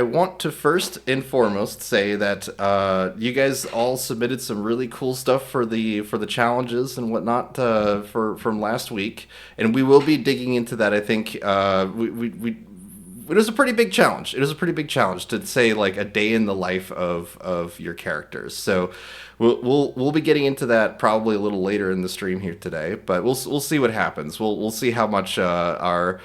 I want to first and foremost say that you guys all submitted some really cool stuff for the challenges and whatnot for from last week, and we will be digging into that. I think we it was a pretty big challenge. It was a pretty big challenge to say like a day in the life of your characters. So we'll be getting into that probably a little later in the stream here today. But we'll see what happens. We'll see how much our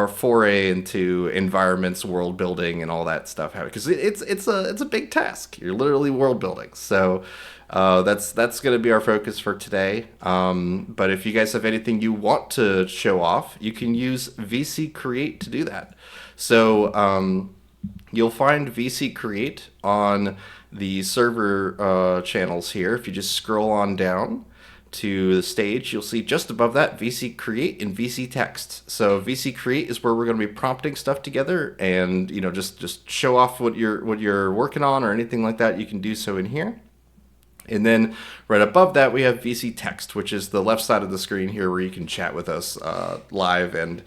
foray into environments, world building, and all that stuff because it's a big task. You're literally world building. So. That's going to be our focus for today. But if you guys have anything you want to show off, you can use VC Create to do that. So you'll find VC Create on the server channels here. If you just scroll on down to the stage, you'll see just above that VC Create and VC Text. So VC Create is where we're going to be prompting stuff together, and just show off what you're working on or anything like that. You can do so in here. And then right above that, we have VC Text, which is the left side of the screen here where you can chat with us live and,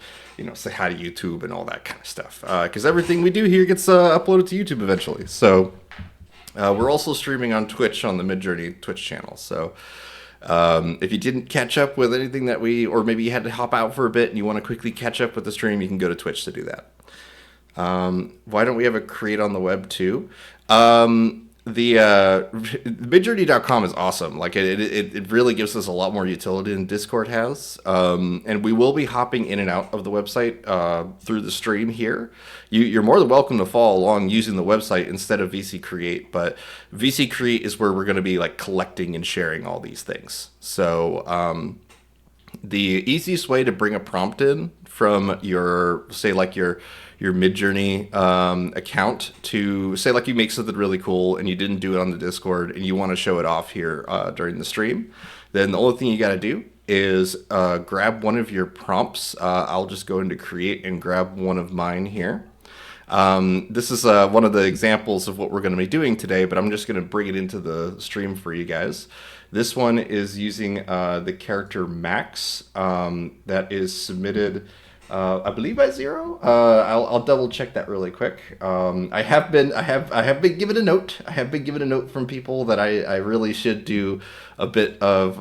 say hi to YouTube and all that kind of stuff. Because everything we do here gets uploaded to YouTube eventually. So we're also streaming on Twitch on the Midjourney Twitch channel. So if you didn't catch up with anything or maybe you had to hop out for a bit and you want to quickly catch up with the stream, you can go to Twitch to do that. Why don't we have a create on the web too? The midjourney.com is awesome. Like it really gives us a lot more utility than Discord has. And we will be hopping in and out of the website through the stream here. You're more than welcome to follow along using the website instead of VC Create, but VC Create is where we're going to be like collecting and sharing all these things. So the easiest way to bring a prompt in from your, say, like your Midjourney account to say like you make something really cool and you didn't do it on the Discord and you want to show it off here during the stream, then the only thing you got to do is grab one of your prompts. I'll just go into create and grab one of mine here. This is one of the examples of what we're going to be doing today, but I'm just going to bring it into the stream for you guys. This one is using the character Max that is submitted, I believe by Zero. I'll double check that really quick. I have been given a note. I have been given a note from people that I really should do a bit of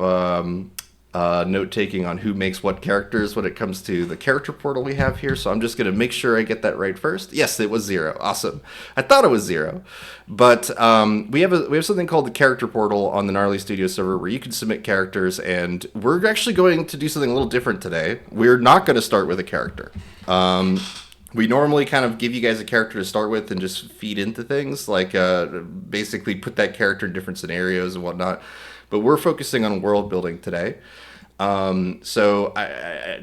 note taking on who makes what characters when it comes to the character portal we have here. So I'm just going to make sure I get that right first. Yes, it was Zero. Awesome. I thought it was Zero, but we have something called the character portal on the Gnarly Studio server where you can submit characters, and we're actually going to do something a little different today. We're not going to start with a character. We normally kind of give you guys a character to start with and just feed into things, like basically put that character in different scenarios and whatnot. But we're focusing on world building today. So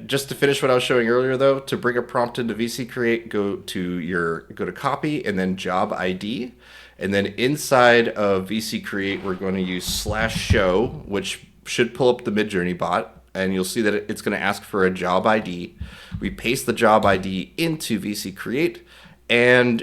just to finish what I was showing earlier, though, to bring a prompt into VC Create, go to copy and then job ID. And then inside of VC Create, we're going to use /show, which should pull up the Midjourney bot. And you'll see that it's going to ask for a job ID. We paste the job ID into VC Create, and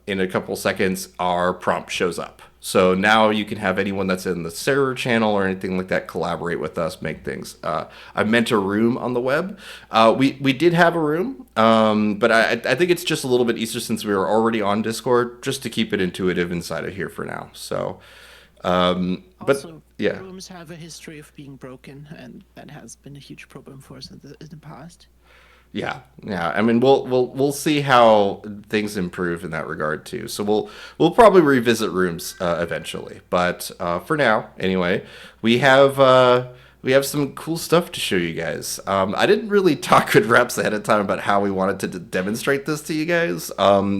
in a couple seconds, our prompt shows up. So now you can have anyone that's in the server channel or anything like that collaborate with us, make things. I meant a room on the web. We did have a room, but I think it's just a little bit easier since we were already on Discord, just to keep it intuitive inside of here for now. So, but Also, yeah. rooms have a history of being broken, and that has been a huge problem for us in the past. Yeah, yeah. I mean, we'll see how things improve in that regard too. So we'll probably revisit rooms eventually, but for now, anyway, we have some cool stuff to show you guys. I didn't really talk with reps ahead of time about how we wanted to demonstrate this to you guys.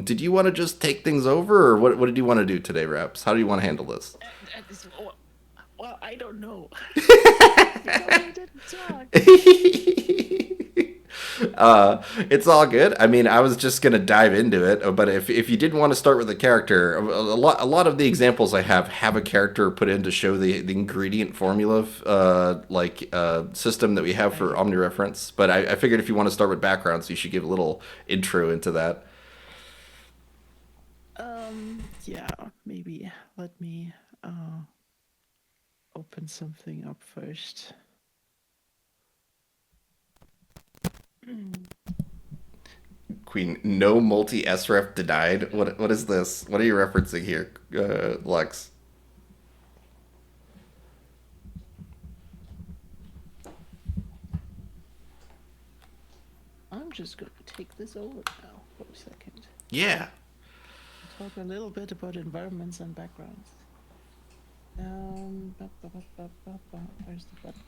Did you want to just take things over, or what did you want to do today, reps? How do you want to handle this? Well, I don't know. Because I didn't talk. It's all good. I mean, I was just gonna dive into it, but if you didn't want to start with a character, a lot of the examples I have a character put in to show the ingredient formula system that we have for OmniReference. But I figured if you want to start with backgrounds, you should give a little intro into that. Yeah, maybe let me open something up first. Queen, no multi SREF denied. What is this? What are you referencing here, Lux? I'm just going to take this over now for a second. Yeah. Talk a little bit about environments and backgrounds. Where's the button?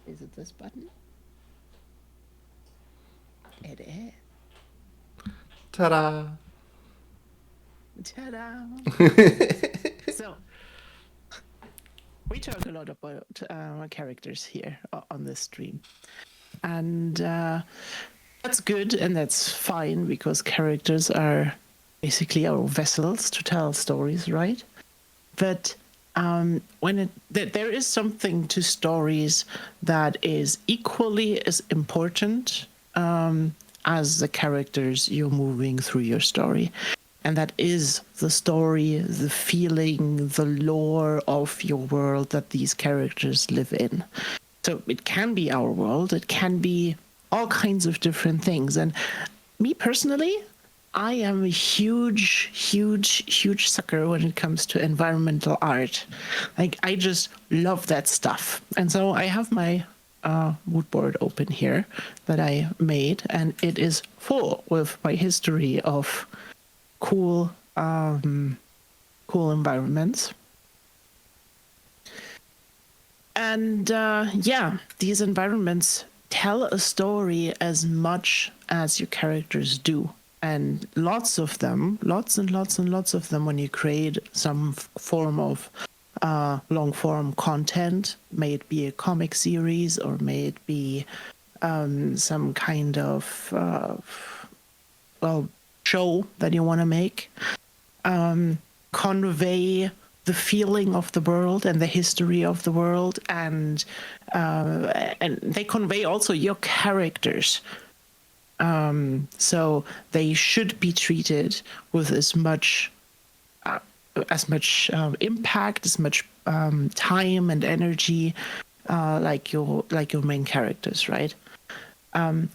Is it this button? It is. Ta-da. Ta-da! So, we talk a lot about characters here on this stream. And that's good and that's fine because characters are basically our vessels to tell stories, right? But there is something to stories that is equally as important as the characters you're moving through your story. And that is the story, the feeling, the lore of your world that these characters live in. So it can be our world, it can be all kinds of different things. And me personally, I am a huge sucker when it comes to environmental art. Like, I just love that stuff. And so I have my mood board open here that I made, and it is full with my history of cool environments. And yeah, these environments tell a story as much as your characters do. And lots of them, lots and lots of them, when you create some form of long form content, may it be a comic series or may it be some kind of show that you want to make, convey the feeling of the world and the history of the world, and they convey also your characters. So they should be treated with as much impact, as much time and energy, like your main characters, right? And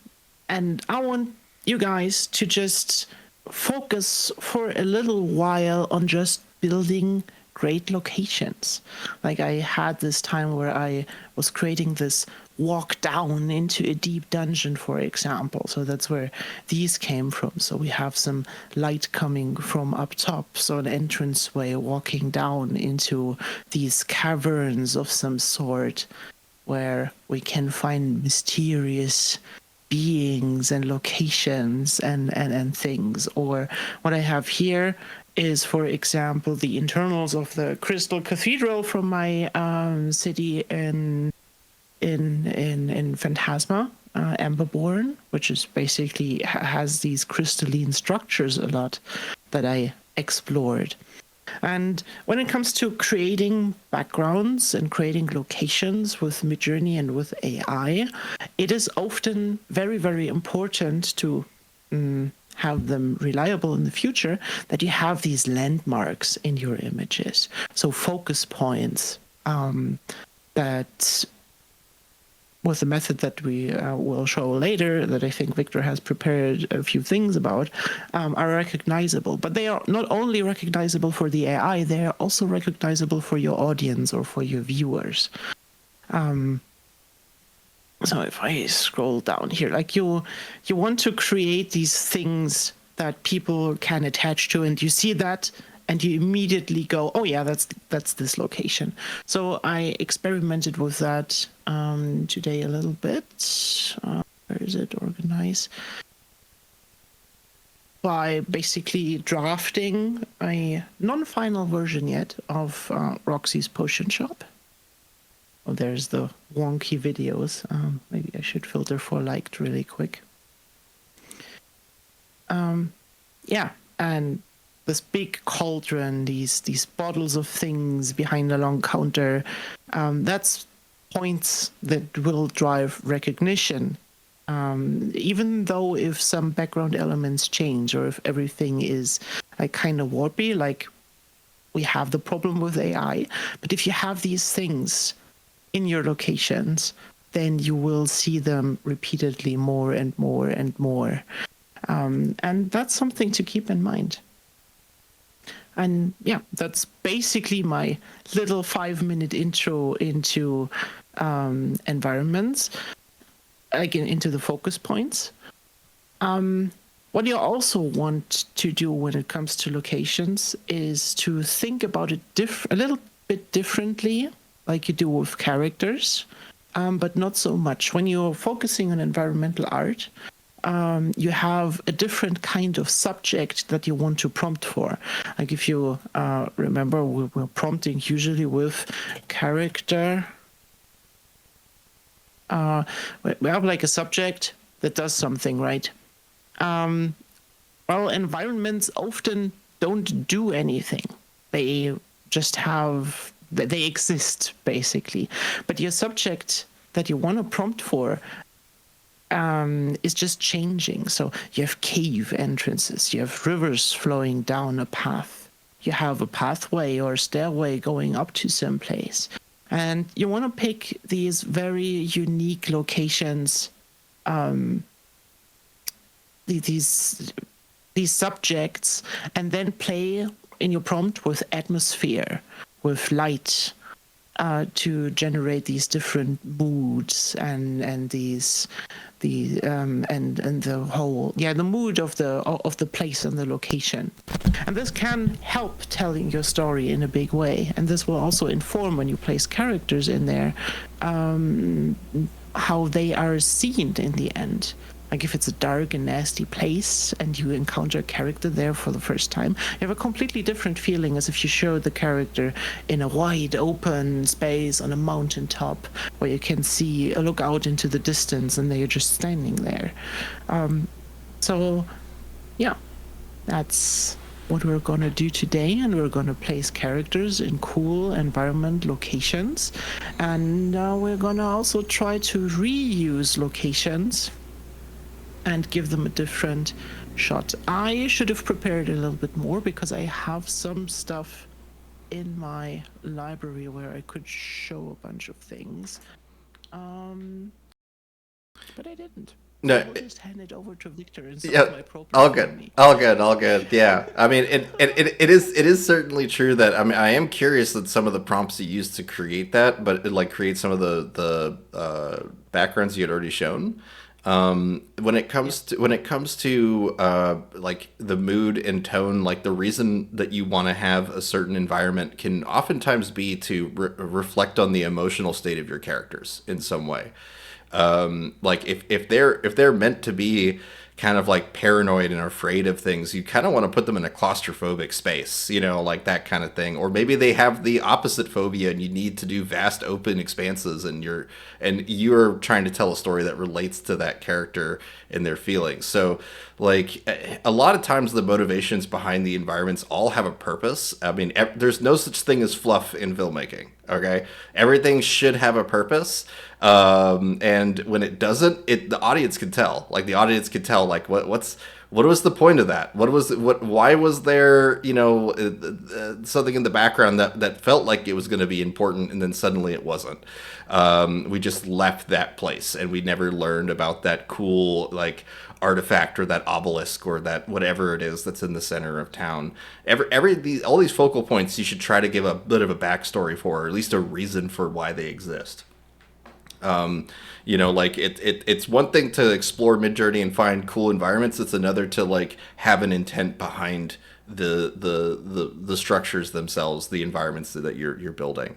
I want you guys to just focus for a little while on just building great locations. Like, I had this time where I was creating this walk down into a deep dungeon, for example. So that's where these came from. So we have some light coming from up top, so an entranceway walking down into these caverns of some sort where we can find mysterious beings and locations and things. Or what I have here is, for example, the internals of the Crystal Cathedral from my city in Phantasma, Emberborn, which is basically has these crystalline structures a lot that I explored. And when it comes to creating backgrounds and creating locations with Midjourney and with AI, it is often very, very important to have them reliable in the future, that you have these landmarks in your images. So focus points that, with the method that we will show later, that I think Victor has prepared a few things about, are recognizable. But they are not only recognizable for the AI, they are also recognizable for your audience or for your viewers. So if I scroll down here, like you want to create these things that people can attach to, and you see that, and you immediately go, oh yeah, that's this location. So I experimented with that today a little bit. Where is it? Organize. By basically drafting a non-final version yet of Roxy's Potion Shop. Oh, there's the wonky videos. Maybe I should filter for liked really quick. Yeah, and this big cauldron, these bottles of things behind a long counter, that's points that will drive recognition. Even though if some background elements change or if everything is like kind of warpy, like we have the problem with AI, but if you have these things in your locations, then you will see them repeatedly more and more and more. And that's something to keep in mind. And yeah, that's basically my little 5-minute intro into environments, again, into the focus points. What you also want to do when it comes to locations is to think about it a little bit differently, like you do with characters, but not so much. When you're focusing on environmental art, you have a different kind of subject that you want to prompt for. Like if you remember, we're prompting usually with character. We have like a subject that does something, right? Well, environments often don't do anything. They just they exist, basically. But your subject that you want to prompt for is just changing. So you have cave entrances, you have rivers flowing down a path, you have a pathway or stairway going up to some place. And you want to pick these very unique locations, these subjects, and then play in your prompt with atmosphere, with light, to generate these different moods and the whole the mood of the place and the location. And this can help telling your story in a big way, and this will also inform when you place characters in there how they are seen in the end. Like if it's a dark and nasty place and you encounter a character there for the first time, you have a completely different feeling as if you showed the character in a wide open space on a mountaintop where you can see look out into the distance and they're just standing there. So yeah, that's what we're going to do today, and we're going to place characters in cool environment locations, and we're going to also try to reuse locations and give them a different shot. I should have prepared a little bit more because I have some stuff in my library where I could show a bunch of things. But I didn't. No, I'll just hand it over to Victor and solve my problem. all good. Yeah, I mean, it is certainly true that I am curious that some of the prompts you used to create that, but it, like create some of the backgrounds you had already shown. When it comes to like the mood and tone, like the reason that you want to have a certain environment can oftentimes be to reflect on the emotional state of your characters in some way. Like if they're meant to be kind of like paranoid and afraid of things, you kind of want to put them in a claustrophobic space, like that kind of thing. Or maybe they have the opposite phobia and you need to do vast open expanses, and you're trying to tell a story that relates to that character and their feelings. So like a lot of times the motivations behind the environments all have a purpose. I mean, there's no such thing as fluff in filmmaking. Okay, everything should have a purpose. And when it doesn't, the audience can tell. Like the audience can tell, like what was the point of that? Why was there, something in the background that felt like it was going to be important, and then suddenly it wasn't. We just left that place, and we never learned about that cool like artifact or that obelisk or that whatever it is that's in the center of town. All these focal points you should try to give a bit of a backstory for, or at least a reason for why they exist. Like it's one thing to explore Midjourney and find cool environments. It's another to like have an intent behind the structures themselves, the environments that you're building.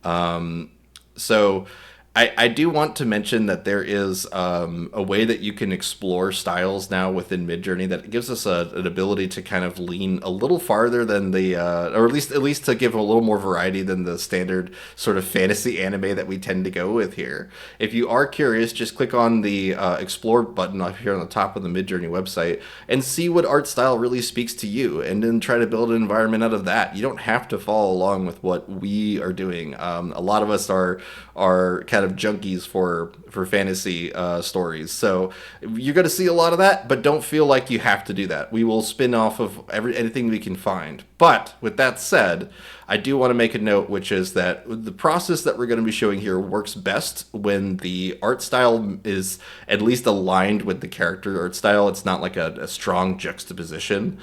So I do want to mention that there is a way that you can explore styles now within Midjourney that gives us an ability to kind of lean a little farther than or at least to give a little more variety than the standard sort of fantasy anime that we tend to go with here. If you are curious, just click on the explore button up here on the top of the Midjourney website and see what art style really speaks to you, and then try to build an environment out of that. You don't have to follow along with what we are doing. A lot of us are kind kind of junkies for fantasy stories. So you're going to see a lot of that, but don't feel like you have to do that. We will spin off of anything we can find. But with that said, I do want to make a note, which is that the process that we're going to be showing here works best when the art style is at least aligned with the character art style. It's not like a strong juxtaposition.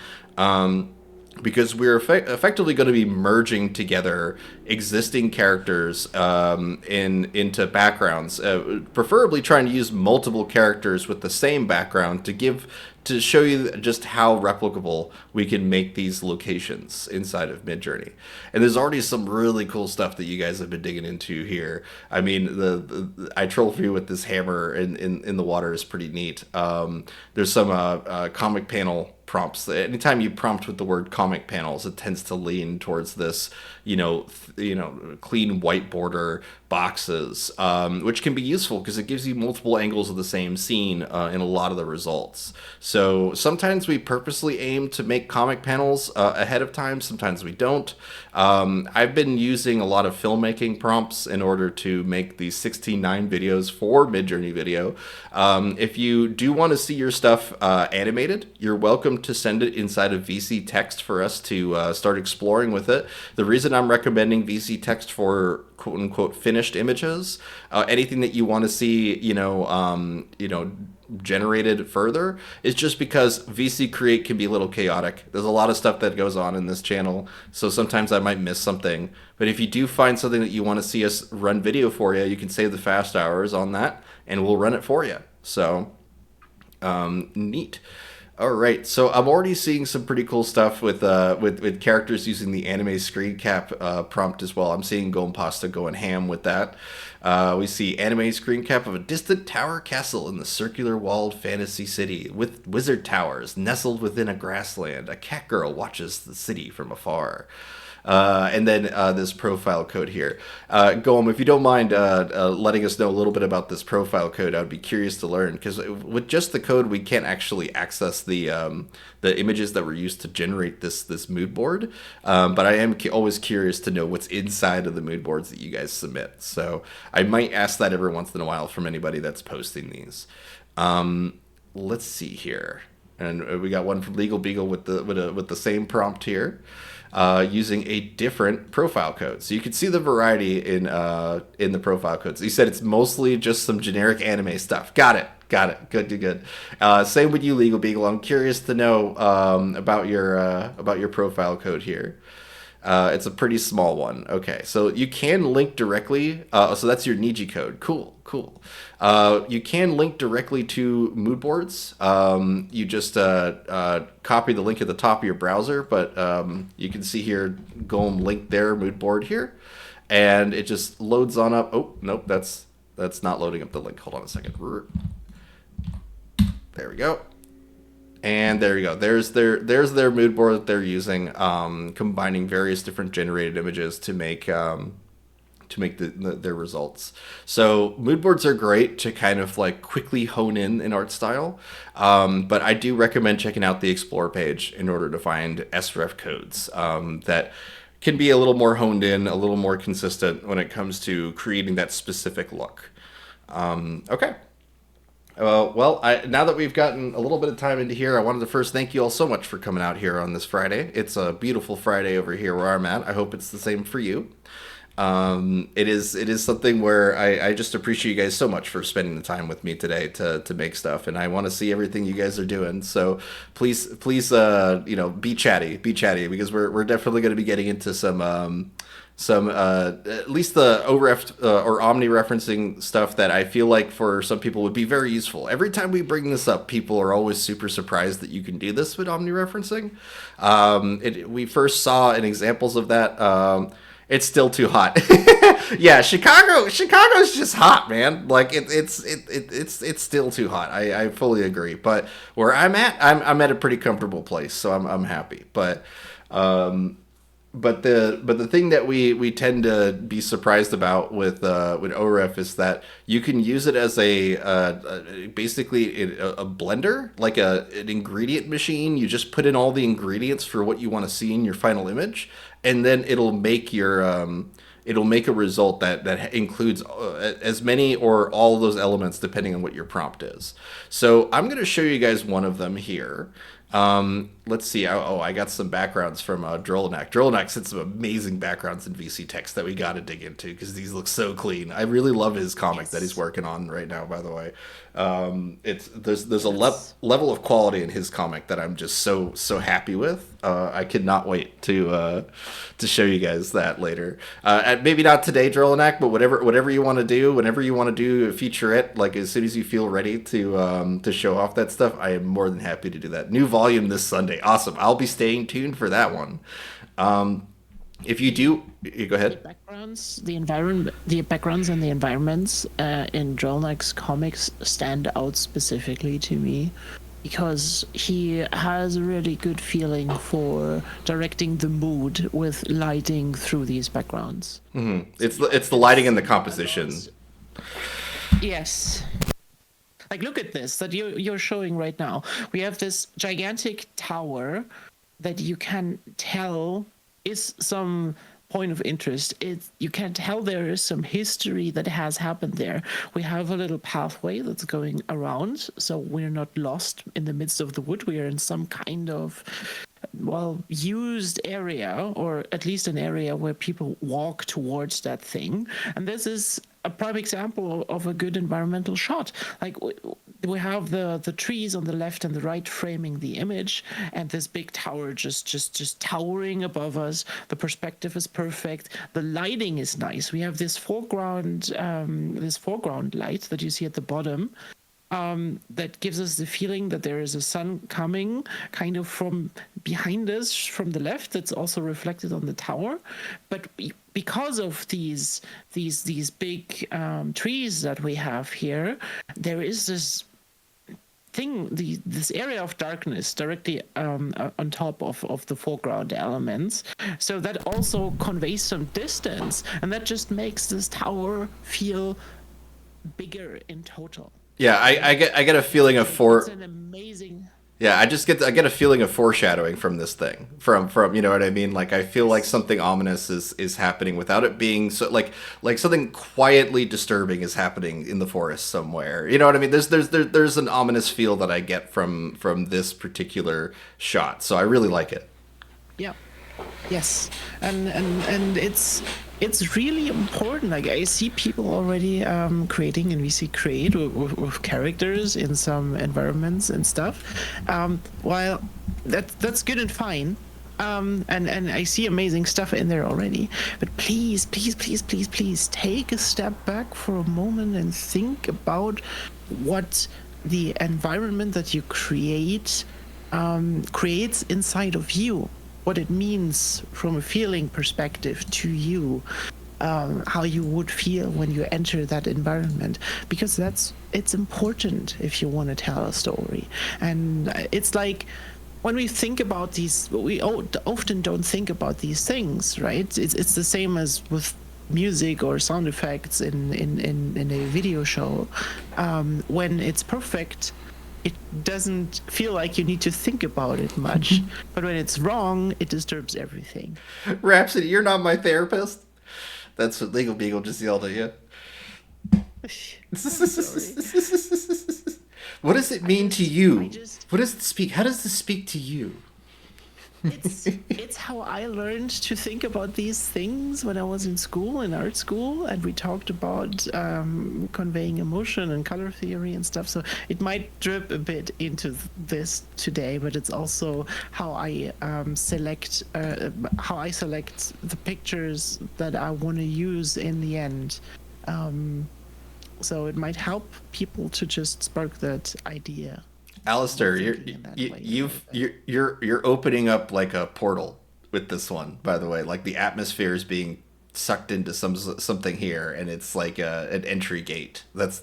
Because we're effectively going to be merging together existing characters into backgrounds, preferably trying to use multiple characters with the same background to show you just how replicable we can make these locations inside of Midjourney. And there's already some really cool stuff that you guys have been digging into here. I mean, the I troll for you with this hammer in the water is pretty neat. There's some comic panel prompts. Anytime you prompt with the word comic panels, it tends to lean towards this, clean white border boxes, which can be useful because it gives you multiple angles of the same scene in a lot of the results. So sometimes we purposely aim to make comic panels ahead of time. Sometimes we don't. I've been using a lot of filmmaking prompts in order to make these 16:9 videos for Midjourney Video. If you do want to see your stuff animated, you're welcome to send it inside of VC Text for us to start exploring with it. The reason I'm recommending VC Text for quote unquote finished images, anything that you want to see, generated further, is just because VC Create can be a little chaotic. There's a lot of stuff that goes on in this channel, so sometimes I might miss something. But if you do find something that you want to see us run video for you, you can save the fast hours on that, and we'll run it for you. So, neat. All right, so I'm already seeing some pretty cool stuff with characters using the anime screen cap prompt as well. I'm seeing Gompasta going ham with that. We see anime screen cap of a distant tower castle in the circular walled fantasy city with wizard towers nestled within a grassland. A cat girl watches the city from afar. And then this profile code here. Goem, if you don't mind letting us know a little bit about this profile code, I would be curious to learn, because with just the code, we can't actually access the images that were used to generate this mood board. But I am always curious to know what's inside of the mood boards that you guys submit. So I might ask that every once in a while from anybody that's posting these. Let's see here. And we got one from Legal Beagle with the same prompt here. Using a different profile code. So you can see the variety in the profile codes. You said it's mostly just some generic anime stuff. Got it. Good. Same with you, Legal Beagle. I'm curious to know about your profile code here. It's a pretty small one. Okay, so you can link directly. So that's your Niji code. Cool. You can link directly to mood boards. You just copy the link at the top of your browser, but you can see here, Goem link their mood board here, and it just loads on up. Oh, nope, that's not loading up the link. Hold on a second. There we go. And there you go. There's their mood board that they're using, combining various different generated images to make their results. So mood boards are great to kind of like quickly hone in art style, but I do recommend checking out the Explore page in order to find SREF codes that can be a little more honed in, a little more consistent when it comes to creating that specific look. Okay. Well, now that we've gotten a little bit of time into here, I wanted to first thank you all so much for coming out here on this Friday. It's a beautiful Friday over here where I'm at. I hope it's the same for you. It is something where I just appreciate you guys so much for spending the time with me today to make stuff, and I want to see everything you guys are doing. So please, be chatty, because we're definitely going to be getting into some at least the OREF or Omni referencing stuff that I feel like for some people would be very useful. Every time we bring this up, people are always super surprised that you can do this with Omni referencing. We first saw in examples of that. It's still too hot. Yeah, Chicago's just hot, man. Like it's still too hot. I fully agree. But where I'm at a pretty comfortable place, so I'm happy. But the thing that we tend to be surprised about with OREF is that you can use it as basically a blender, like an ingredient machine. You just put in all the ingredients for what you want to see in your final image, and then it'll make your it'll make a result that includes as many or all of those elements depending on what your prompt is. So I'm going to show you guys one of them here. Let's see. Oh, I got some backgrounds from Drolanak. Drolanak sent some amazing backgrounds in VC text that we got to dig into because these look so clean. I really love his comic that he's working on right now. By the way, it's there's a level of quality in his comic that I'm just so happy with. I could not wait to show you guys that later. Maybe not today, Drolanak, but whatever you want to do, whenever you want to do a featurette, like as soon as you feel ready to show off that stuff, I am more than happy to do that. New volume this Sunday. Awesome. I'll be staying tuned for that one. If you do, you go ahead. The backgrounds and the environments in Drolnak's comics stand out specifically to me because he has a really good feeling for directing the mood with lighting through these backgrounds. Mm-hmm. It's the lighting and the composition. Yes. Like, look at this that you're showing right now. We have this gigantic tower that you can tell is some point of interest. You can tell there is some history that has happened there. We have a little pathway that's going around, so we're not lost in the midst of the wood. We are in some kind of used area, or at least an area where people walk towards that thing. And this is a prime example of a good environmental shot. Like, we have the trees on the left and the right framing the image, and this big tower just towering above us. The perspective is perfect. The lighting is nice. We have this foreground light that you see at the bottom. That gives us the feeling that there is a sun coming kind of from behind us from the left. That's also reflected on the tower. But because of these big trees that we have here, there is this thing, this area of darkness directly on top of the foreground elements. So that also conveys some distance, and that just makes this tower feel bigger in total. Yeah, I get a feeling of It's an amazing. Yeah, I get a feeling of foreshadowing from this thing. From you know what I mean? Like, I feel like something ominous is happening without it being so, like something quietly disturbing is happening in the forest somewhere. You know what I mean? There's an ominous feel that I get from this particular shot. So I really like it. Yeah. Yes, and it's really important. Like, I see people already creating in VC Create with characters in some environments and stuff. While that's good and fine, and I see amazing stuff in there already. But please take a step back for a moment and think about what the environment that you create creates inside of you. What it means from a feeling perspective to you, how you would feel when you enter that environment, because it's important if you want to tell a story. And it's like, when we think about these, we often don't think about these things, right? It's the same as with music or sound effects in a video show. When it's perfect, it doesn't feel like you need to think about it much. But when it's wrong, it disturbs everything. Rhapsody, you're not my therapist. That's what Legal Beagle just yelled at you. What does it mean to you? What does it speak? How does this speak to you? It's how I learned to think about these things when I was in school, in art school, and we talked about conveying emotion and color theory and stuff. So it might drip a bit into this today, but it's also how I select the pictures that I want to use in the end. So it might help people to just spark that idea. Alistair, you're opening up like a portal with this one. By the way, like, the atmosphere is being sucked into something here, and it's like an entry gate. This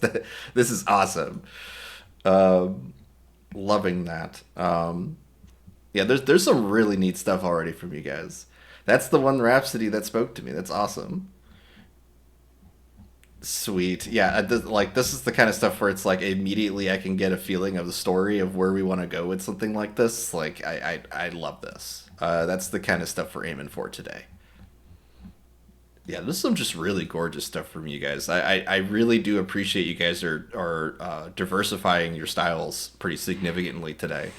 is awesome. Loving that. Yeah, there's some really neat stuff already from you guys. That's the one Rhapsody that spoke to me. That's awesome. Sweet. Yeah, this is the kind of stuff where it's like immediately I can get a feeling of the story of where we want to go with something like this. Like, I love this. That's the kind of stuff we're aiming for today. Yeah, this is some just really gorgeous stuff from you guys. I really do appreciate you guys are diversifying your styles pretty significantly today.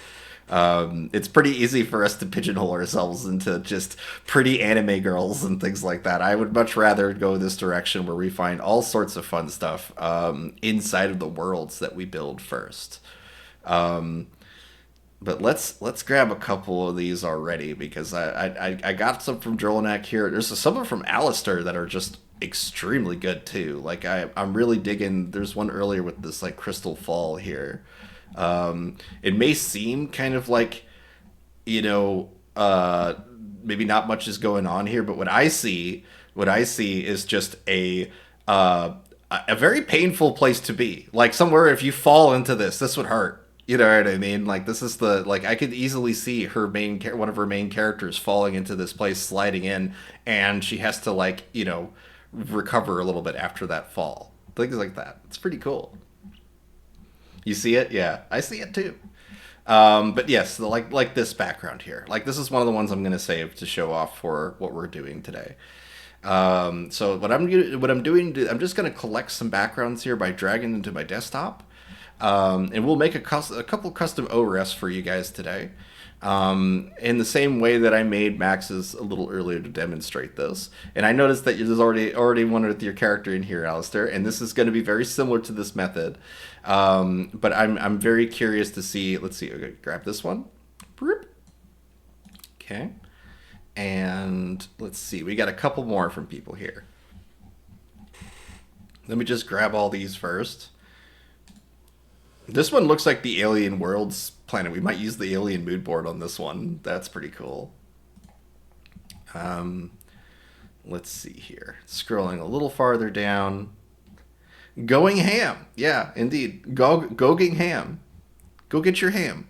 It's pretty easy for us to pigeonhole ourselves into just pretty anime girls and things like that. I would much rather go this direction where we find all sorts of fun stuff inside of the worlds that we build first. Um, but let's grab a couple of these already because I got some from Jolinak here. There's some from Alistair that are just extremely good too. Like I'm really digging. There's one earlier with this like Crystal Fall here. It may seem kind of like you know maybe not much is going on here, but what I see is just a very painful place to be. Like somewhere if you fall into this would hurt. You know what I mean? Like this is the like I could easily see one of her main characters falling into this place, sliding in, and she has to like recover a little bit after that fall. Things like that. It's pretty cool. You see it? Yeah, I see it too. But yes, like this background here. Like this is one of the ones I'm gonna save to show off for what we're doing today. So what I'm doing, I'm just gonna collect some backgrounds here by dragging into my desktop. And we'll make a couple custom OREFs for you guys today. In the same way that I made Max's a little earlier to demonstrate this. And I noticed that there's already one with your character in here, Alistair, and this is going to be very similar to this method. But I'm very curious to see. Let's see. Okay, grab this one. Okay. And let's see. We got a couple more from people here. Let me just grab all these first. This one looks like the Alien Worlds planet. We might use the Alien mood board on this one. That's pretty cool. Um, let's see here. Scrolling a little farther down. Going ham. Yeah, indeed. Going ham. Go get your ham.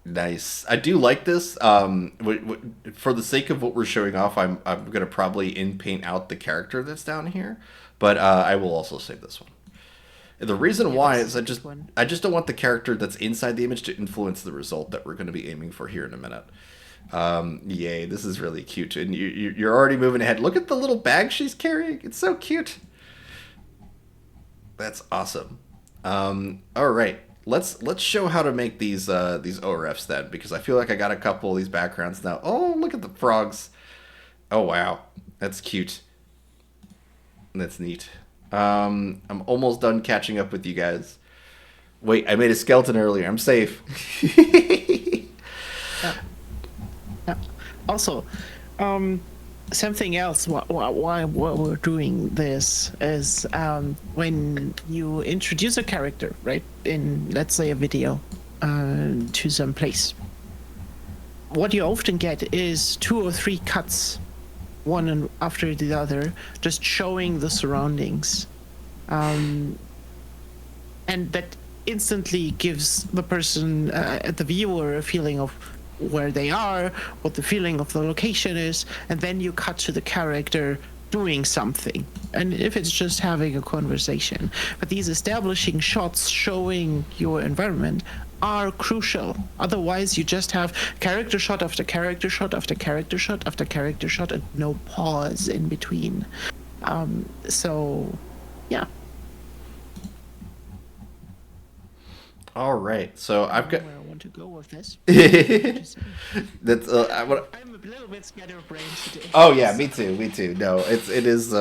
Nice. I do like this. For the sake of what we're showing off, I'm gonna probably in paint out the character that's down here, but I will also save this one. The reason Yeah, why that's is a good one. I just don't want the character that's inside the image to influence the result that we're going to be aiming for here in a minute. Yay, this is really cute, and you're already moving ahead. Look at the little bag she's carrying; it's so cute. That's awesome. All right, let's show how to make these ORFs then, because I feel like I got a couple of these backgrounds now. Oh, look at the frogs! Oh wow, that's cute. That's neat. I'm almost done catching up with you guys. Wait, I made a skeleton earlier. I'm safe. Yeah. Yeah. Also, something else why we're doing this is when you introduce a character, right, in let's say a video to some place, what you often get is 2 or 3 cuts, after the other, just showing the surroundings, and that instantly gives the person, the viewer, a feeling of where they are, what the feeling of the location is, and then you cut to the character doing something. And if it's just having a conversation, but these establishing shots showing your environment are crucial. Otherwise, you just have character shot after character shot after character shot after character shot and no pause in between. So, yeah. All right, so I've got. Where I want to go with this. That's I'm a little bit scatterbrained today. Oh yeah, me too. Me too. No, it is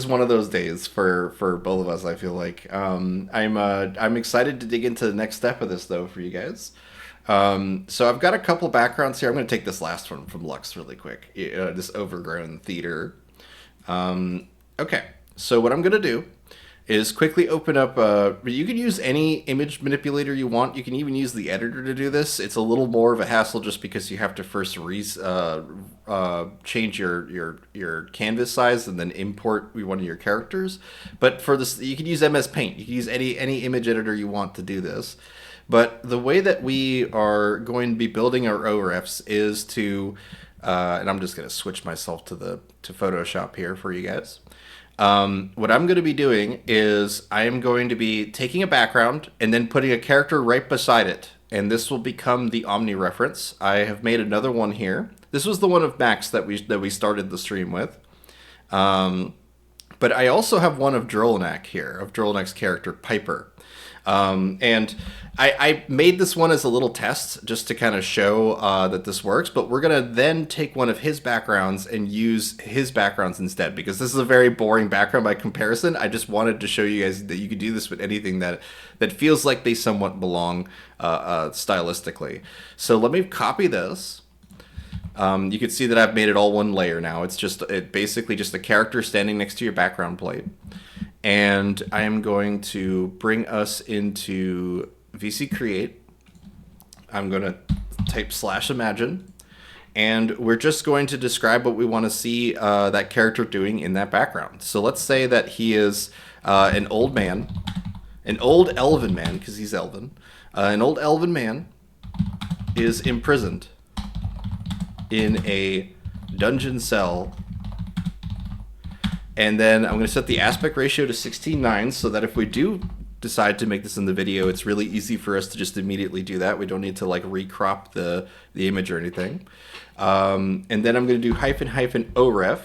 one of those days for both of us. I feel like I'm excited to dig into the next step of this though for you guys. So I've got a couple backgrounds here. I'm going to take this last one from Lux really quick. This overgrown theater. Okay, so what I'm going to do is quickly open up. You can use any image manipulator you want. You can even use the editor to do this. It's a little more of a hassle just because you have to first change your canvas size and then import one of your characters. But for this, you can use MS Paint. You can use any image editor you want to do this. But the way that we are going to be building our OREFs is to, and I'm just going to switch myself to Photoshop here for you guys. What I'm going to be doing is I am going to be taking a background and then putting a character right beside it. And this will become the Omni reference. I have made another one here. This was the one of Max that we started the stream with. But I also have one of Drolinak here, of Drolinak's character, Piper. And I made this one as a little test just to kind of show that this works, but we're going to then take one of his backgrounds and use his backgrounds instead, because this is a very boring background by comparison. I just wanted to show you guys that you could do this with anything that feels like they somewhat belong stylistically. So let me copy this. You can see that I've made it all one layer now. It's basically just a character standing next to your background plate. And I am going to bring us into VC Create. I'm going to type /imagine. And we're just going to describe what we want to see that character doing in that background. So let's say that he is an old man, an old elven man, because he's elven. An old elven man is imprisoned in a dungeon cell. And then I'm going to set the aspect ratio to 16:9 so that if we do decide to make this in the video, it's really easy for us to just immediately do that. We don't need to like recrop the image or anything. And then I'm going to do --oref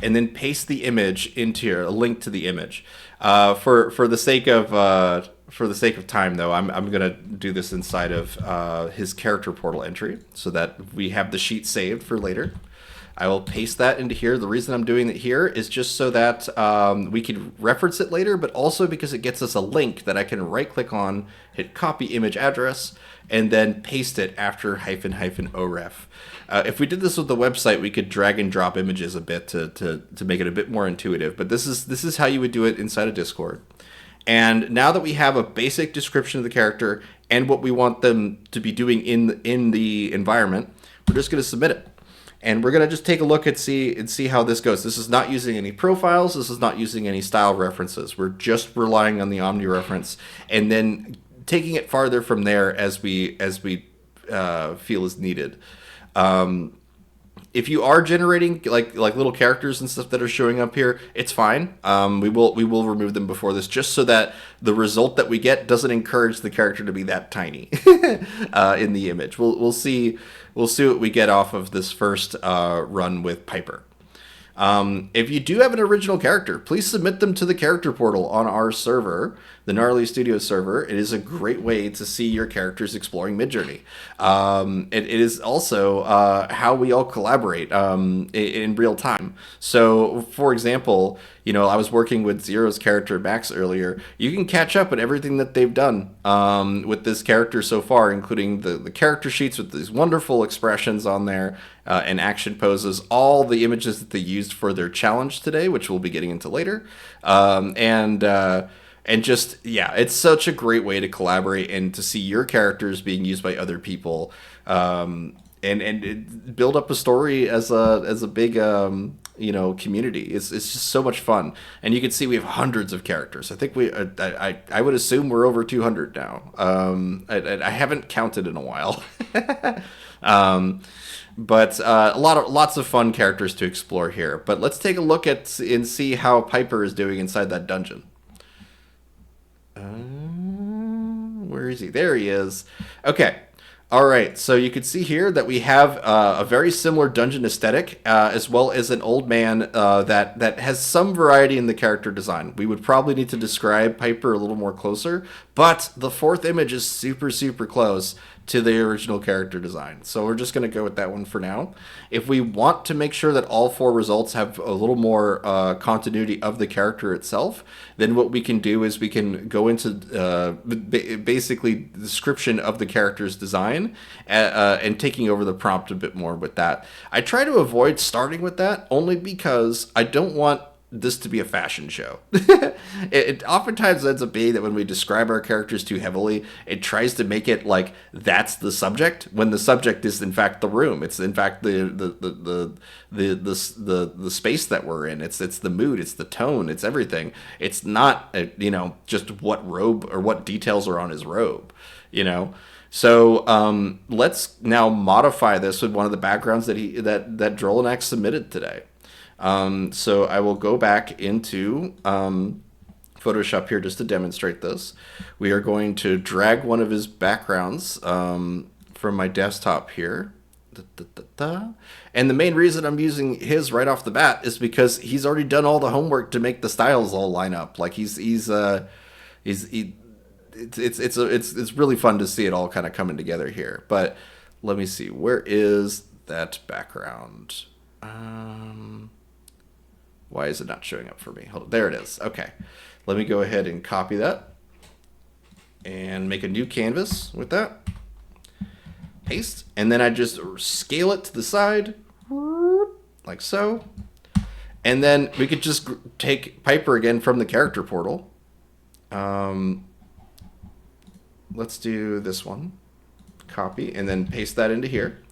and then paste the image into here, a link to the image. For the sake of time, though, I'm going to do this inside of his character portal entry so that we have the sheet saved for later. I will paste that into here. The reason I'm doing it here is just so that we can reference it later, but also because it gets us a link that I can right-click on, hit copy image address, and then paste it after --oref. If we did this with the website, we could drag and drop images a bit to make it a bit more intuitive. But this is how you would do it inside of Discord. And now that we have a basic description of the character and what we want them to be doing in the environment, we're just going to submit it. And we're going to just take a look and see how this goes. This is not using any profiles. This is not using any style references. We're just relying on the Omni reference and then taking it farther from there as we feel is needed. If you are generating like little characters and stuff that are showing up here, it's fine. We will remove them before this, just so that the result that we get doesn't encourage the character to be that tiny in the image. We'll see what we get off of this first run with Piper. If you do have an original character, please submit them to the character portal on our server, the Gnarly Studios server. It is a great way to see your characters exploring Midjourney. It is also how we all collaborate in real time. So, for example, I was working with Zero's character Max earlier. You can catch up on everything that they've done with this character so far, including the character sheets with these wonderful expressions on there and action poses, all the images that they used for their challenge today, which we'll be getting into later, and just, yeah, it's such a great way to collaborate and to see your characters being used by other people, and build up a story as a big community. It's just so much fun. And you can see we have hundreds of characters. I think I would assume we're over 200 now. I haven't counted in a while. But lots of fun characters to explore here. But let's take a look at and see how Piper is doing inside that dungeon. Where is he? There he is. Okay. All right. So you can see here that we have a very similar dungeon aesthetic, as well as an old man that has some variety in the character design. We would probably need to describe Piper a little more closer, but the fourth image is super, super close to the original character design. So we're just going to go with that one for now. If we want to make sure that all four results have a little more continuity of the character itself, then what we can do is we can go into basically the description of the character's design and taking over the prompt a bit more with that. I try to avoid starting with that only because I don't want this to be a fashion show. It oftentimes ends up being that when we describe our characters too heavily, it tries to make it like that's the subject, when the subject is in fact the room. It's in fact the space that we're in. It's the mood. It's the tone. It's everything. It's not just what robe or what details are on his robe. So let's now modify this with one of the backgrounds that Drolinak submitted today. So I will go back into Photoshop here just to demonstrate this. We are going to drag one of his backgrounds from my desktop here Da, da, da, da. And the main reason I'm using his right off the bat is because he's already done all the homework to make the styles all line up. Like he, it's really fun to see it all kind of coming together here. But let me see, where is that background? Why is it not showing up for me? Hold on. There it is. Okay, let me go ahead and copy that and make a new canvas with that. Paste, and then I just scale it to the side, like so. And then we could just take Piper again from the character portal. Let's do this one. Copy, and then paste that into here.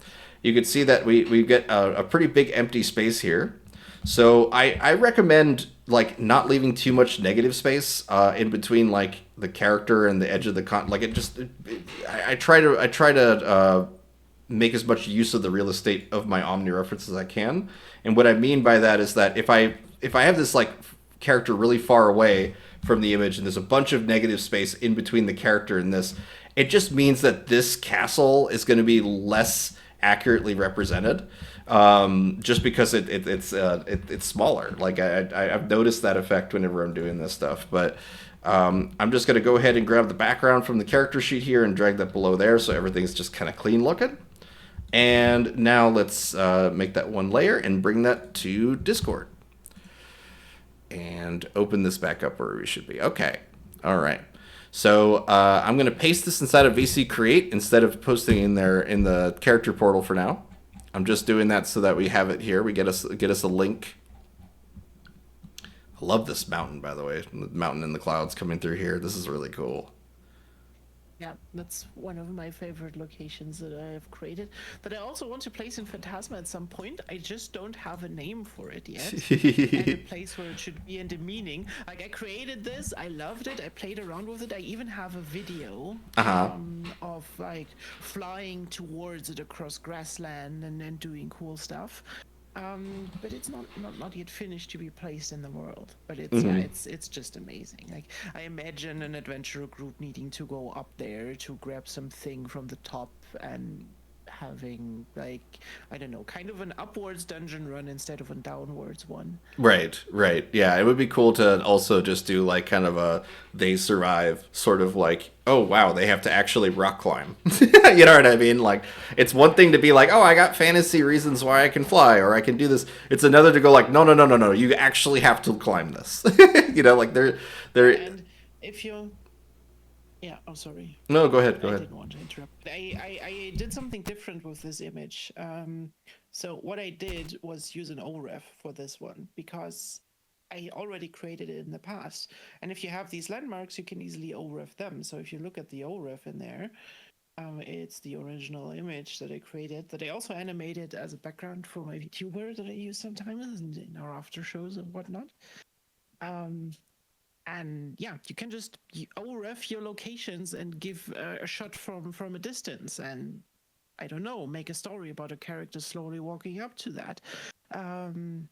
You can see that we get a pretty big empty space here. So I recommend like not leaving too much negative space in between like the character and the edge of the like it just I try to make as much use of the real estate of my Omni reference as I can. And what I mean by that is that if I have this like character really far away from the image and there's a bunch of negative space in between the character and this, it just means that this castle is going to be less accurately represented, just because it's smaller. Like I've noticed that effect whenever I'm doing this stuff. But I'm just going to go ahead and grab the background from the character sheet here and drag that below there so everything's just kind of clean looking. And now let's make that one layer and bring that to Discord. And open this back up where we should be. Okay. All right. So I'm going to paste this inside of VC Create instead of posting in there in the character portal for now. I'm just doing that so that we have it here. We get us a link. I love this mountain, by the way. The mountain in the clouds coming through here. This is really cool. Yeah, that's one of my favorite locations that I have created. That I also want to place in Phantasma at some point. I just don't have a name for it yet. And a place where it should be and a meaning. Like, I created this, I loved it, I played around with it. I even have a video of like flying towards it across grassland and then doing cool stuff. But it's not yet finished to be placed in the world. But it's it's just amazing. Like, I imagine an adventurer group needing to go up there to grab something from the top and having, like, I don't know, kind of an upwards dungeon run instead of a downwards one. Right. Yeah, it would be cool to also just do like kind of a they survive sort of like, oh wow, they have to actually rock climb. You know what I mean? Like, it's one thing to be like, oh, I got fantasy reasons why I can fly or I can do this. It's another to go like, no, you actually have to climb this. You know, like they're And if you yeah, oh sorry. No, go ahead. I didn't want to interrupt. I did something different with this image. So what I did was use an OREF for this one because I already created it in the past. And if you have these landmarks, you can easily OREF them. So if you look at the OREF in there, it's the original image that I created that I also animated as a background for my VTuber that I use sometimes in our after shows and whatnot. And yeah, you can just OREF your locations and give a shot from a distance, and I don't know, make a story about a character slowly walking up to that, and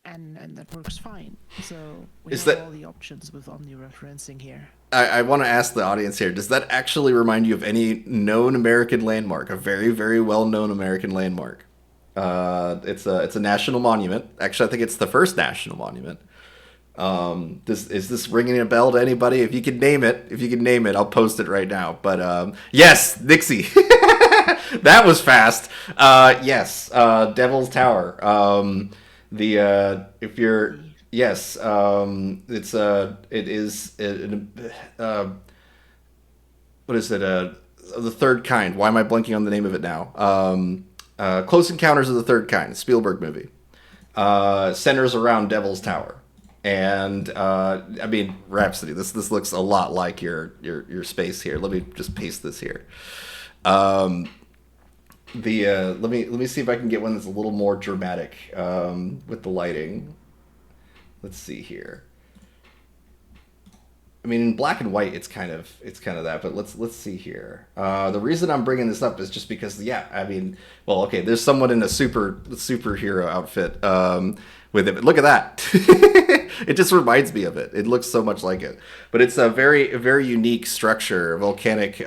that works fine. So we have all the options with omni-referencing here. I want to ask the audience here: does that actually remind you of any known American landmark? A very, very well-known American landmark. It's a national monument. Actually, I think it's the first national monument. Is this ringing a bell to anybody? If you can name it, I'll post it right now. But yes, Nixie. That was fast. Yes, Devil's Tower. If you're yes, it is what is it? The Third Kind. Why am I blanking on the name of it now? Close Encounters of the Third Kind, Spielberg movie. Centers around Devil's Tower. And I mean, Rhapsody. This looks a lot like your space here. Let me just paste this here. Let me see if I can get one that's a little more dramatic with the lighting. Let's see here. I mean, in black and white, it's kind of that. But let's see here. The reason I'm bringing this up is just because, yeah, I mean, well, okay, there's someone in a superhero outfit with it. But look at that. It just reminds me of it. It looks so much like it. But it's a very, very unique structure, volcanic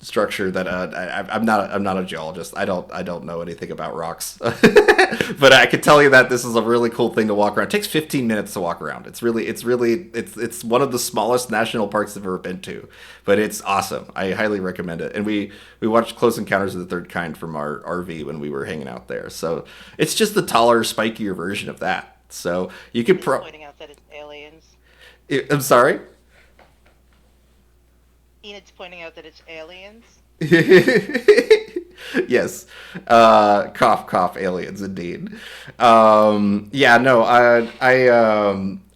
structure that I'm not a geologist. I don't know anything about rocks, but I can tell you that this is a really cool thing to walk around. It takes 15 minutes to walk around. It's one of the smallest national parks I've ever been to, but it's awesome. I highly recommend it. And we watched Close Encounters of the Third Kind from our RV when we were hanging out there. So it's just the taller, spikier version of that. So you could Pointing out that it's aliens. I'm sorry. Enid's pointing out that it's aliens. Yes. Cough, cough, aliens, indeed. Yeah, no, I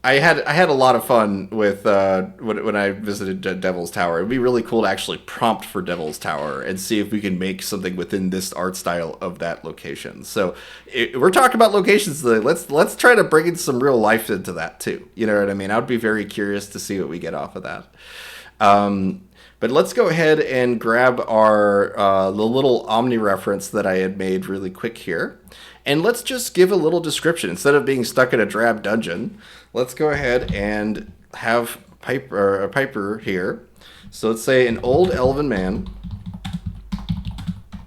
had a lot of fun with when I visited Devil's Tower. It'd be really cool to actually prompt for Devil's Tower and see if we can make something within this art style of that location. So we're talking about locations today. Let's try to bring in some real life into that too. You know what I mean? I would be very curious to see what we get off of that. But let's go ahead and grab our the little Omni reference that I had made really quick here. And let's just give a little description. Instead of being stuck in a drab dungeon, let's go ahead and have a Piper here. So let's say an old elven man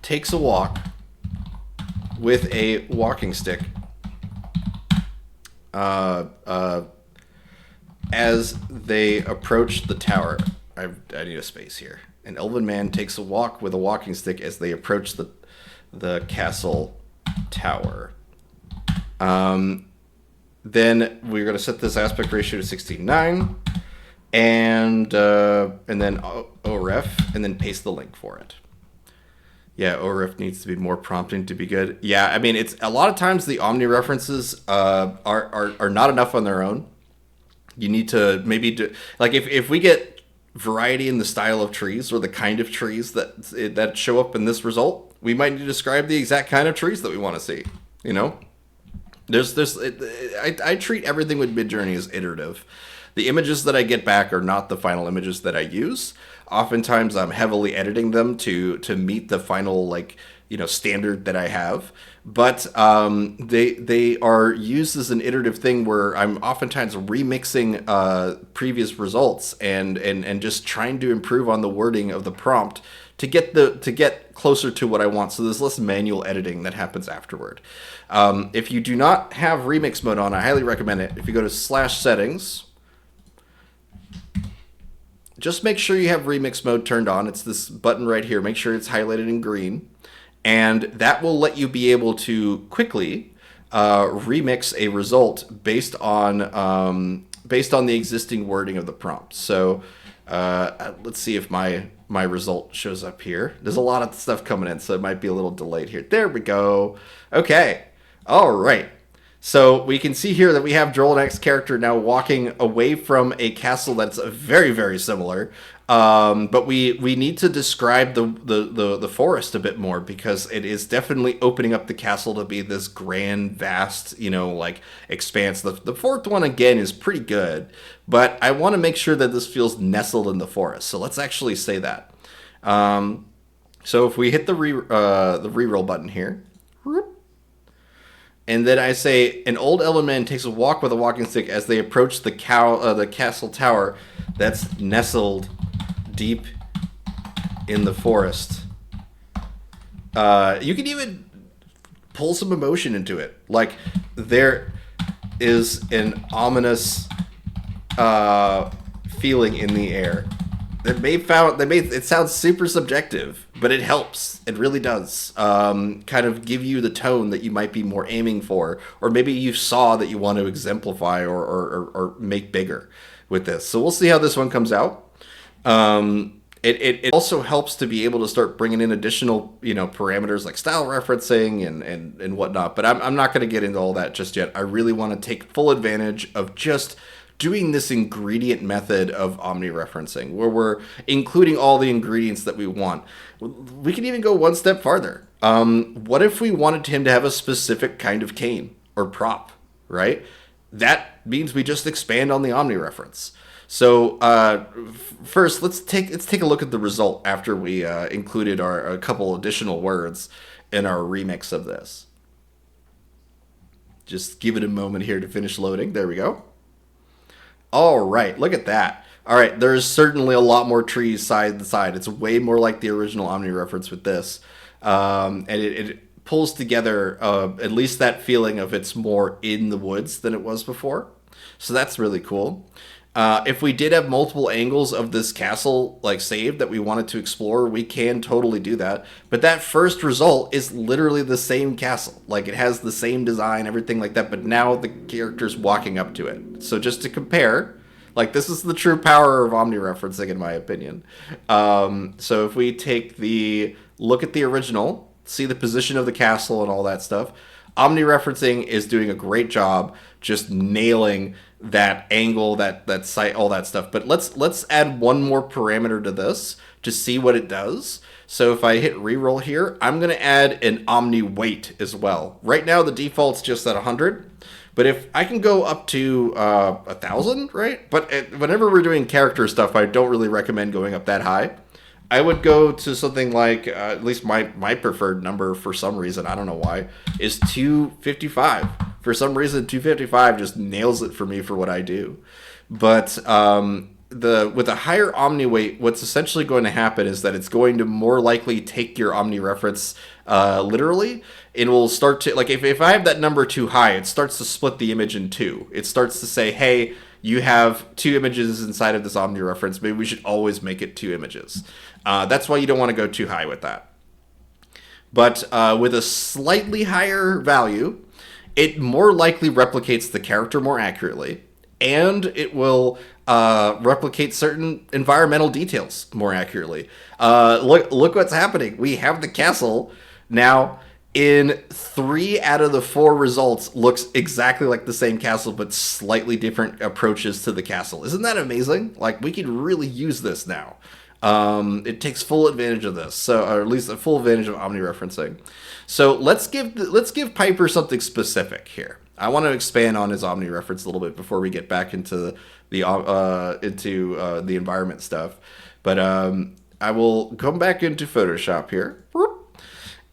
takes a walk with a walking stick as they approach the tower. I need a space here. An elven man takes a walk with a walking stick as they approach the castle tower. Then we're going to set this aspect ratio to 16:9, and then OREF, and then paste the link for it. Yeah, OREF needs to be more prompting to be good. Yeah, I mean, it's a lot of times the Omni references are not enough on their own. You need to maybe do, like if we get variety in the style of trees or the kind of trees that show up in this result, we might need to describe the exact kind of trees that we want to see. You know, I treat everything with Midjourney as iterative. The images that I get back are not the final images that I use. Oftentimes, I'm heavily editing them to meet the final standard that I have. But they are used as an iterative thing where I'm oftentimes remixing previous results and just trying to improve on the wording of the prompt to get closer to what I want. So there's less manual editing that happens afterward. If you do not have remix mode on, I highly recommend it. If you go to /settings, just make sure you have remix mode turned on. It's this button right here. Make sure it's highlighted in green. And that will let you be able to quickly remix a result based on the existing wording of the prompt. So let's see if my result shows up here. There's a lot of stuff coming in, so it might be a little delayed here. There we go. Okay. All right. So we can see here that we have Drolnek's character now walking away from a castle that's very, very similar. But we need to describe the forest a bit more, because it is definitely opening up the castle to be this grand, vast, expanse. The fourth one, again, is pretty good, but I want to make sure that this feels nestled in the forest. So let's actually say that. So if we hit the reroll button here, and then I say, an old elven man takes a walk with a walking stick as they approach the castle tower that's nestled deep in the forest. You can even pull some emotion into it. Like, there is an ominous feeling in the air. It sounds super subjective, but it helps. It really does. Kind of give you the tone that you might be more aiming for, or maybe you saw that you want to exemplify or make bigger with this. So we'll see how this one comes out. It also helps to be able to start bringing in additional, parameters like style referencing and whatnot. But I'm not going to get into all that just yet. I really want to take full advantage of just doing this ingredient method of omni-referencing, where we're including all the ingredients that we want. We can even go one step farther. What if we wanted him to have a specific kind of cane or prop, right? That means we just expand on the omni-reference. So first, let's take a look at the result after we included a couple additional words in our remix of this. Just give it a moment here to finish loading. There we go. All right, look at that. All right, there's certainly a lot more trees side to side. It's way more like the original Omni reference with this, and it pulls together at least that feeling of it's more in the woods than it was before. So that's really cool. If we did have multiple angles of this castle like saved that we wanted to explore, we can totally do that. But that first result is literally the same castle. Like it has the same design, everything like that, but now the character's walking up to it. So just to compare, like this is the true power of omni-referencing in my opinion. So if we take the look at the original, see the position of the castle and all that stuff, omni-referencing is doing a great job just nailing that angle, that site, all that stuff. But let's add one more parameter to this to see what it does. So if I hit reroll here, I'm going to add an omni weight as well. Right now the default's just at 100, but if I can go up to 1,000, right? But whenever we're doing character stuff, I don't really recommend going up that high. I would go to something like, at least my preferred number for some reason, I don't know why, is 255. For some reason, 255 just nails it for me for what I do. But with a higher omni weight, what's essentially going to happen is that it's going to more likely take your omni reference literally. It will start to, like if I have that number too high, it starts to split the image in two. It starts to say, hey, you have two images inside of this omni reference. Maybe we should always make it two images. That's why you don't want to go too high with that. But with a slightly higher value, it more likely replicates the character more accurately, and it will replicate certain environmental details more accurately. Look what's happening. We have the castle now. In 3 out of the 4 results looks exactly like the same castle, but slightly different approaches to the castle. Isn't that amazing? Like, we could really use this now. It takes full advantage of this, so or at least a full advantage of omni-referencing. So let's give Piper something specific here. I want to expand on his omni-reference a little bit before we get back into the environment stuff. But I will come back into Photoshop here.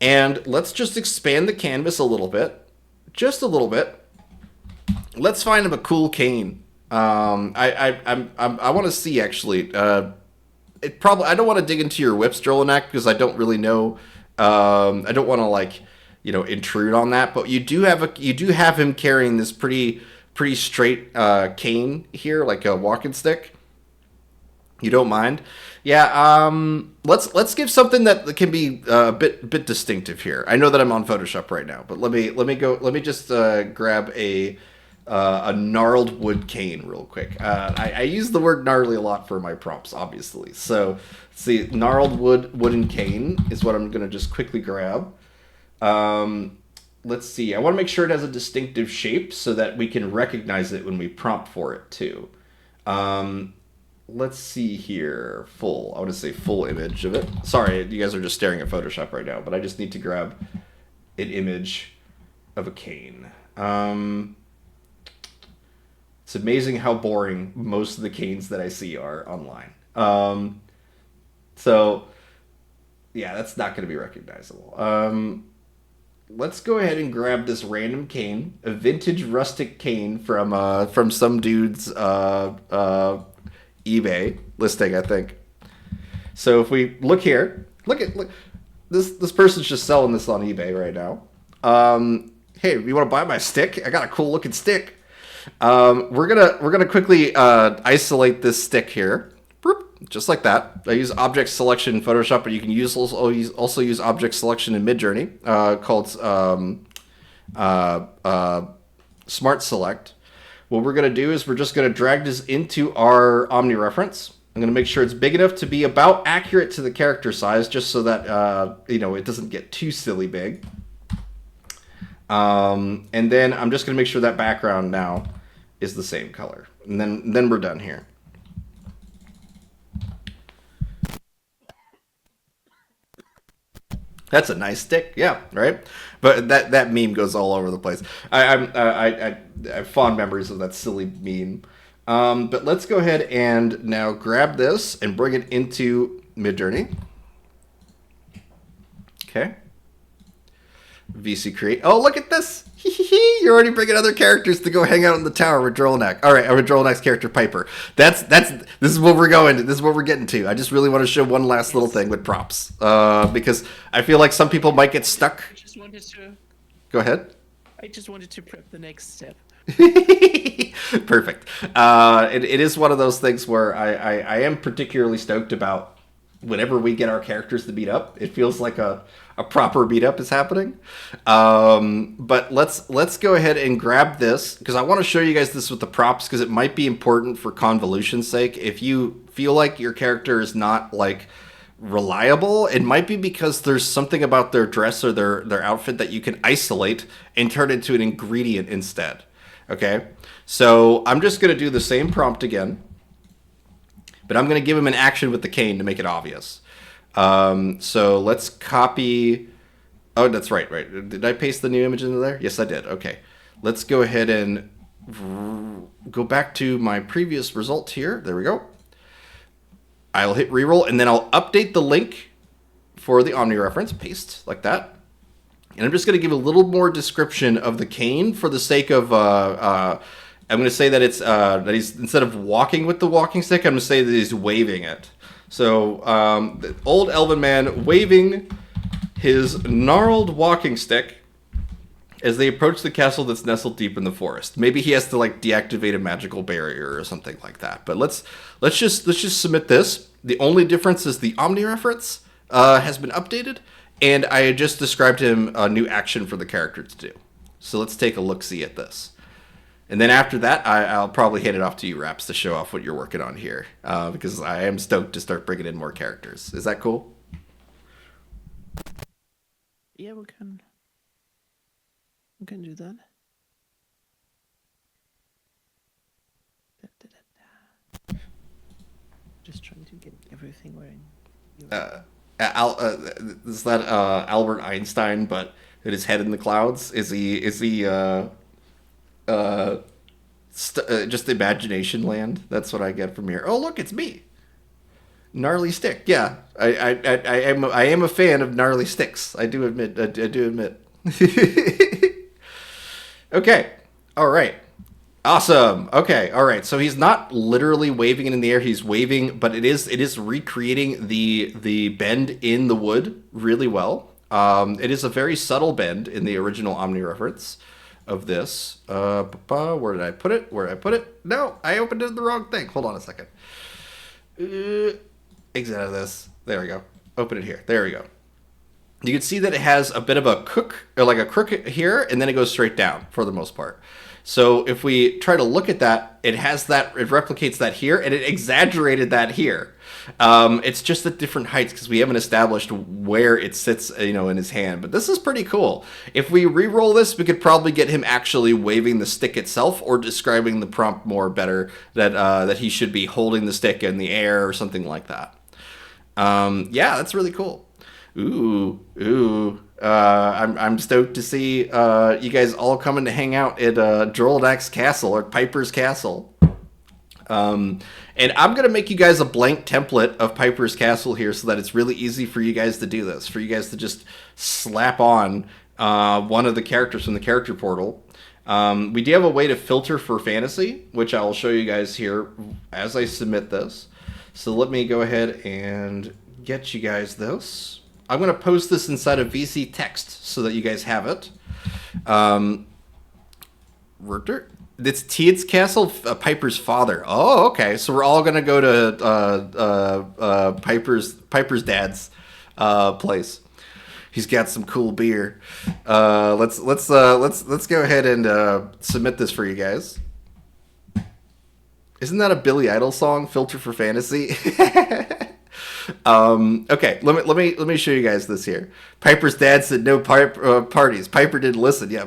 And let's just expand the canvas a little bit. Just a little bit. Let's find him a cool cane. I want to see actually. I don't want to dig into your whip, Strolanak, because I don't really know. I don't want to intrude on that. But you do have him carrying this pretty straight cane here, like a walking stick. You don't mind? Yeah. Let's give something that can be a bit distinctive here. I know that I'm on Photoshop right now, but let me just grab a gnarled wood cane real quick. I use the word gnarly a lot for my prompts, obviously. So let's see, gnarled wooden cane is what I'm gonna just quickly grab. Let's see. I want to make sure it has a distinctive shape so that we can recognize it when we prompt for it too. Let's see here. I want to say full image of it. Sorry, you guys are just staring at Photoshop right now, but I just need to grab an image of a cane. It's amazing how boring most of the canes that I see are online. So, yeah, that's not going to be recognizable. Let's go ahead and grab this random cane, a vintage rustic cane from some dude's eBay listing, I think. So if we look here, look this person's just selling this on eBay right now. Hey, you want to buy my stick? I got a cool looking stick. We're gonna quickly isolate this stick here, just like that. I use object selection in Photoshop, but you can also use object selection in Midjourney, called Smart Select. What we're going to do is we're just going to drag this into our Omni reference. I'm going to make sure it's big enough to be about accurate to the character size, just so that it doesn't get too silly big. And then I'm just going to make sure that background now is the same color. And then we're done here. That's a nice stick, yeah, right. But that meme goes all over the place. I have fond memories of that silly meme. But let's go ahead and now grab this and bring it into Midjourney. Okay. VC Create. Oh, look at this! You're already bringing other characters to go hang out in the tower with Drolnak. All right, with Drolnak's character Piper. This is what we're going to. This is what we're getting to. I just really want to show one last little thing with props, because I feel like some people might get stuck. I just wanted to. Go ahead. I just wanted to prep the next step. Perfect. It is one of those things where I am particularly stoked about whenever we get our characters to meet up. It feels like a proper meetup is happening. But let's go ahead and grab this, because I want to show you guys this with the props, because it might be important for convolution's sake. If you feel like your character is not like reliable, it might be because there's something about their dress or their outfit that you can isolate and turn into an ingredient instead. Okay, so I'm just going to do the same prompt again, but I'm going to give him an action with the cane to make it obvious. So let's copy. Oh, that's right. Did I paste the new image into there? Yes, I did. Okay, let's go ahead and go back to my previous result here. There we go. I'll hit reroll, and then I'll update the link for the Omni reference. Paste like that. And I'm just going to give a little more description of the cane for the sake of, I'm going to say that it's, that he's, instead of walking with the walking stick, I'm going to say that he's waving it. So, the old elven man waving his gnarled walking stick as they approach the castle that's nestled deep in the forest. Maybe he has to like deactivate a magical barrier or something like that. But let's just submit this. The only difference is the Omni reference has been updated. And I just described him a new action for the character to do. So let's take a look-see at this. And then after that, I'll probably hand it off to you, Raps, to show off what you're working on here. Because I am stoked to start bringing in more characters. Is that cool? Yeah, we can do that. Just trying to get everything wearing. Is that Albert Einstein, but with his head in the clouds? Is he just imagination land? That's what I get from here. Oh, look, it's me, Gnarly Stick. Yeah, I am a fan of gnarly sticks. I do admit. I do admit. Okay. All right. Awesome. Okay. All right. So he's not literally waving it in the air. He's waving, but it is recreating the bend in the wood really well. It is a very subtle bend in the original Omni reference of this. Where did I put it? Where did I put it? No, I opened it the wrong thing. Hold on a second. Exit out of this. There we go. Open it here. There we go. You can see that it has a bit of a crook here, and then it goes straight down for the most part. So if we try to look at that, it replicates that here, and it exaggerated that here. It's just at different heights because we haven't established where it sits, in his hand. But this is pretty cool. If we re-roll this, we could probably get him actually waving the stick itself, or describing the prompt more better that he should be holding the stick in the air or something like that. Yeah, that's really cool. Ooh. I'm stoked to see you guys all coming to hang out at Drolnak's castle, or Piper's castle. And I'm going to make you guys a blank template of Piper's castle here so that it's really easy for you guys to do this, for you guys to just slap on one of the characters from the character portal. We do have a way to filter for fantasy, which I will show you guys here as I submit this. So let me go ahead and get you guys this. I'm going to post this inside of VC text so that you guys have it. It's Teed's castle, Piper's father. Oh, okay. So we're all going to go to Piper's dad's place. He's got some cool beer. Let's go ahead and submit this for you guys. Isn't that a Billy Idol song? Filter for fantasy. Okay, let me show you guys this here. Piper's dad said no parties. Piper didn't listen. Yeah,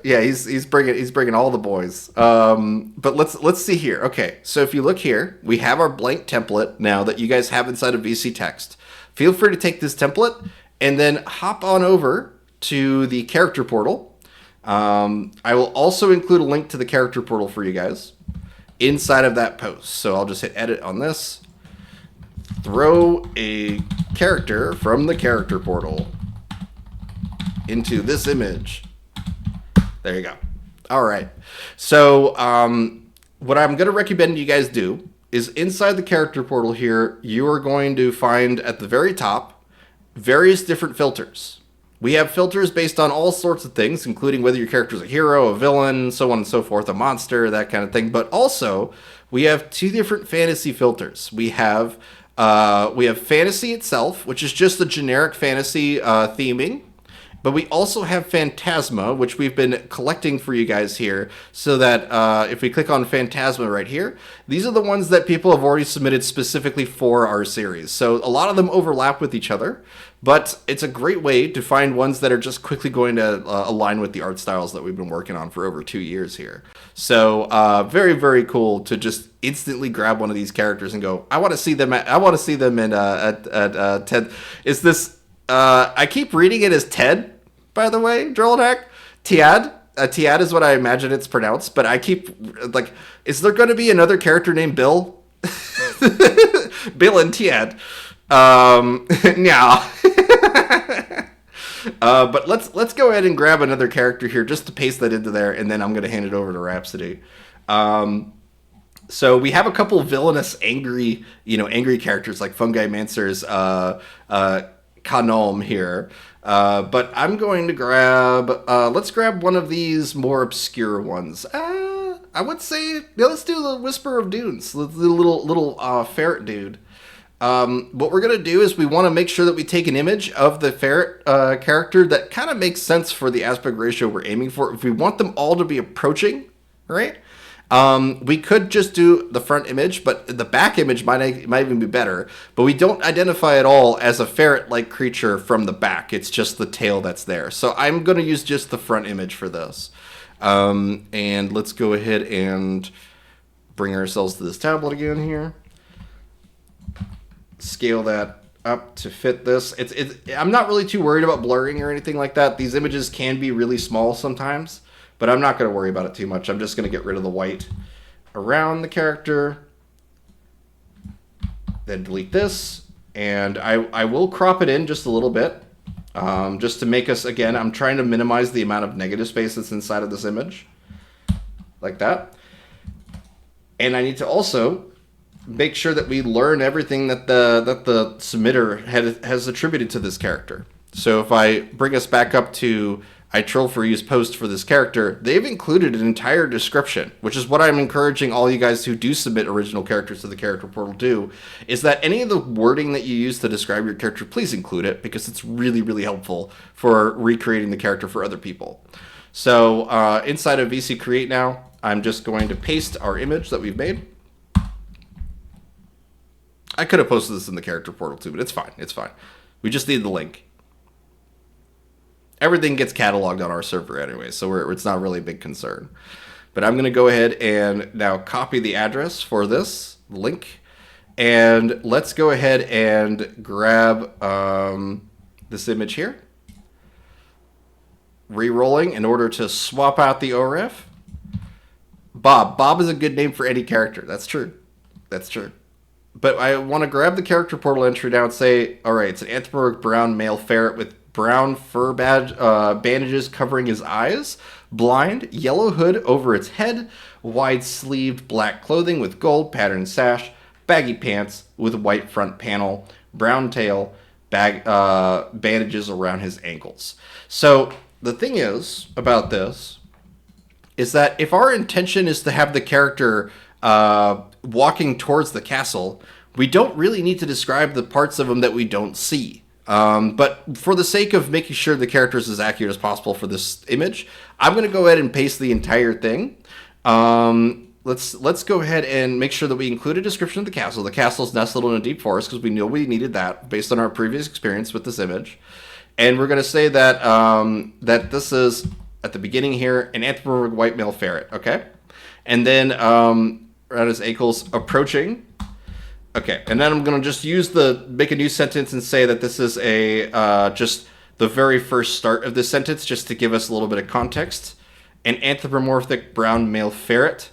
he's bringing all the boys. But let's see here. Okay, so if you look here, we have our blank template now that you guys have inside of VC Text. Feel free to take this template and then hop on over to the character portal. I will also include a link to the character portal for you guys inside of that post. So I'll just hit edit on this. Throw a character from the character portal. into this image. There you go. All right. So what I'm going to recommend you guys do is inside the character portal here, you are going to find at the very top various different filters. We have filters based on all sorts of things, including whether your character is a hero, a villain, so on and so forth, a monster, that kind of thing. But also, we have two different fantasy filters. We have fantasy itself, which is just the generic fantasy theming. But we also have Phantasma, which we've been collecting for you guys here, so that if we click on Phantasma right here, these are the ones that people have already submitted specifically for our series. So a lot of them overlap with each other, but it's a great way to find ones that are just quickly going to align with the art styles that we've been working on for over 2 years here. So very, very cool to just instantly grab one of these characters and go, I want to see them in Ted. Is this... I keep reading it as Ted, by the way, Drollenack. Tiad. Tiad is what I imagine it's pronounced, but I keep, like, is there going to be another character named Bill? Bill and Tiad. Yeah. But let's go ahead and grab another character here just to paste that into there, and then I'm going to hand it over to Rhapsody. So we have a couple villainous, angry characters like Fungi Mancer's Kanom here. But I'm going to grab, let's grab one of these more obscure ones. I would say, let's do the Whisper of Dunes, the little ferret dude. What we're going to do is we want to make sure that we take an image of the ferret character that kind of makes sense for the aspect ratio we're aiming for. If we want them all to be approaching, right? We could just do the front image, but the back image might even be better. But we don't identify it all as a ferret-like creature from the back. It's just the tail that's there. So I'm going to use just the front image for this. And let's go ahead and bring ourselves to this tablet again here. Scale that up to fit this. I'm not really too worried about blurring or anything like that. These images can be really small sometimes. But I'm not going to worry about it too much. I'm just going to get rid of the white around the character. Then delete this. And I will crop it in just a little bit. Just to make us, again, I'm trying to minimize the amount of negative space that's inside of this image. Like that. And I need to also make sure that we learn everything that the submitter has attributed to this character. So if I bring us back up to iTroll4U's post for this character, they've included an entire description, which is what I'm encouraging all you guys who do submit original characters to the character portal do, is that any of the wording that you use to describe your character, please include it, because it's really, really helpful for recreating the character for other people. So inside of VC Create now, I'm just going to paste our image that we've made. I could have posted this in the character portal too, but it's fine. It's fine. We just need the link. Everything gets cataloged on our server anyway, so it's not really a big concern. But I'm going to go ahead and now copy the address for this link. And let's go ahead and grab this image here. Rerolling in order to swap out the OREF. Bob. Bob is a good name for any character. That's true. That's true. But I want to grab the character portal entry now and say, all right, it's an anthropomorphic brown male ferret with brown fur bandages covering his eyes, blind, yellow hood over its head, wide-sleeved black clothing with gold patterned sash, baggy pants with white front panel, brown tail, bandages around his ankles. So the thing is about this is that if our intention is to have the character walking towards the castle, we don't really need to describe the parts of him that we don't see. But for the sake of making sure the character is as accurate as possible for this image, I'm going to go ahead and paste the entire thing. Let's go ahead and make sure that we include a description of the castle. The castle is nestled in a deep forest because we know we needed that based on our previous experience with this image. And we're going to say that that this is, at the beginning here, an anthropomorphic white male ferret, okay? And then around his ankles, approaching. Okay, and then I'm going to just make a new sentence and say that this is just the very first start of this sentence, just to give us a little bit of context. An anthropomorphic brown male ferret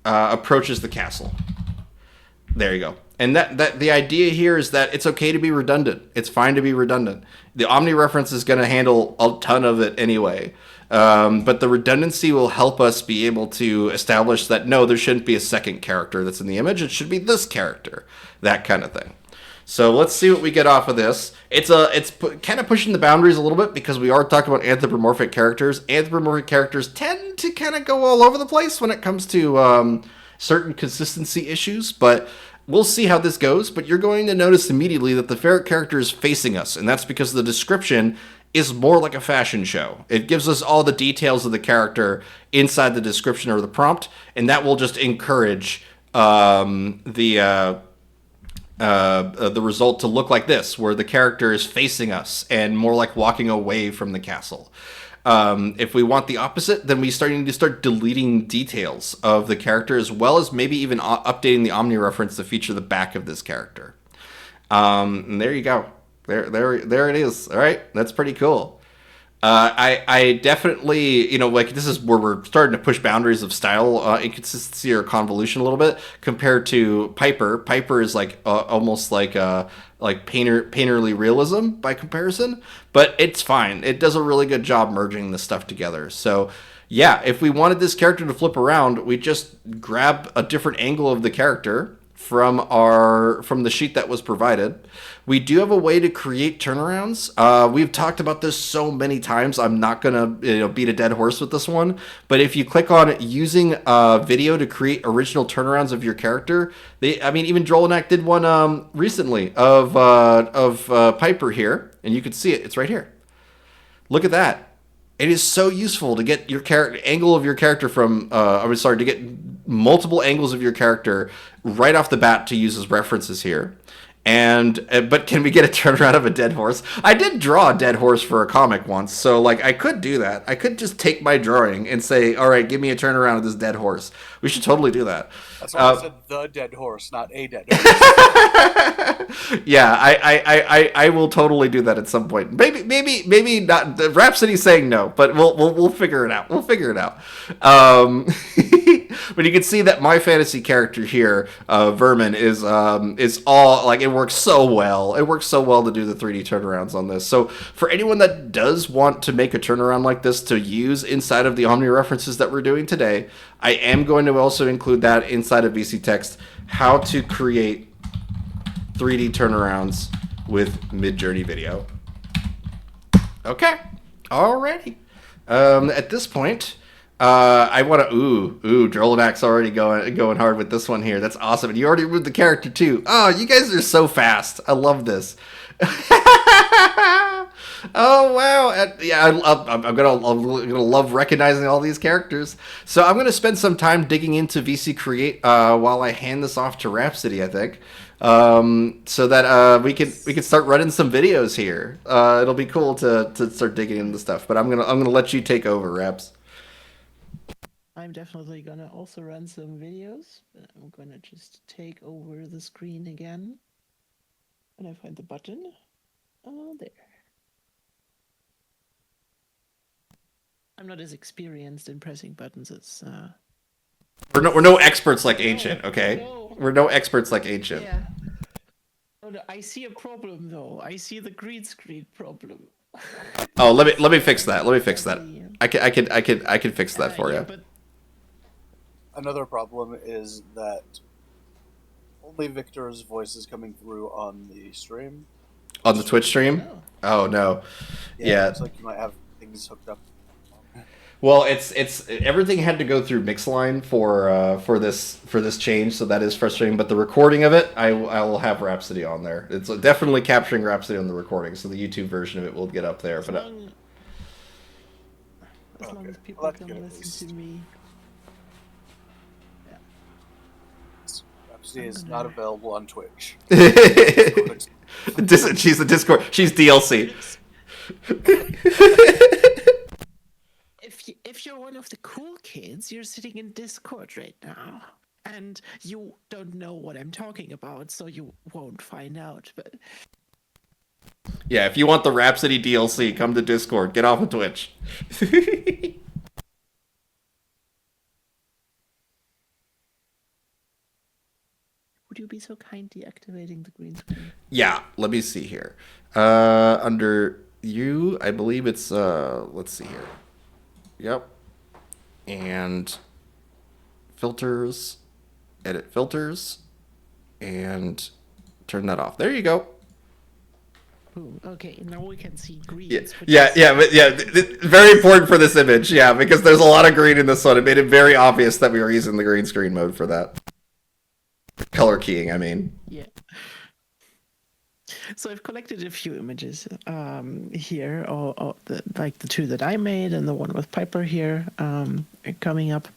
approaches the castle. There you go. And that the idea here is that it's okay to be redundant. It's fine to be redundant. The Omni reference is going to handle a ton of it anyway. But the redundancy will help us be able to establish that no, there shouldn't be a second character that's in the image. It should be this character, that kind of thing. So let's see what we get off of this. It's kind of pushing the boundaries a little bit because we are talking about anthropomorphic characters. Anthropomorphic characters tend to kind of go all over the place when it comes to certain consistency issues, but we'll see how this goes. But you're going to notice immediately that the ferret character is facing us, and that's because the description is more like a fashion show. It gives us all the details of the character inside the description or the prompt, and that will just encourage the result to look like this, where the character is facing us and more like walking away from the castle. If we want the opposite, then we need to start deleting details of the character, as well as maybe even updating the Omni reference to feature the back of this character. And there you go. There it is. All right, that's pretty cool. I definitely, like this is where we're starting to push boundaries of style inconsistency or convolution a little bit compared to Piper. Piper is like almost like painterly realism by comparison, but it's fine. It does a really good job merging the stuff together. So yeah, if we wanted this character to flip around, we just grab a different angle of the character from the sheet that was provided. We do have a way to create turnarounds. We've talked about this so many times. I'm not gonna beat a dead horse with this one. But if you click on using video to create original turnarounds of your character, even Drolinak did one recently of Piper here, and you can see it. It's right here. Look at that. It is so useful to get your angle of your character from. To get multiple angles of your character right off the bat to use as references here. But can we get a turnaround of a dead horse? I did draw a dead horse for a comic once, so I could do that. I could just take my drawing and say, all right, give me a turnaround of this dead horse. We should totally do that. That's why I said the dead horse, not a dead horse. Yeah, I will totally do that at some point. Maybe not. Rhapsody's saying no, but we'll figure it out. We'll figure it out. But you can see that my fantasy character here, Vermin, is all it works so well. It works so well to do the 3D turnarounds on this. So for anyone that does want to make a turnaround like this to use inside of the Omni references that we're doing today, I am going to also include that inside of VC Text, how to create 3D turnarounds with Midjourney Video. Okay, alrighty. At this point, I want to. Drolinak's already going hard with this one here. That's awesome. And you already moved the character too. Oh, you guys are so fast. I love this. Oh wow! Yeah, I'm gonna love recognizing all these characters. So I'm gonna spend some time digging into VC Create while I hand this off to Rhapsody, I think, so that we can start running some videos here. It'll be cool to start digging into stuff. But I'm gonna let you take over, Raps. I'm definitely gonna also run some videos. But I'm gonna just take over the screen again. When I find the button. Oh, there. I'm not as experienced in pressing buttons as. We're no experts like Ancient, okay? No. We're no experts like Ancient. Yeah. Oh, no, I see a problem though. I see the green screen problem. Oh, let me fix that. Let me fix that. I can fix that for you. But Another problem is that only Victor's voice is coming through on the stream. On the Twitch stream? Oh no. Yeah. It's like you might have things hooked up. Well, it's everything had to go through Mixline for this change, so that is frustrating. But the recording of it, I will have Rhapsody on there. It's definitely capturing Rhapsody on the recording, so the YouTube version of it will get up there. as long as people Well, that's can good at listen least. to me. Rhapsody is not available on Twitch. She's the Discord. She's DLC. If you're one of the cool kids, you're sitting in Discord right now, and you don't know what I'm talking about, so you won't find out. But Yeah, if you want the Rhapsody DLC, come to Discord. Get off of Twitch. would you be so kind deactivating the green screen? Yeah, let me see here. Under you, I believe it's let's see here. Yep. And filters, edit filters, and turn that off. There you go. Ooh, okay, now we can see green. Very important for this image, yeah, because there's a lot of green in this one. It made it very obvious that we were using the green screen mode for that. Color keying, I mean. Yeah. So I've collected a few images here, or like the two that I made and the one with Piper here coming up.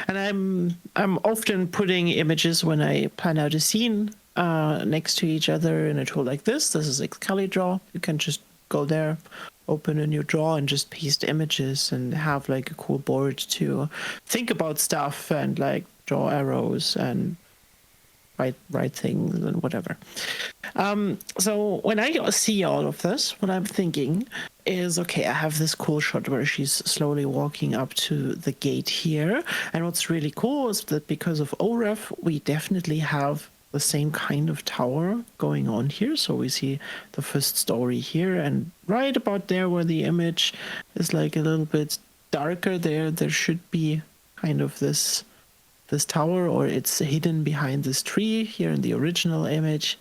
And I'm often putting images when I plan out a scene next to each other in a tool like this. This is ExcaliDraw. You can just go there, open a new draw, and just paste images and have like a cool board to think about stuff and like draw arrows and write things and whatever. So when I see all of this, what I'm thinking is, okay, I have this cool shot where she's slowly walking up to the gate here. And what's really cool is that because of OREF, we definitely have the same kind of tower going on here. So we see the first story here, and right about there where the image is like a little bit darker there should be kind of this tower, or it's hidden behind this tree here in the original image.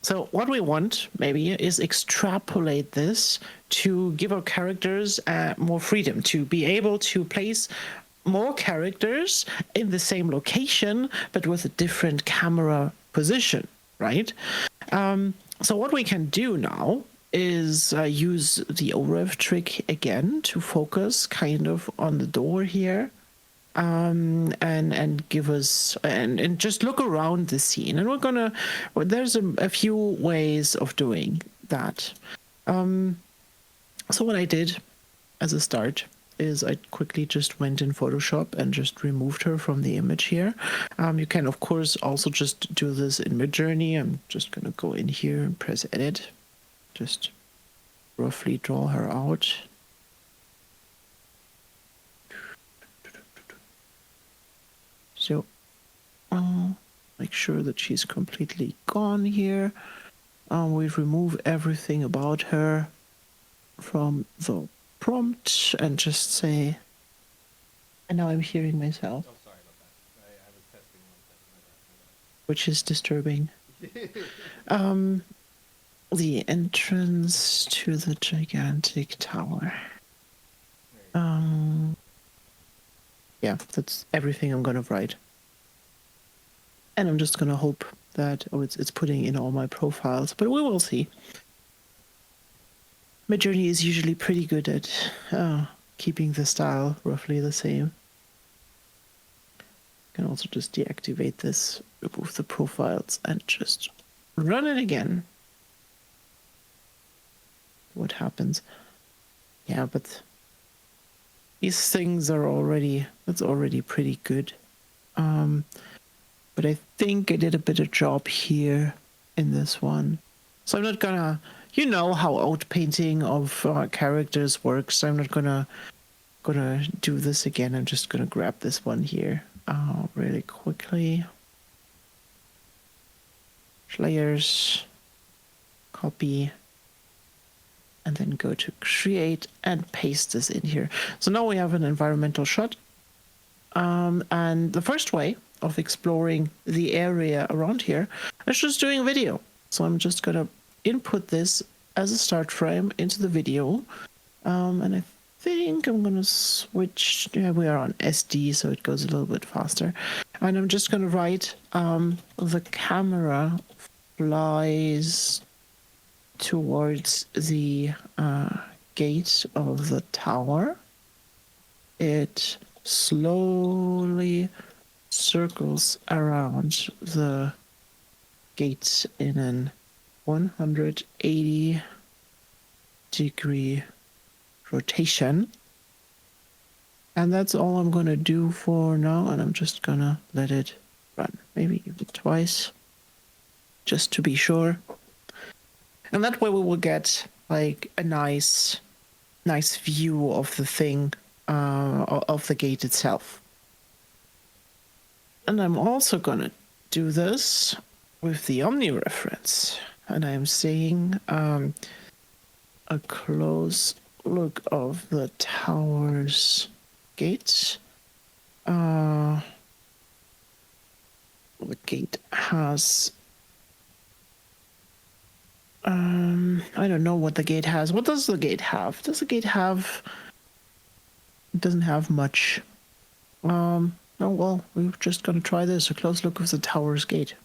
So what we want maybe is extrapolate this to give our characters more freedom, to be able to place more characters in the same location, but with a different camera position, right? So what we can do now is use the OREF trick again to focus kind of on the door here. And give us and just look around the scene, and there's a few ways of doing that. So what I did as a start is I quickly just went in Photoshop and just removed her from the image here. You can of course also just do this in Midjourney. I'm just gonna go in here and press edit, just roughly draw her out. So make sure that she's completely gone here. We remove everything about her from the prompt and just say, and now I'm hearing myself. Oh, sorry about that. I was testing one second. Which is disturbing. The entrance to the gigantic tower. Yeah, that's everything I'm gonna write. And I'm just gonna hope that it's putting in all my profiles, but we will see. Midjourney is usually pretty good at keeping the style roughly the same. You can also just deactivate this, remove the profiles, and just run it again. What happens? Yeah, but these things are that's already pretty good. But I think I did a better job here in this one. So I'm not gonna, you know how outpainting of characters works. So I'm not gonna do this again. I'm just gonna grab this one here really quickly. Layers, copy, and then go to create and paste this in here. So now we have an environmental shot. And the first way of exploring the area around here is just doing video. So I'm just gonna input this as a start frame into the video. And I think I'm gonna switch, yeah, we are on SD, so it goes a little bit faster. And I'm just gonna write, the camera flies towards the gate of the tower. It slowly circles around the gate in an 180-degree rotation. And that's all I'm gonna do for now, and I'm just gonna let it run, maybe even twice, just to be sure. And that way we will get like a nice view of the thing, of the gate itself. And I'm also gonna do this with the Omni reference, and I'm saying a close look of the tower's gate. The gate has I don't know what the gate has. What does the gate have? Does the gate have... It doesn't have much. Oh well, we're just gonna try this. A close look of the tower's gate.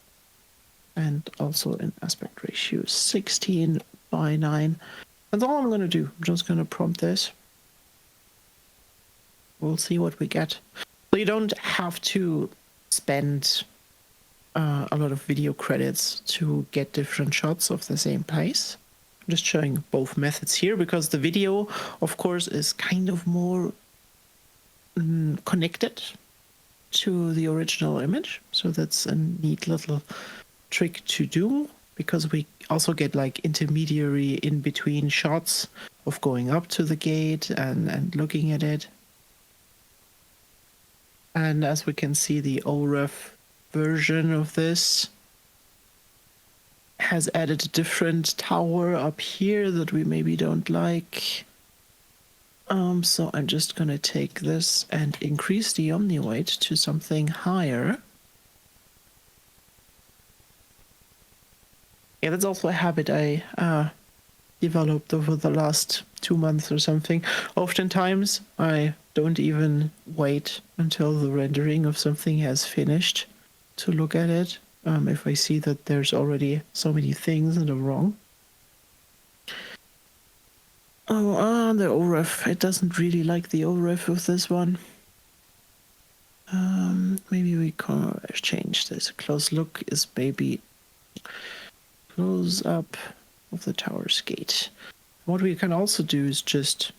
And also in aspect ratio 16 by 9. That's all I'm gonna do. I'm just gonna prompt this. We'll see what we get. So you don't have to spend a lot of video credits to get different shots of the same place. I'm just showing both methods here because the video, of course, is kind of more connected to the original image. So that's a neat little trick to do because we also get like intermediary in between shots of going up to the gate and looking at it. And as we can see, the OREF version of this has added a different tower up here that we maybe don't like. So I'm just gonna take this and increase the Omni weight to something higher. Yeah, that's also a habit I developed over the last 2 months or something. Oftentimes, I don't even wait until the rendering of something has finished to look at it, if I see that there's already so many things that are wrong. Oh, the OREF. It doesn't really like the OREF of this one. Maybe we can change this. A close look is maybe close up of the tower's gate. What we can also do is just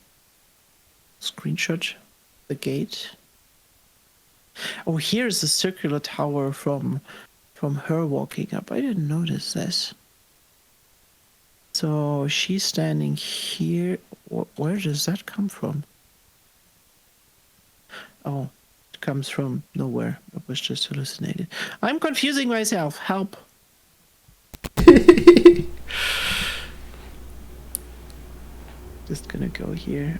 screenshot the gate. Oh, here's the circular tower from her walking up. I didn't notice this. So she's standing here. Where does that come from? Oh, it comes from nowhere. It was just hallucinated. I'm confusing myself. Help. Just gonna go here.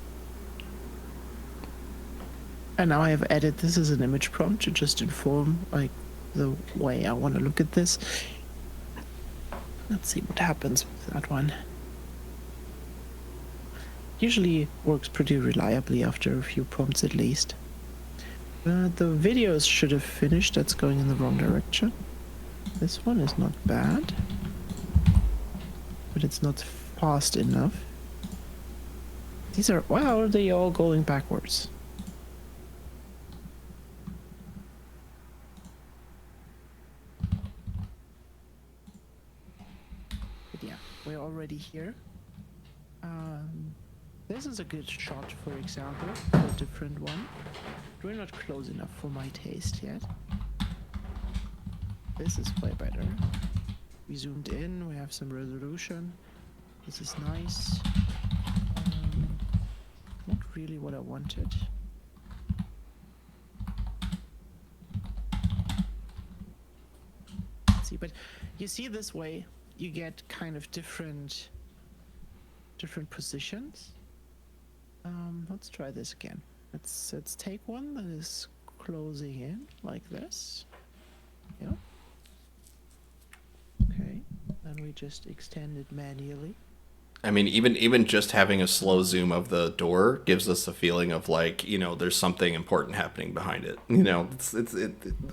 And now I have added this as an image prompt to just inform like the way I want to look at this. Let's see what happens with that one. Usually works pretty reliably after a few prompts at least. The videos should have finished. That's going in the wrong direction. This one is not bad, but it's not fast enough. These are, why are they all going backwards? But yeah, we're already here. This is a good shot, for example, for a different one. We're not close enough for my taste yet. This is way better. We zoomed in, we have some resolution. This is nice. Not really what I wanted. Let's see, but you see this way, you get kind of different positions. Let's try this again. Let's take one that is closing in like this. Yeah. Okay. Then we just extend it manually. I mean, even just having a slow zoom of the door gives us a feeling of like, you know, there's something important happening behind it. You know,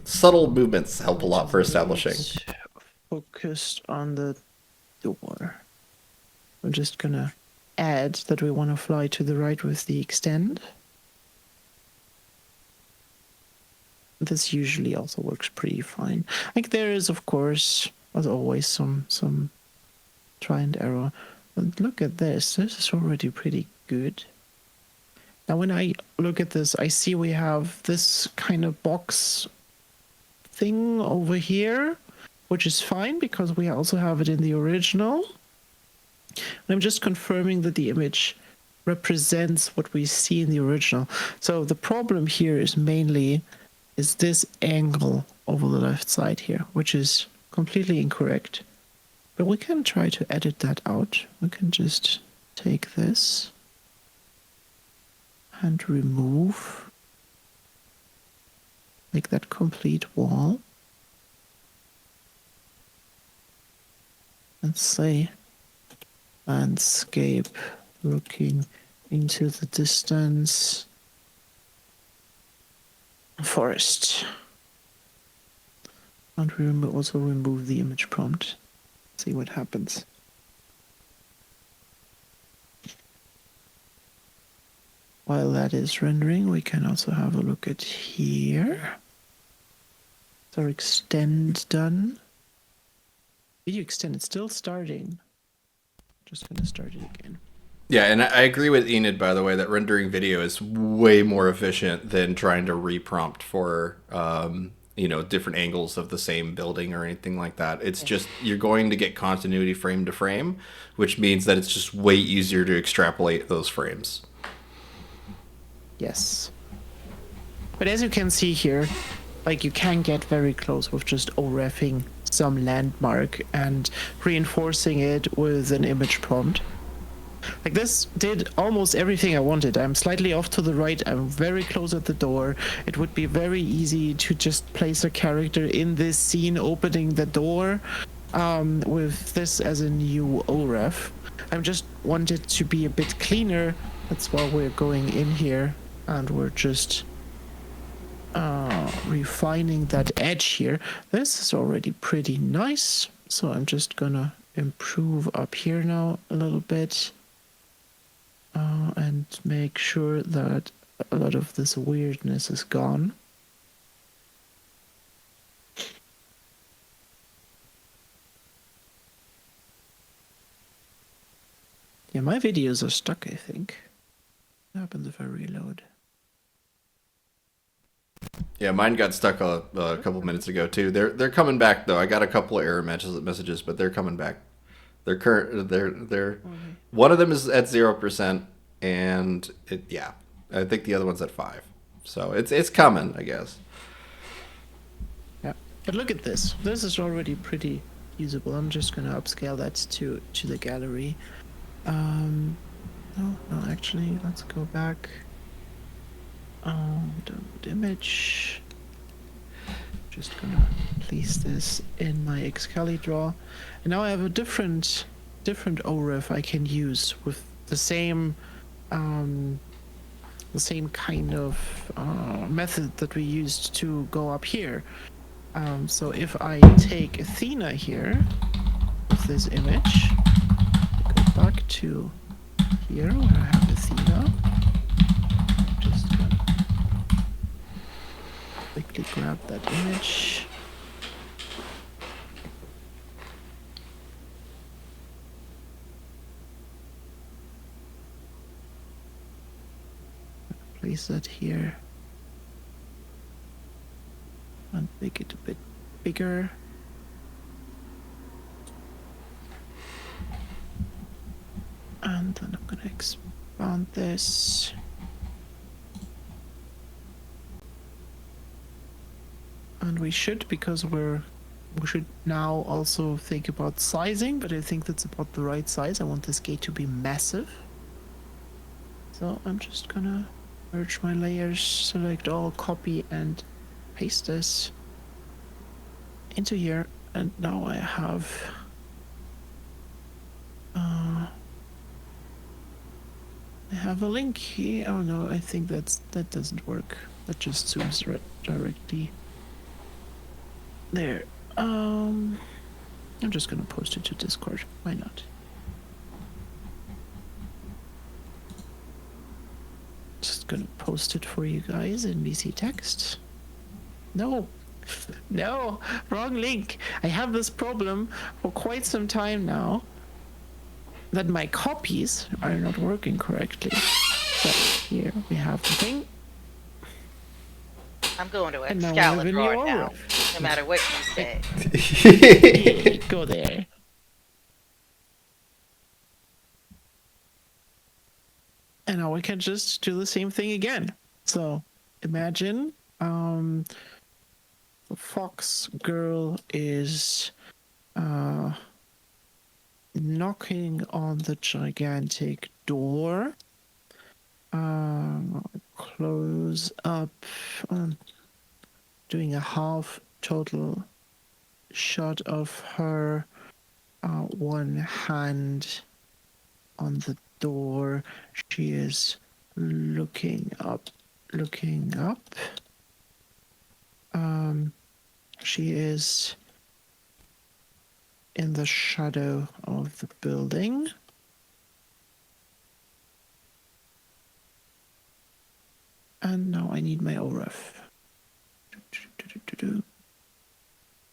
subtle movements help a lot for establishing. Focused on the door. We're just gonna add that we want to fly to the right with the extend. This usually also works pretty fine. Like there is, of course, as always, some try and error. But look at this. This is already pretty good. Now when I look at this, I see we have this kind of box thing over here, which is fine because we also have it in the original. And I'm just confirming that the image represents what we see in the original. So the problem here is mainly this angle over the left side here, which is completely incorrect. But we can try to edit that out. We can just take this and remove, make that complete wall, and say landscape looking into the distance, forest. And we also remove the image prompt. See what happens. While that is rendering, we can also have a look at here. Is our extend done? Video extend, it's still starting. Just gonna start it again. Yeah, and I agree with Enid, by the way, that rendering video is way more efficient than trying to reprompt for, different angles of the same building or anything like that. It's just, you're going to get continuity frame to frame, which means that it's just way easier to extrapolate those frames. Yes. But as you can see here, like you can get very close with just OREFing some landmark and reinforcing it with an image prompt. Like this did almost everything I wanted. I'm slightly off to the right. I'm very close at the door. It would be very easy to just place a character in this scene opening the door with this as a new OREF. I just want it to be a bit cleaner. That's why we're going in here and we're just refining that edge here. This is already pretty nice. So I'm just gonna improve up here now a little bit. And make sure that a lot of this weirdness is gone. Yeah, my videos are stuck, I think. What happens if I reload? Yeah, mine got stuck a couple minutes ago too. They're coming back though. I got a couple of error messages, but they're coming back. They're one of them is at 0%, and I think the other one's at 5. So it's coming, I guess. Yeah, but look at this. This is already pretty usable. I'm just gonna upscale that to the gallery. No, actually, let's go back. Download image. Just gonna place this in my Excalidraw, and now I have a different OREF I can use with the same kind of method that we used to go up here. So if I take Athena here with this image, go back to here where I have Athena. Just gonna quickly grab that image. Place that here and make it a bit bigger. And then I'm gonna expand this. And we should, because we should now also think about sizing, but I think that's about the right size. I want this gate to be massive. So I'm just gonna merge my layers, select all, copy, and paste this into here. And now I have a link here. Oh no, I think that doesn't work. That just zooms directly there. I'm just gonna post it to Discord. Why not? Just gonna post it for you guys in VC text. No, wrong link. I have this problem for quite some time now that my copies are not working correctly. So here we have the thing. I'm going to And now we have a new Excalidraw now, OREF. no matter what you say. Go there. And now we can just do the same thing again. So imagine the fox girl is knocking on the gigantic door. Close up, doing a half total shot of her, one hand on the door. She is looking up. She is in the shadow of the building. And now I need my OREF.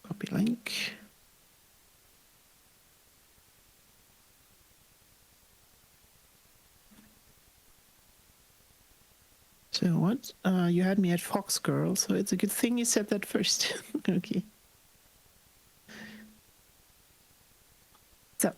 Copy link. So what? You had me at Fox Girl, so it's a good thing you said that first. Okay. So.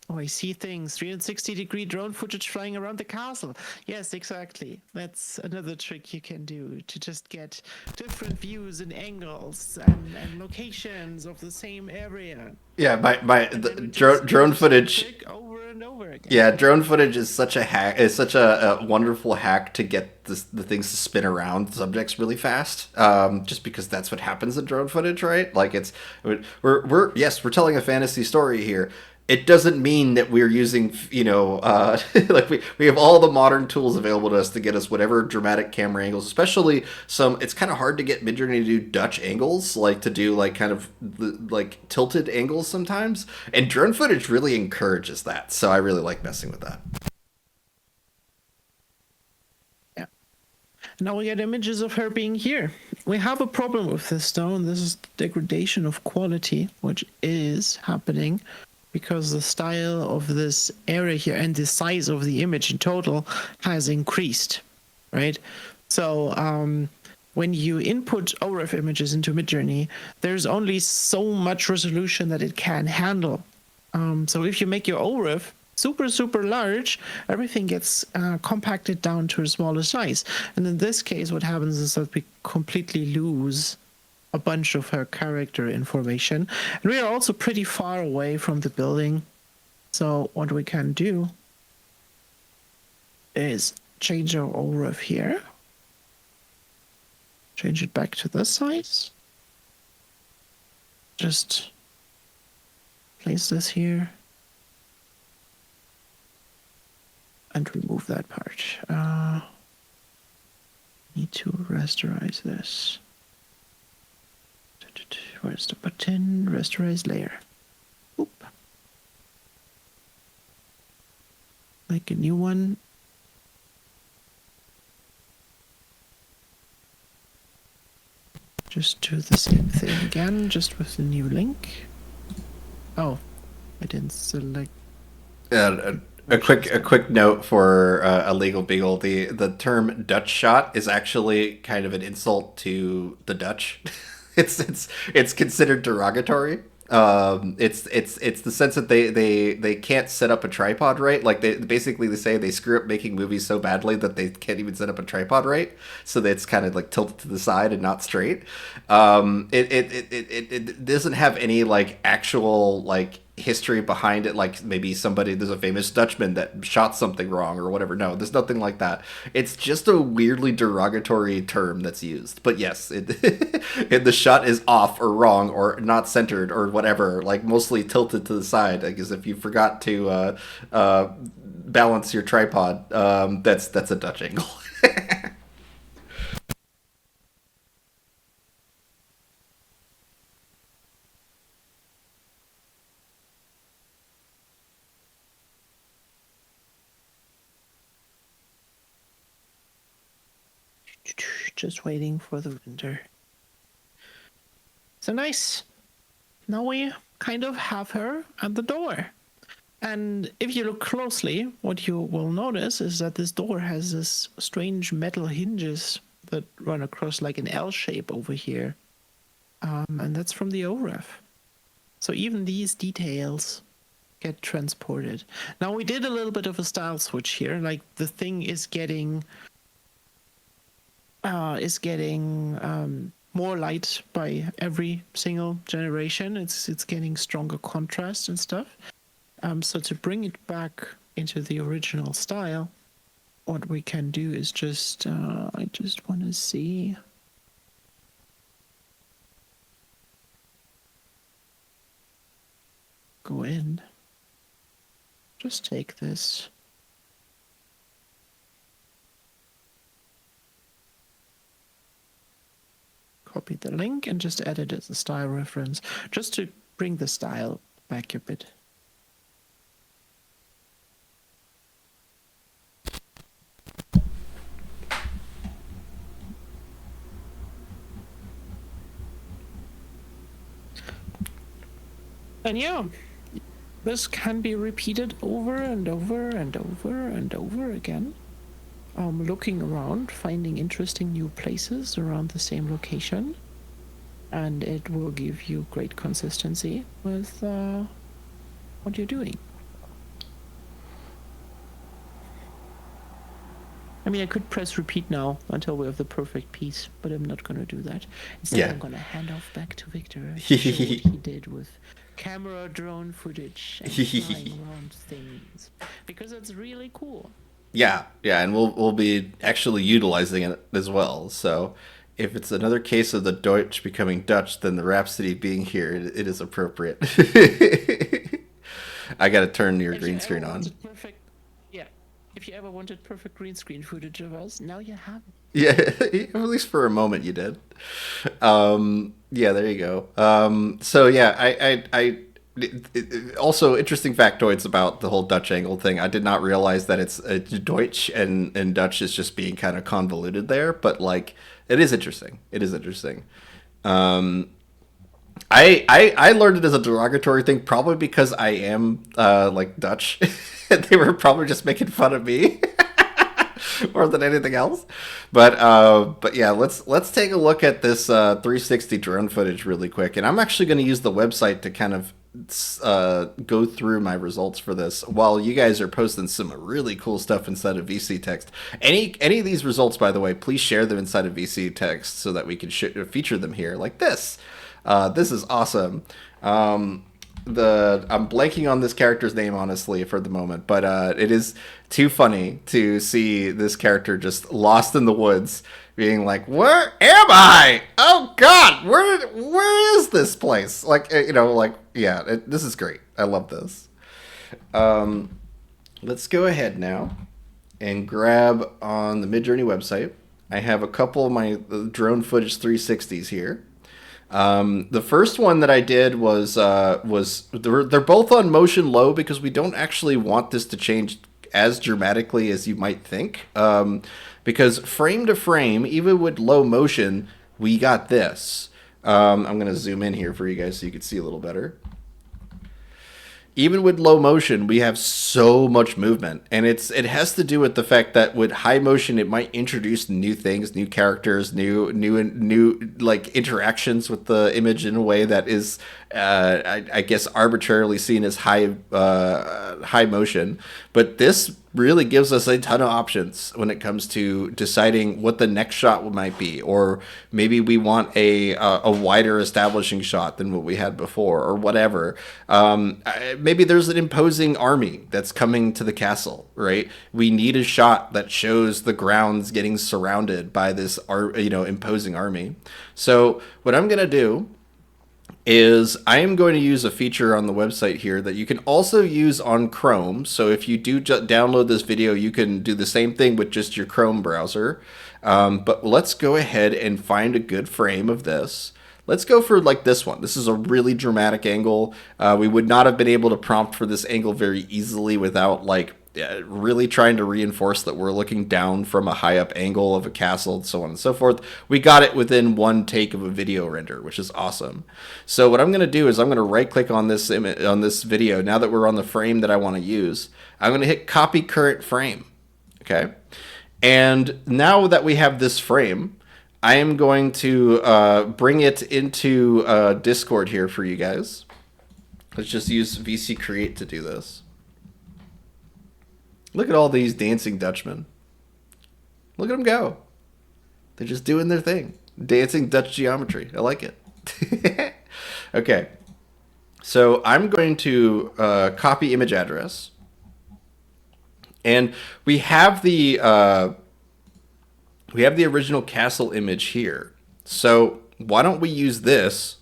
Oh, I see things. 360-degree drone footage flying around the castle. Yes, exactly. That's another trick you can do to just get different views and angles and locations of the same area. Yeah, And the then we just drone use that footage. trick over and over again. Yeah, drone footage is such a hack. It's such a wonderful hack to get the things to spin around subjects really fast. Just because that's what happens in drone footage, right? Like we're yes, we're telling a fantasy story here. It doesn't mean that we're using, like we have all the modern tools available to us to get us whatever dramatic camera angles, especially it's kind of hard to get Midjourney to do Dutch angles, like to do like kind of like tilted angles sometimes. And drone footage really encourages that. So I really like messing with that. Yeah. Now we get images of her being here. We have a problem with this though, and this is degradation of quality, which is happening because the style of this area here and the size of the image in total has increased, right? So when you input OREF images into Midjourney, there's only so much resolution that it can handle. So if you make your OREF super large, everything gets compacted down to a smaller size. And in this case, what happens is that we completely lose a bunch of her character information. And we are also pretty far away from the building. So what we can do is change our OREF here. Change it back to this size. Just place this here. And remove that part. Need to rasterize this. Where's the button? Rasterize layer. Oop. Make a new one. Just do the same thing again, just with the new link. Oh, I didn't select. A quick note for a legal beagle: the term Dutch shot is actually kind of an insult to the Dutch. It's considered derogatory. It's the sense that they can't set up a tripod right. Like they say they screw up making movies so badly that they can't even set up a tripod right. So that it's kind of like tilted to the side and not straight. It doesn't have any like actual like history behind it, like maybe there's a famous Dutchman that shot something wrong or whatever. No, there's nothing like that. It's just a weirdly derogatory term that's used. But yes, the shot is off or wrong or not centered or whatever, like mostly tilted to the side. I guess if you forgot to balance your tripod, that's a Dutch angle. Just waiting for the render. So nice. Now we kind of have her at the door. And if you look closely, what you will notice is that this door has this strange metal hinges that run across like an L shape over here. And that's from the OREF. So even these details get transported. Now we did a little bit of a style switch here. Like the thing is getting is getting more light by every single generation. It's getting stronger contrast and stuff. So to bring it back into the original style, what we can do is just I just want to see. Go in. Just take this. Copy the link and just add it as a style reference, just to bring the style back a bit. And yeah, this can be repeated over and over and over and over again. Looking around, finding interesting new places around the same location, and it will give you great consistency with what you're doing. I mean, I could press repeat now until we have the perfect piece, but I'm not going to do that. Instead, I'm going to hand off back to Victor to show what he did with camera drone footage and flying around things, because it's really cool. Yeah, and we'll be actually utilizing it as well. So if it's another case of the Deutsch becoming Dutch, then the Rhapsody being here, it is appropriate. I got to turn your green screen on. If you ever wanted perfect green screen footage of us, now you have it. Yeah, at least for a moment you did. Yeah, there you go. So yeah, also interesting factoids about the whole Dutch angle thing. I did not realize that it's Deutsch and Dutch is just being kind of convoluted there, but like it is interesting. It is interesting. I learned it as a derogatory thing probably because I am like Dutch. They were probably just making fun of me more than anything else. But yeah, let's take a look at this 360 drone footage really quick, and I'm actually going to use the website to kind of go through my results for this while you guys are posting some really cool stuff inside of VC Text. Any of these results, by the way, please share them inside of VC Text so that we can feature them here like this. This is awesome. I'm blanking on this character's name, honestly, for the moment, but it is too funny to see this character just lost in the woods, being like, "Where am I? Oh God, where is this place?" Like, this is great. I love this. Let's go ahead now and grab on the Midjourney website. I have a couple of my drone footage 360s here. The first one that I did was they're both on motion low because we don't actually want this to change as dramatically as you might think. Because frame to frame, even with low motion, we got this. I'm going to zoom in here for you guys so you can see a little better. Even with low motion, we have so much movement, and it has to do with the fact that with high motion, it might introduce new things, new characters, new like interactions with the image in a way that is, I guess, arbitrarily seen as high motion. But this really gives us a ton of options when it comes to deciding what the next shot might be, or maybe we want a wider establishing shot than what we had before, or whatever. Maybe there's an imposing army that's coming to the castle, right? We need a shot that shows the grounds getting surrounded by this imposing army. So what I'm gonna do is I am going to use a feature on the website here that you can also use on Chrome. So if you do download this video, you can do the same thing with just your Chrome browser. But let's go ahead and find a good frame of this. Let's go for like this one. This is a really dramatic angle. We would not have been able to prompt for this angle very easily without like really trying to reinforce that we're looking down from a high up angle of a castle and so on and so forth. We got it within one take of a video render, which is awesome. So what I'm going to do is I'm going to right click on this video. Now that we're on the frame that I want to use, I'm going to hit copy current frame. Okay. And now that we have this frame, I am going to bring it into Discord here for you guys. Let's just use VC Create to do this. Look at all these dancing Dutchmen. Look at them go. They're just doing their thing. Dancing Dutch geometry. I like it. Okay. So I'm going to copy image address. And we have the original castle image here. So why don't we use this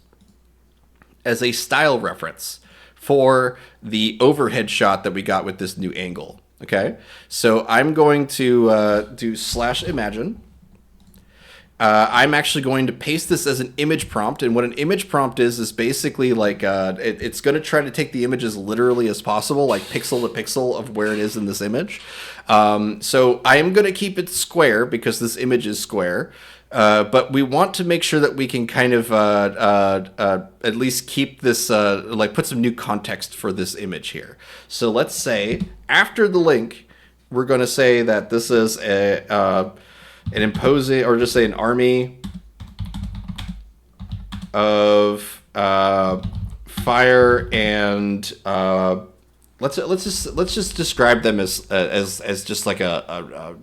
as a style reference for the overhead shot that we got with this new angle? Okay, so I'm going to do /imagine. I'm actually going to paste this as an image prompt, and what an image prompt is basically like it's going to try to take the image as literally as possible, like pixel to pixel of where it is in this image. So I am going to keep it square because this image is square, but we want to make sure that we can kind of at least keep this, like put some new context for this image here. So let's say after the link, we're going to say that this is an imposing, or just say an army of fire and let's just describe them as just like a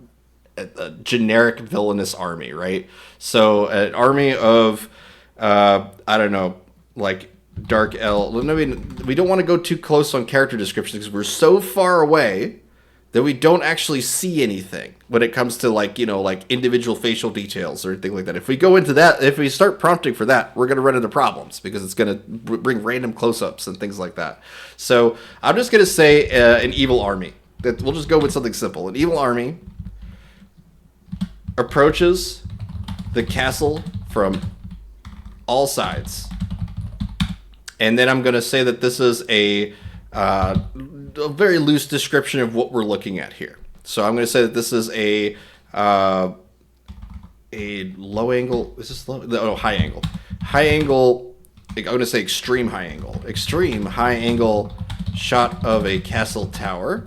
generic villainous army, right? So an army of I don't know, like dark elf. I mean, we don't want to go too close on character descriptions because we're so far away that we don't actually see anything when it comes to like, you know, like individual facial details or anything like that. If we go into that, if we start prompting for that, we're going to run into problems because it's going to bring random close-ups and things like that. So I'm just going to say an evil army. We'll just go with something simple. An evil army approaches the castle from all sides. And then I'm going to say that this is a very loose description of what we're looking at here. So I'm going to say that this is a low angle. Is this low? Oh, high angle. High angle. I'm going to say extreme high angle. Extreme high angle shot of a castle tower.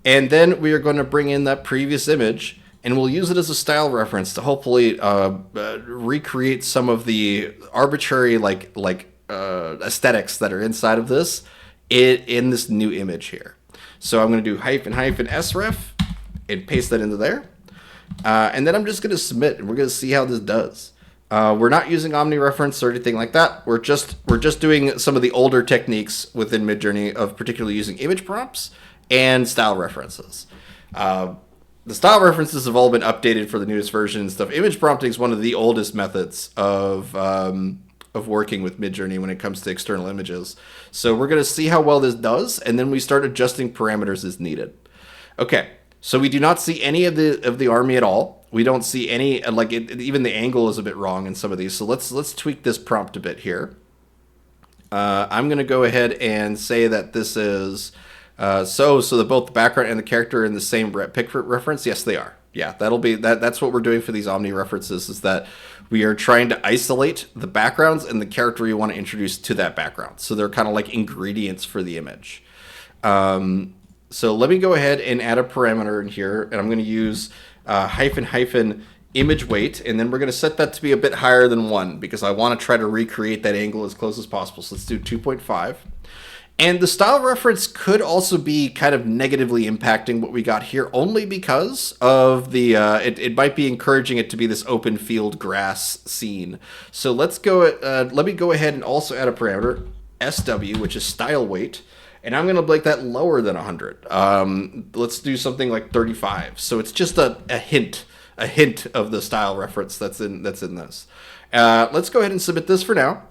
And then we are going to bring in that previous image, and we'll use it as a style reference to hopefully recreate some of the arbitrary aesthetics that are inside of this in this new image here. So I'm going to do --sref and paste that into there. And then I'm just going to submit, and we're going to see how this does. We're not using OmniReference or anything like that. We're just doing some of the older techniques within Midjourney of particularly using image prompts and style references. The style references have all been updated for the newest version and stuff. Image prompting is one of the oldest methods of working with Midjourney when it comes to external images. So we're going to see how well this does, and then we start adjusting parameters as needed. Okay, so we do not see any of the army at all. We don't see any, like even the angle is a bit wrong in some of these. So let's tweak this prompt a bit here. I'm going to go ahead and say that this is so that both the background and the character are in the same pic reference. Yes, they are. Yeah, that'll be that. That's what we're doing for these Omni references, is that we are trying to isolate the backgrounds and the character we want to introduce to that background. So they're kind of like ingredients for the image. So let me go ahead and add a parameter in here, and I'm going to use -image weight, and then we're going to set that to be a bit higher than 1 because I want to try to recreate that angle as close as possible. So let's do 2.5. And the style reference could also be kind of negatively impacting what we got here, only because of the it might be encouraging it to be this open field grass scene. So let's go. Let me go ahead and also add a parameter SW, which is style weight, and I'm going to make that lower than 100. Let's do something like 35. So it's just a hint of the style reference that's in this. Let's go ahead and submit this for now.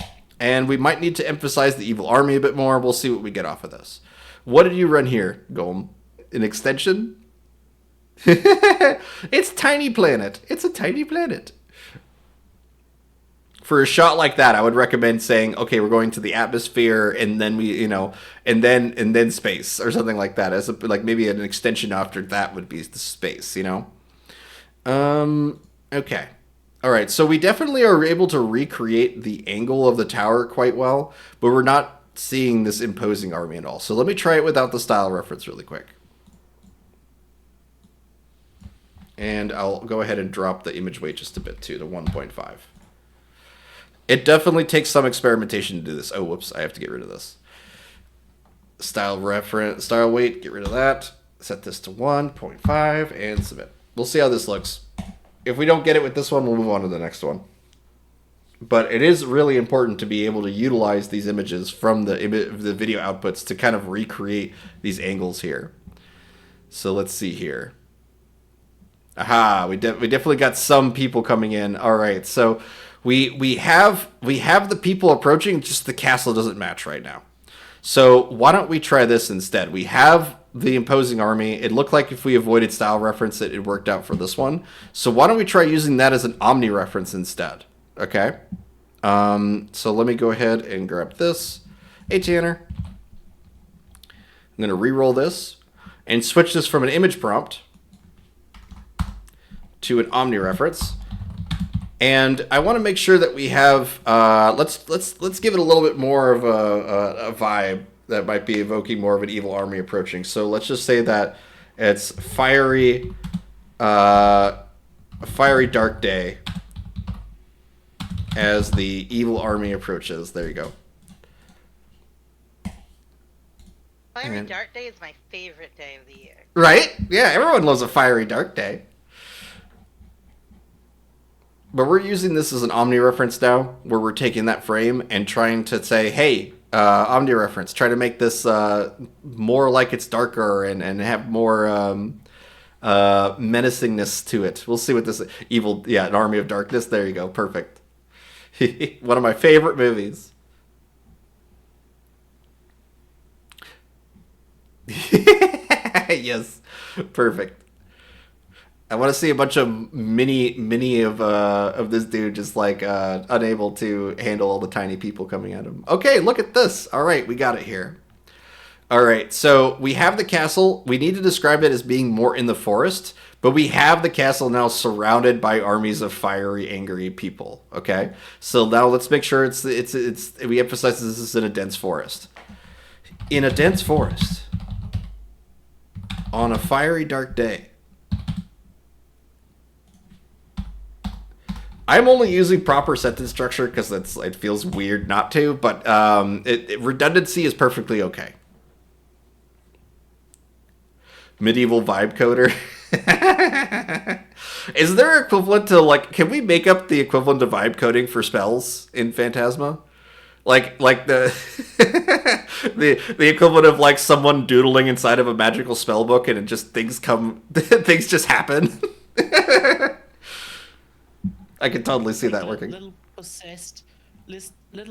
And we might need to emphasize the evil army a bit more. We'll see what we get off of this. What did you run here, Golem? An extension? It's Tiny Planet. It's a tiny planet. For a shot like that, I would recommend saying, okay, we're going to the atmosphere, and then we, and then space or something like that. As like maybe an extension after that would be the space, Okay. All right, so we definitely are able to recreate the angle of the tower quite well, but we're not seeing this imposing army at all. So let me try it without the style reference really quick. And I'll go ahead and drop the image weight just a bit too, to 1.5. It definitely takes some experimentation to do this. Oh, whoops, I have to get rid of this. Style weight, get rid of that. Set this to 1.5 and submit. We'll see how this looks. If we don't get it with this one, we'll move on to the next one. But it is really important to be able to utilize these images from the video outputs to kind of recreate these angles here. So let's see here. Aha, we definitely got some people coming in. All right, so we have the people approaching, just the castle doesn't match right now. So why don't we try this instead? We have the imposing army. It looked like if we avoided style reference, it worked out for this one. So why don't we try using that as an omni reference instead? Okay. So let me go ahead and grab this. Hey, Tanner. I'm going to re-roll this and switch this from an image prompt to an omni reference. And I want to make sure that we have, let's give it a little bit more of a vibe that might be evoking more of an evil army approaching. So let's just say that it's fiery dark day as the evil army approaches. There you go. Fiery Dark Day is my favorite day of the year. Right? Yeah, everyone loves a fiery dark day. But we're using this as an omni reference now, where we're taking that frame and trying to say, hey, omni reference, try to make this more like it's darker and have more menacingness to it. We'll see what this evil, an army of darkness. There you go. Perfect. One of my favorite movies. Yes. Perfect. I want to see a bunch of mini of this dude just like unable to handle all the tiny people coming at him. Okay, look at this. All right, we got it here. All right, so we have the castle. We need to describe it as being more in the forest, but we have the castle now surrounded by armies of fiery, angry people. Okay, so now let's make sure it's we emphasize this is in a dense forest. In a dense forest, on a fiery dark day. I'm only using proper sentence structure because it feels weird not to, but redundancy is perfectly okay. Medieval vibe coder. Is there equivalent to, like, can we make up the equivalent of vibe coding for spells in Phantasma? Like the the equivalent of like someone doodling inside of a magical spell book and it just things just happen. I could totally see that working. Little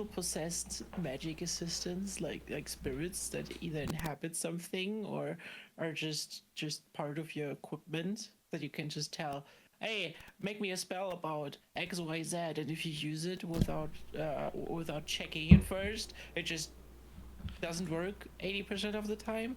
possessed magic assistants, like spirits that either inhabit something or are just part of your equipment that you can just tell, hey, make me a spell about XYZ, and if you use it without checking it first, it just doesn't work 80% of the time.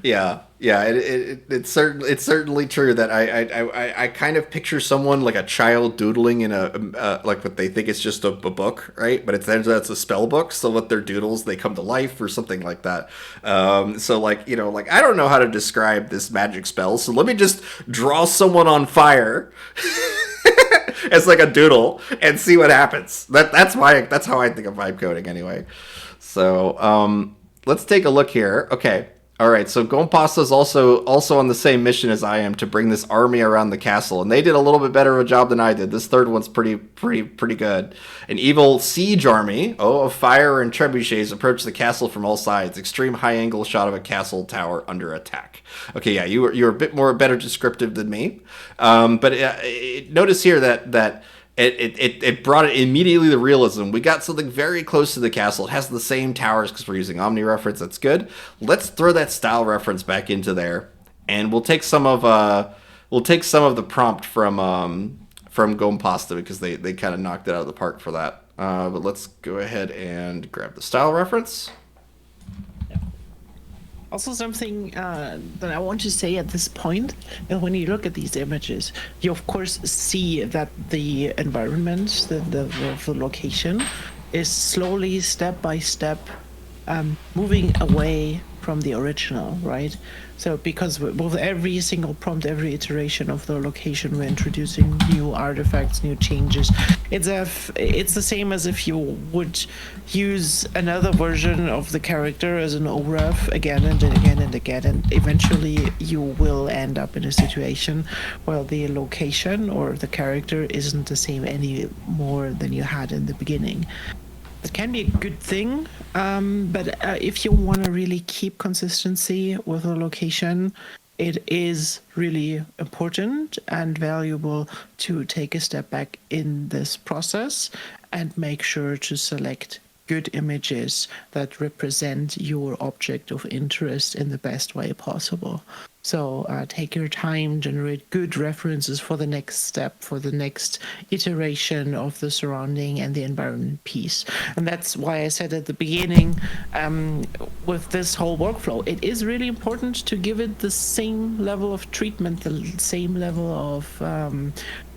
Yeah, it's certainly true that I kind of picture someone like a child doodling in a like what they think is just a book, right? But it turns out it's a spell book, so what their doodles they come to life or something like that. So like like I don't know how to describe this magic spell, so let me just draw someone on fire as like a doodle and see what happens. That's how I think of vibe coding anyway. So let's take a look here. Okay. All right, so Gonpasta is also on the same mission as I am to bring this army around the castle, and they did a little bit better of a job than I did. This third one's pretty good. An evil siege army, of fire and trebuchets approach the castle from all sides. Extreme high-angle shot of a castle tower under attack. Okay, yeah, you're a bit better descriptive than me, but notice here that. It brought it immediately the realism. We got something very close to the castle. It has the same towers because we're using Omni reference. That's good. Let's throw that style reference back into there, and we'll take some of the prompt from Gonpasta because they kind of knocked it out of the park for that. But let's go ahead and grab the style reference. Also, something that I want to say at this point, when you look at these images, you of course see that the environment, the location, is slowly, step by step, moving away from the original, right? So because with every single prompt, every iteration of the location, we're introducing new artifacts, new changes. It's the same as if you would use another version of the character as an ORAF again and again and again, and eventually you will end up in a situation where the location or the character isn't the same any more than you had in the beginning. It can be a good thing, but if you want to really keep consistency with a location, it is really important and valuable to take a step back in this process and make sure to select good images that represent your object of interest in the best way possible. So take your time, generate good references for the next step, for the next iteration of the surrounding and the environment piece. And that's why I said at the beginning, with this whole workflow, it is really important to give it the same level of treatment, the same level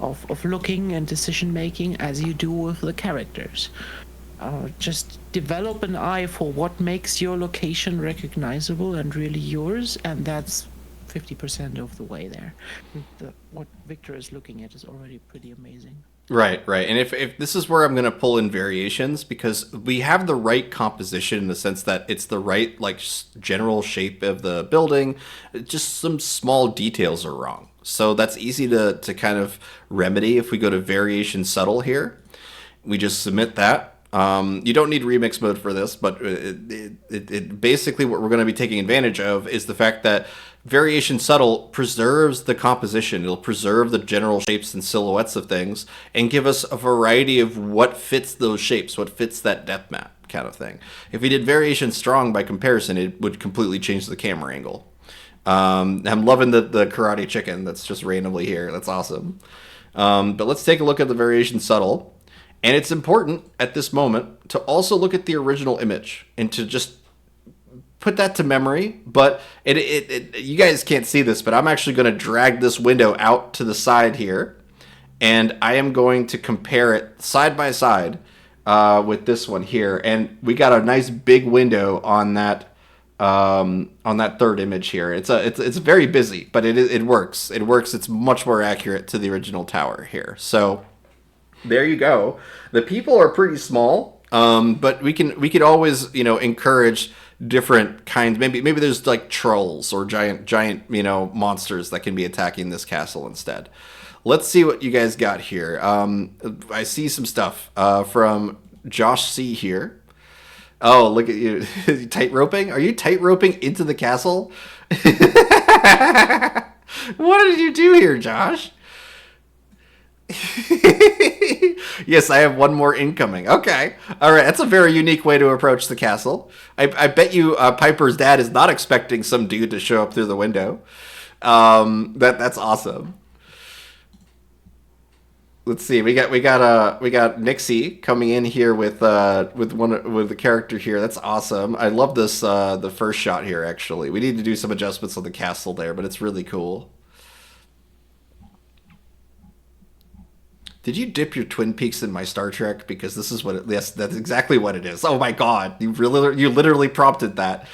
of looking and decision making as you do with the characters. Just develop an eye for what makes your location recognizable and really yours, and that's 50% of the way there. What Victor is looking at is already pretty amazing. Right, right. And if this is where I'm going to pull in variations, because we have the right composition in the sense that it's the right, like, general shape of the building, just some small details are wrong. So that's easy to kind of remedy if we go to variation subtle here. We just submit that. You don't need remix mode for this, but it basically what we're going to be taking advantage of is the fact that variation subtle preserves the composition. It'll preserve the general shapes and silhouettes of things and give us a variety of what fits those shapes, what fits that depth map kind of thing. If we did variation strong by comparison, it would completely change the camera angle. I'm loving the karate chicken that's just randomly here. That's awesome. But let's take a look at the variation subtle. And it's important at this moment to also look at the original image and to just put that to memory. But you guys can't see this, but I'm actually going to drag this window out to the side here. And I am going to compare it side by side with this one here. And we got a nice big window on that third image here. It's very busy, but it works. It works. It's much more accurate to the original tower here. So there you go. The people are pretty small, but we could always encourage different kinds. Maybe there's like trolls or giant monsters that can be attacking this castle instead. Let's see what you guys got here. I see some stuff from Josh C here. Oh, look at you. Tight-roping? Are you tight-roping into the castle? What did you do here, Josh? Yes, I have one more incoming. Okay. All right. That's a very unique way to approach the castle. I bet you Piper's dad is not expecting some dude to show up through the window. That's awesome. Let's see. We got Nixie coming in here with the character here. That's awesome. I love this the first shot here actually. We need to do some adjustments on the castle there, but it's really cool. Did you dip your Twin Peaks in my Star Trek? Because this is what yes, that's exactly what it is. Oh my god, you literally prompted that.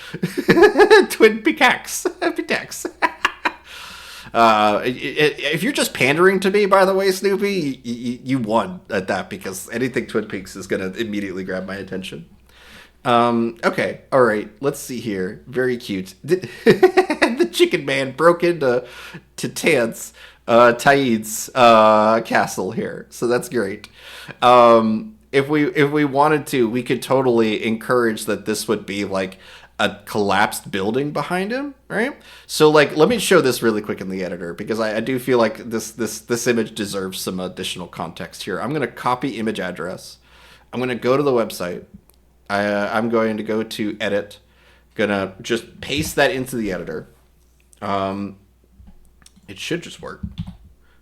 Twin Peaks. Peaks. If you're just pandering to me, by the way, Snoopy, you won at that because anything Twin Peaks is gonna immediately grab my attention. Okay, all right. Let's see here. Very cute. The Chicken Man broke into Taid's castle here, so that's great. If we wanted to, we could totally encourage that this would be like a collapsed building behind him, right? So like, let me show this really quick in the editor because I do feel like this image deserves some additional context here. I'm gonna copy image address. I'm gonna go to the website. I'm going to go to edit. Gonna just paste that into the editor. It should just work.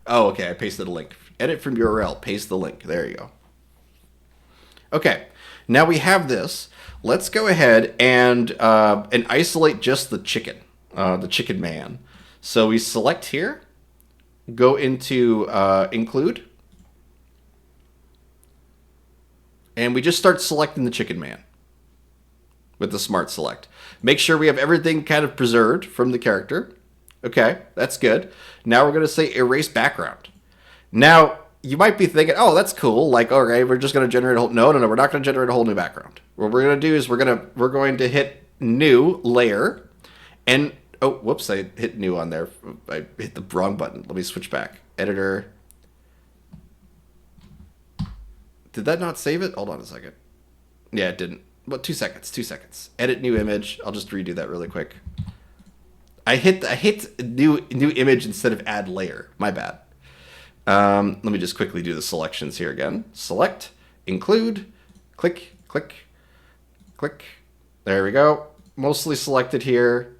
Oh, okay, I pasted a link. Edit from URL, paste the link. There you go. Okay, now we have this. Let's go ahead and isolate just the chicken man. So we select here, go into include, and we just start selecting the chicken man. with the smart select. Make sure we have everything kind of preserved from the character. Okay, that's good. Now we're going to say erase background. Now, you might be thinking, oh, that's cool. Like, okay, we're just going to generate a whole... No, we're not going to generate a whole new background. What we're going to do is we're going to hit new layer. And, oh, whoops, I hit new on there. I hit the wrong button. Let me switch back. Editor. Did that not save it? Hold on a second. Yeah, it didn't. Well, 2 seconds. 2 seconds. Edit new image. I'll just redo that really quick. I hit new image instead of add layer. My bad. Let me just quickly do the selections here again. Select, include, click, click, click. There we go. Mostly selected here.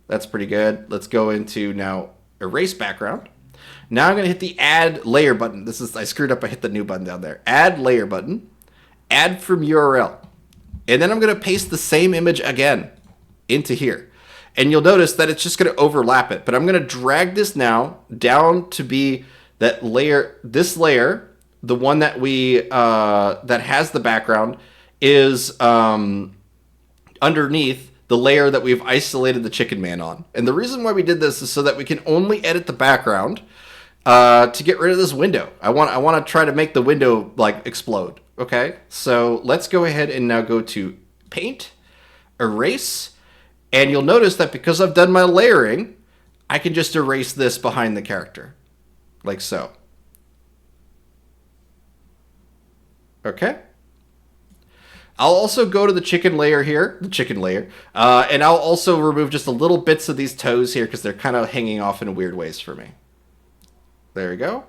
That's pretty good. Let's go into now erase background. Now I'm going to hit the add layer button. I screwed up. I hit the new button down there. Add layer button. Add from URL. And then I'm going to paste the same image again into here. And you'll notice that it's just going to overlap it. But I'm going to drag this now down to be that layer. This layer, the one that that has the background, is underneath the layer that we've isolated the chicken man on. And the reason why we did this is so that we can only edit the background to get rid of this window. I want to try to make the window like explode. Okay, so let's go ahead and now go to Paint, Erase, and you'll notice that because I've done my layering, I can just erase this behind the character, like so. Okay. I'll also go to the chicken layer here, and I'll also remove just a little bits of these toes here because they're kind of hanging off in weird ways for me. There we go.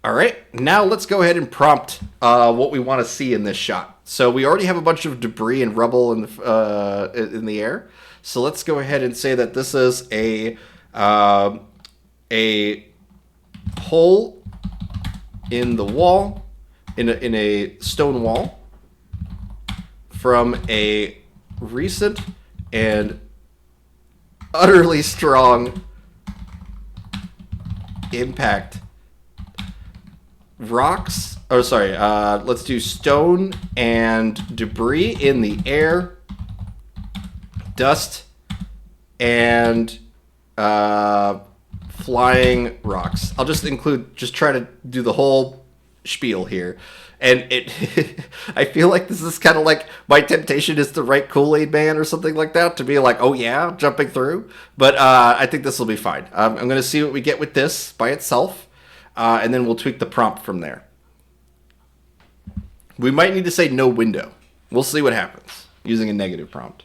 All right, now let's go ahead and prompt what we want to see in this shot. So we already have a bunch of debris and rubble in the air. So let's go ahead and say that this is a hole in the wall, in a stone wall, from a recent and utterly strong impact. Rocks, oh sorry, let's do stone and debris in the air, dust, and flying rocks. I'll just try to do the whole spiel here. And I feel like this is kind of like my temptation is to write Kool-Aid Man or something like that, to be like, oh yeah, jumping through. But I think this will be fine. I'm going to see what we get with this by itself. And then we'll tweak the prompt from there. We might need to say no window. We'll see what happens using a negative prompt.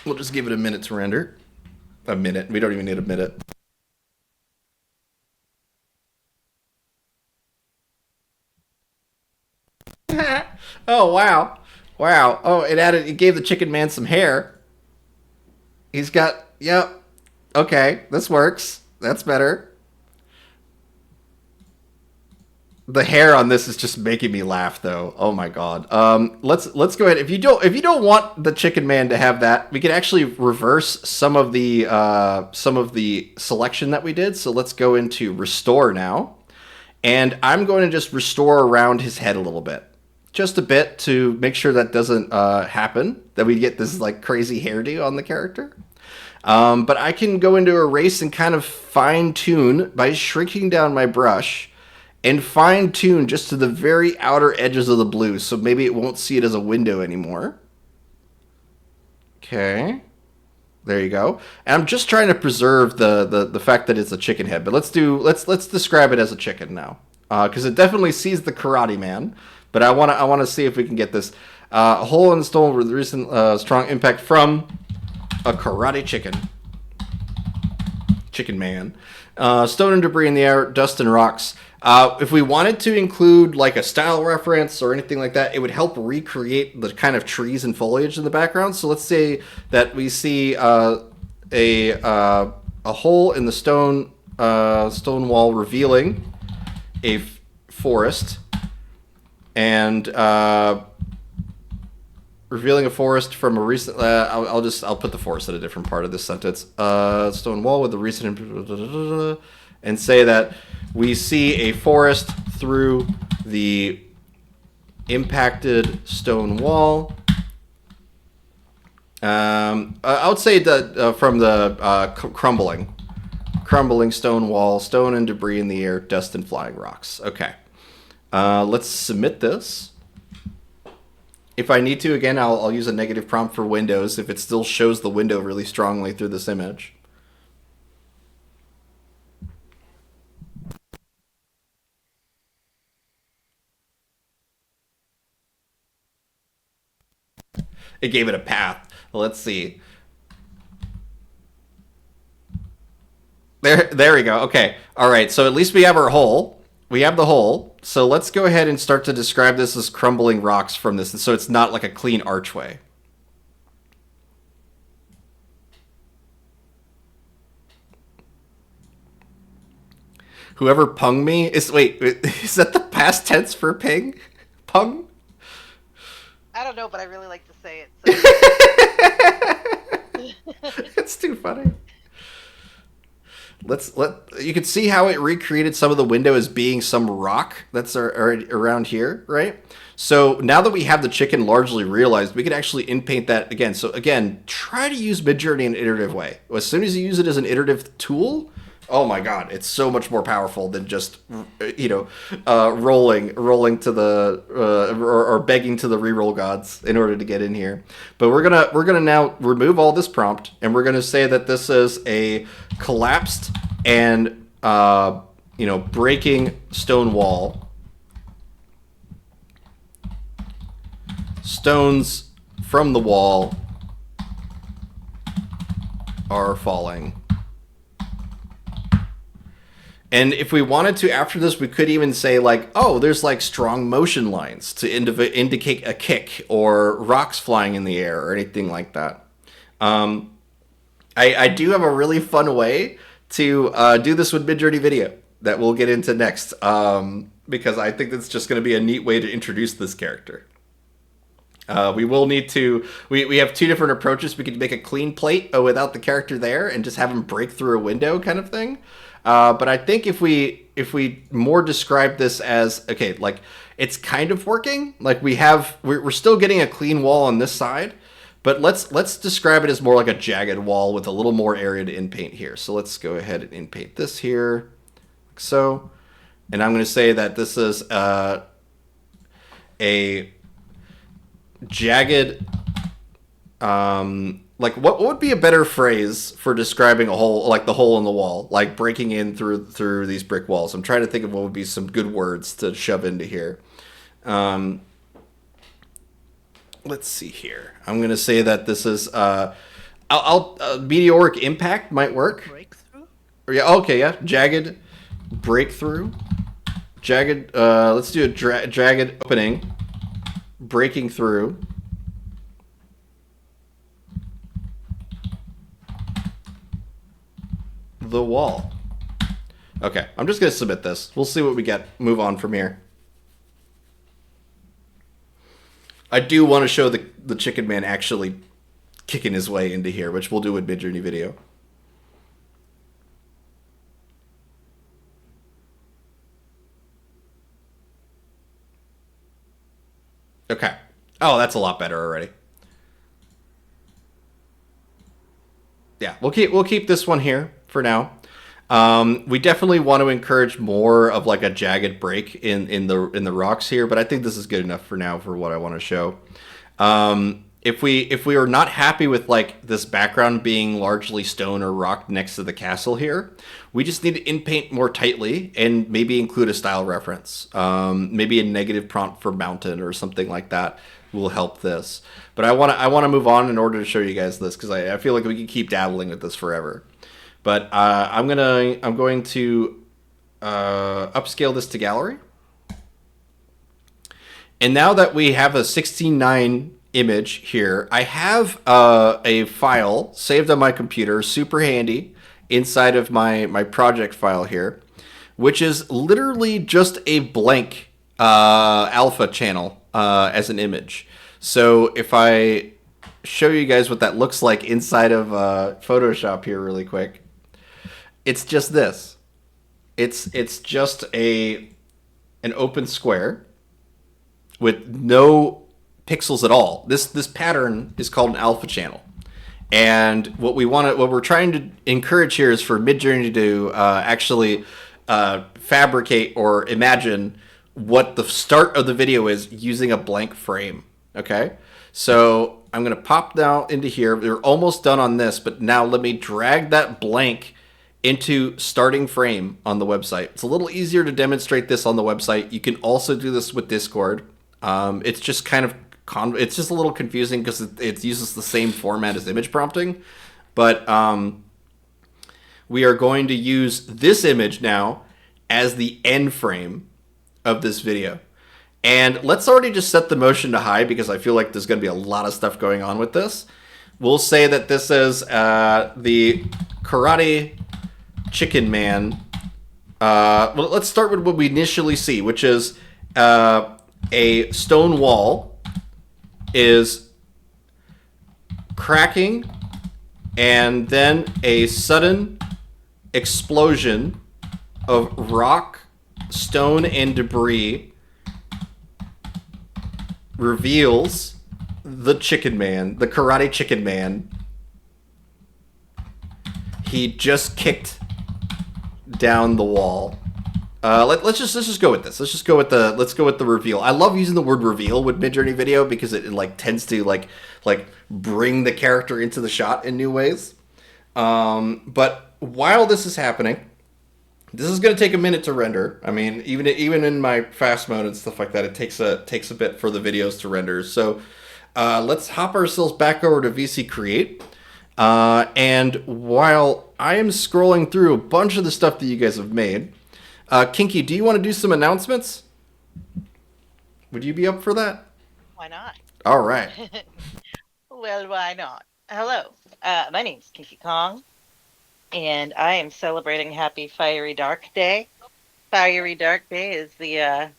We'll just give it a minute to render. A minute. We don't even need a minute. Oh, wow. Wow. Oh, it gave the chicken man some hair. He's got, yep. Okay, this works. That's better. The hair on this is just making me laugh, though. Oh my god. Let's go ahead. If you don't want the chicken man to have that, we can actually reverse some of the selection that we did. So let's go into restore now, and I'm going to just restore around his head a little bit, just a bit, to make sure that doesn't happen. That we get this like crazy hairdo on the character. But I can go into erase and kind of fine tune by shrinking down my brush. And fine tune just to the very outer edges of the blue, so maybe it won't see it as a window anymore. Okay, there you go. And I'm just trying to preserve the fact that it's a chicken head, but let's describe it as a chicken now, because it definitely sees the Karate Man. But I want to see if we can get this a hole in the stone with recent strong impact from a karate chicken man. Stone and debris in the air, dust and rocks. If we wanted to include like a style reference or anything like that, it would help recreate the kind of trees and foliage in the background. So let's say that we see a hole in the stone wall revealing a forest, and revealing a forest from a recent. I'll put the forest at a different part of this sentence. Stone wall with the recent, and say that we see a forest through the impacted stone wall. I would say that from the crumbling stone wall, stone and debris in the air, dust and flying rocks. Okay. Let's submit this. If I need to, again, I'll use a negative prompt for Windows if it still shows the window really strongly through this image. It gave it a path. Let's see. There we go. Okay. All right. So at least we have our hole. We have the hole. So let's go ahead and start to describe this as crumbling rocks from this. So it's not like a clean archway. Whoever pung me is... Wait, is that the past tense for ping? Pung? I don't know, but I really like to say it. So. It's too funny. You can see how it recreated some of the window as being some rock that's around here, right? So now that we have the chicken largely realized, we can actually inpaint that again. So again, try to use Midjourney in an iterative way. As soon as you use it as an iterative tool, oh my god, it's so much more powerful than just rolling to the or begging to the reroll gods in order to get in here. But we're gonna now remove all this prompt, and we're gonna say that this is a collapsed and breaking stone wall. Stones from the wall are falling. And if we wanted to, after this, we could even say, like, oh, there's, like, strong motion lines to indicate a kick or rocks flying in the air or anything like that. I do have a really fun way to do this with Midjourney Video that we'll get into next, because I think that's just going to be a neat way to introduce this character. We will need to... We have two different approaches. We could make a clean plate without the character there and just have him break through a window kind of thing. But I think if we more describe this as, okay, like, it's kind of working, like we're still getting a clean wall on this side, but let's describe it as more like a jagged wall with a little more area to inpaint here. So let's go ahead and inpaint this here, like so. And I'm going to say that this is a jagged, like, what would be a better phrase for describing a hole, like the hole in the wall, like breaking in through these brick walls? I'm trying to think of what would be some good words to shove into here. Let's see here. I'm gonna say that this is meteoric impact might work. Breakthrough? Yeah. Okay. Yeah. Jagged breakthrough. Jagged. Let's do a jagged opening. Breaking through. The wall. Okay, I'm just going to submit this. We'll see what we get. Move on from here. I do want to show the chicken man actually kicking his way into here, which we'll do with Midjourney Video. Okay. Oh, that's a lot better already. Yeah, we'll keep this one here for now. We definitely want to encourage more of like a jagged break in the rocks here, but I think this is good enough for now for what I want to show. If we are not happy with like this background being largely stone or rock next to the castle here, we just need to inpaint more tightly and maybe include a style reference. Maybe a negative prompt for mountain or something like that will help this. But I want to move on in order to show you guys this, because I feel like we can keep dabbling with this forever. But I'm going to upscale this to gallery. And now that we have a 16:9 image here, I have a file saved on my computer, super handy, inside of my project file here, which is literally just a blank alpha channel as an image. So if I show you guys what that looks like inside of Photoshop here really quick, it's just this. It's just a an open square with no pixels at all. This pattern is called an alpha channel. And what we're trying to encourage here is for Midjourney to actually fabricate or imagine what the start of the video is using a blank frame. Okay, so I'm gonna pop now into here. We're almost done on this, but now let me drag that blank into starting frame on the website. It's a little easier to demonstrate this on the website. You can also do this with Discord. It's just kind of it's just a little confusing because it uses the same format as image prompting, but we are going to use this image now as the end frame of this video. And let's already just set the motion to high because I feel like there's going to be a lot of stuff going on with this. We'll say that this is the Karate Chicken Man. Well, let's start with what we initially see, which is a stone wall is cracking, and then a sudden explosion of rock, stone, and debris reveals the Chicken Man, the Karate Chicken Man. He just kicked down the wall. Let's just go with this. Let's go with the reveal. I love using the word reveal with Midjourney Video because it like tends to like bring the character into the shot in new ways. But while this is happening, this is going to take a minute to render. I mean, even in my fast mode and stuff like that, it takes a bit for the videos to render. So let's hop ourselves back over to VC Create. And while I am scrolling through a bunch of the stuff that you guys have made, Kinky, do you want to do some announcements? Would you be up for that? Why not? All right. Well, why not? Hello, my name's Kinky Kong, and I am celebrating Happy Fiery Dark Day. Fiery Dark Day is the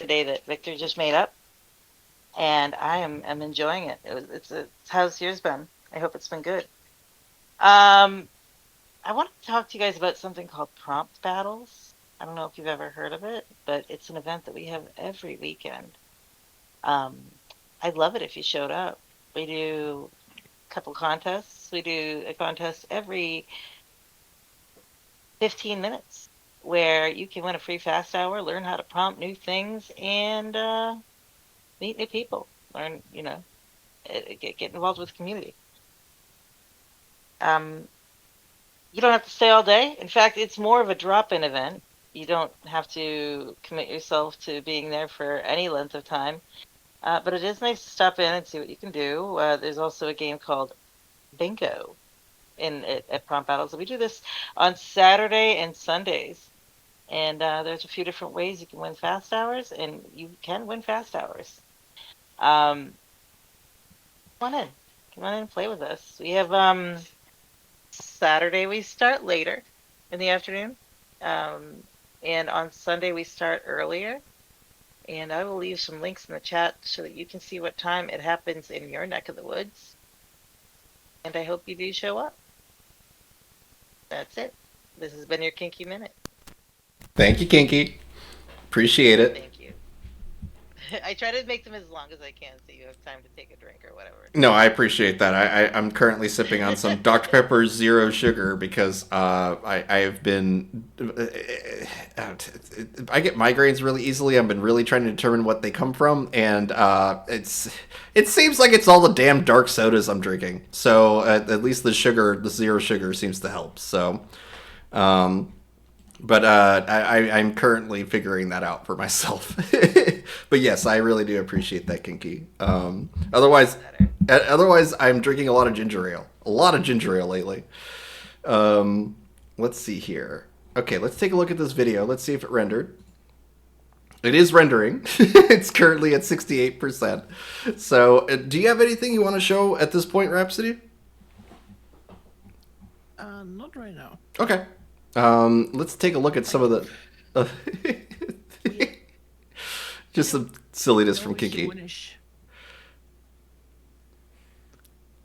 day that Victor just made up, and I am enjoying it. It's how's yours been? I hope it's been good. I want to talk to you guys about something called prompt battles. I don't know if you've ever heard of it, but it's an event that we have every weekend. I'd love it if you showed up. We do a couple contests. We do a contest every 15 minutes where you can win a free fast hour, learn how to prompt new things, and meet new people. Learn, get involved with the community. You don't have to stay all day. In fact, it's more of a drop-in event. You don't have to commit yourself to being there for any length of time. But it is nice to stop in and see what you can do. There's also a game called Bingo at Prompt Battles. We do this on Saturday and Sundays. And there's a few different ways you can win fast hours, and you can win fast hours. Come on in. Come on in and play with us. We have Saturday we start later in the afternoon. And on Sunday we start earlier. And I will leave some links in the chat so that you can see what time it happens in your neck of the woods. And I hope you do show up. That's it. This has been your Kinky Minute. Thank you, Kinky. Appreciate it. Thank you. I try to make them as long as I can so you have time to take a drink or whatever. No, I appreciate that. I'm currently sipping on some Dr. Pepper Zero Sugar because I have been... I get migraines really easily. I've been really trying to determine what they come from, and it seems like it's all the damn dark sodas I'm drinking. So at least the Zero Sugar seems to help. So... But I'm currently figuring that out for myself. But yes, I really do appreciate that, Kinky. Otherwise, I'm drinking a lot of ginger ale. A lot of ginger ale lately. Let's see here. Okay, let's take a look at this video. Let's see if it rendered. It is rendering. It's currently at 68%. So, do you have anything you want to show at this point, Rhapsody? Not right now. Okay. Let's take a look at some of the just some silliness from Kinky.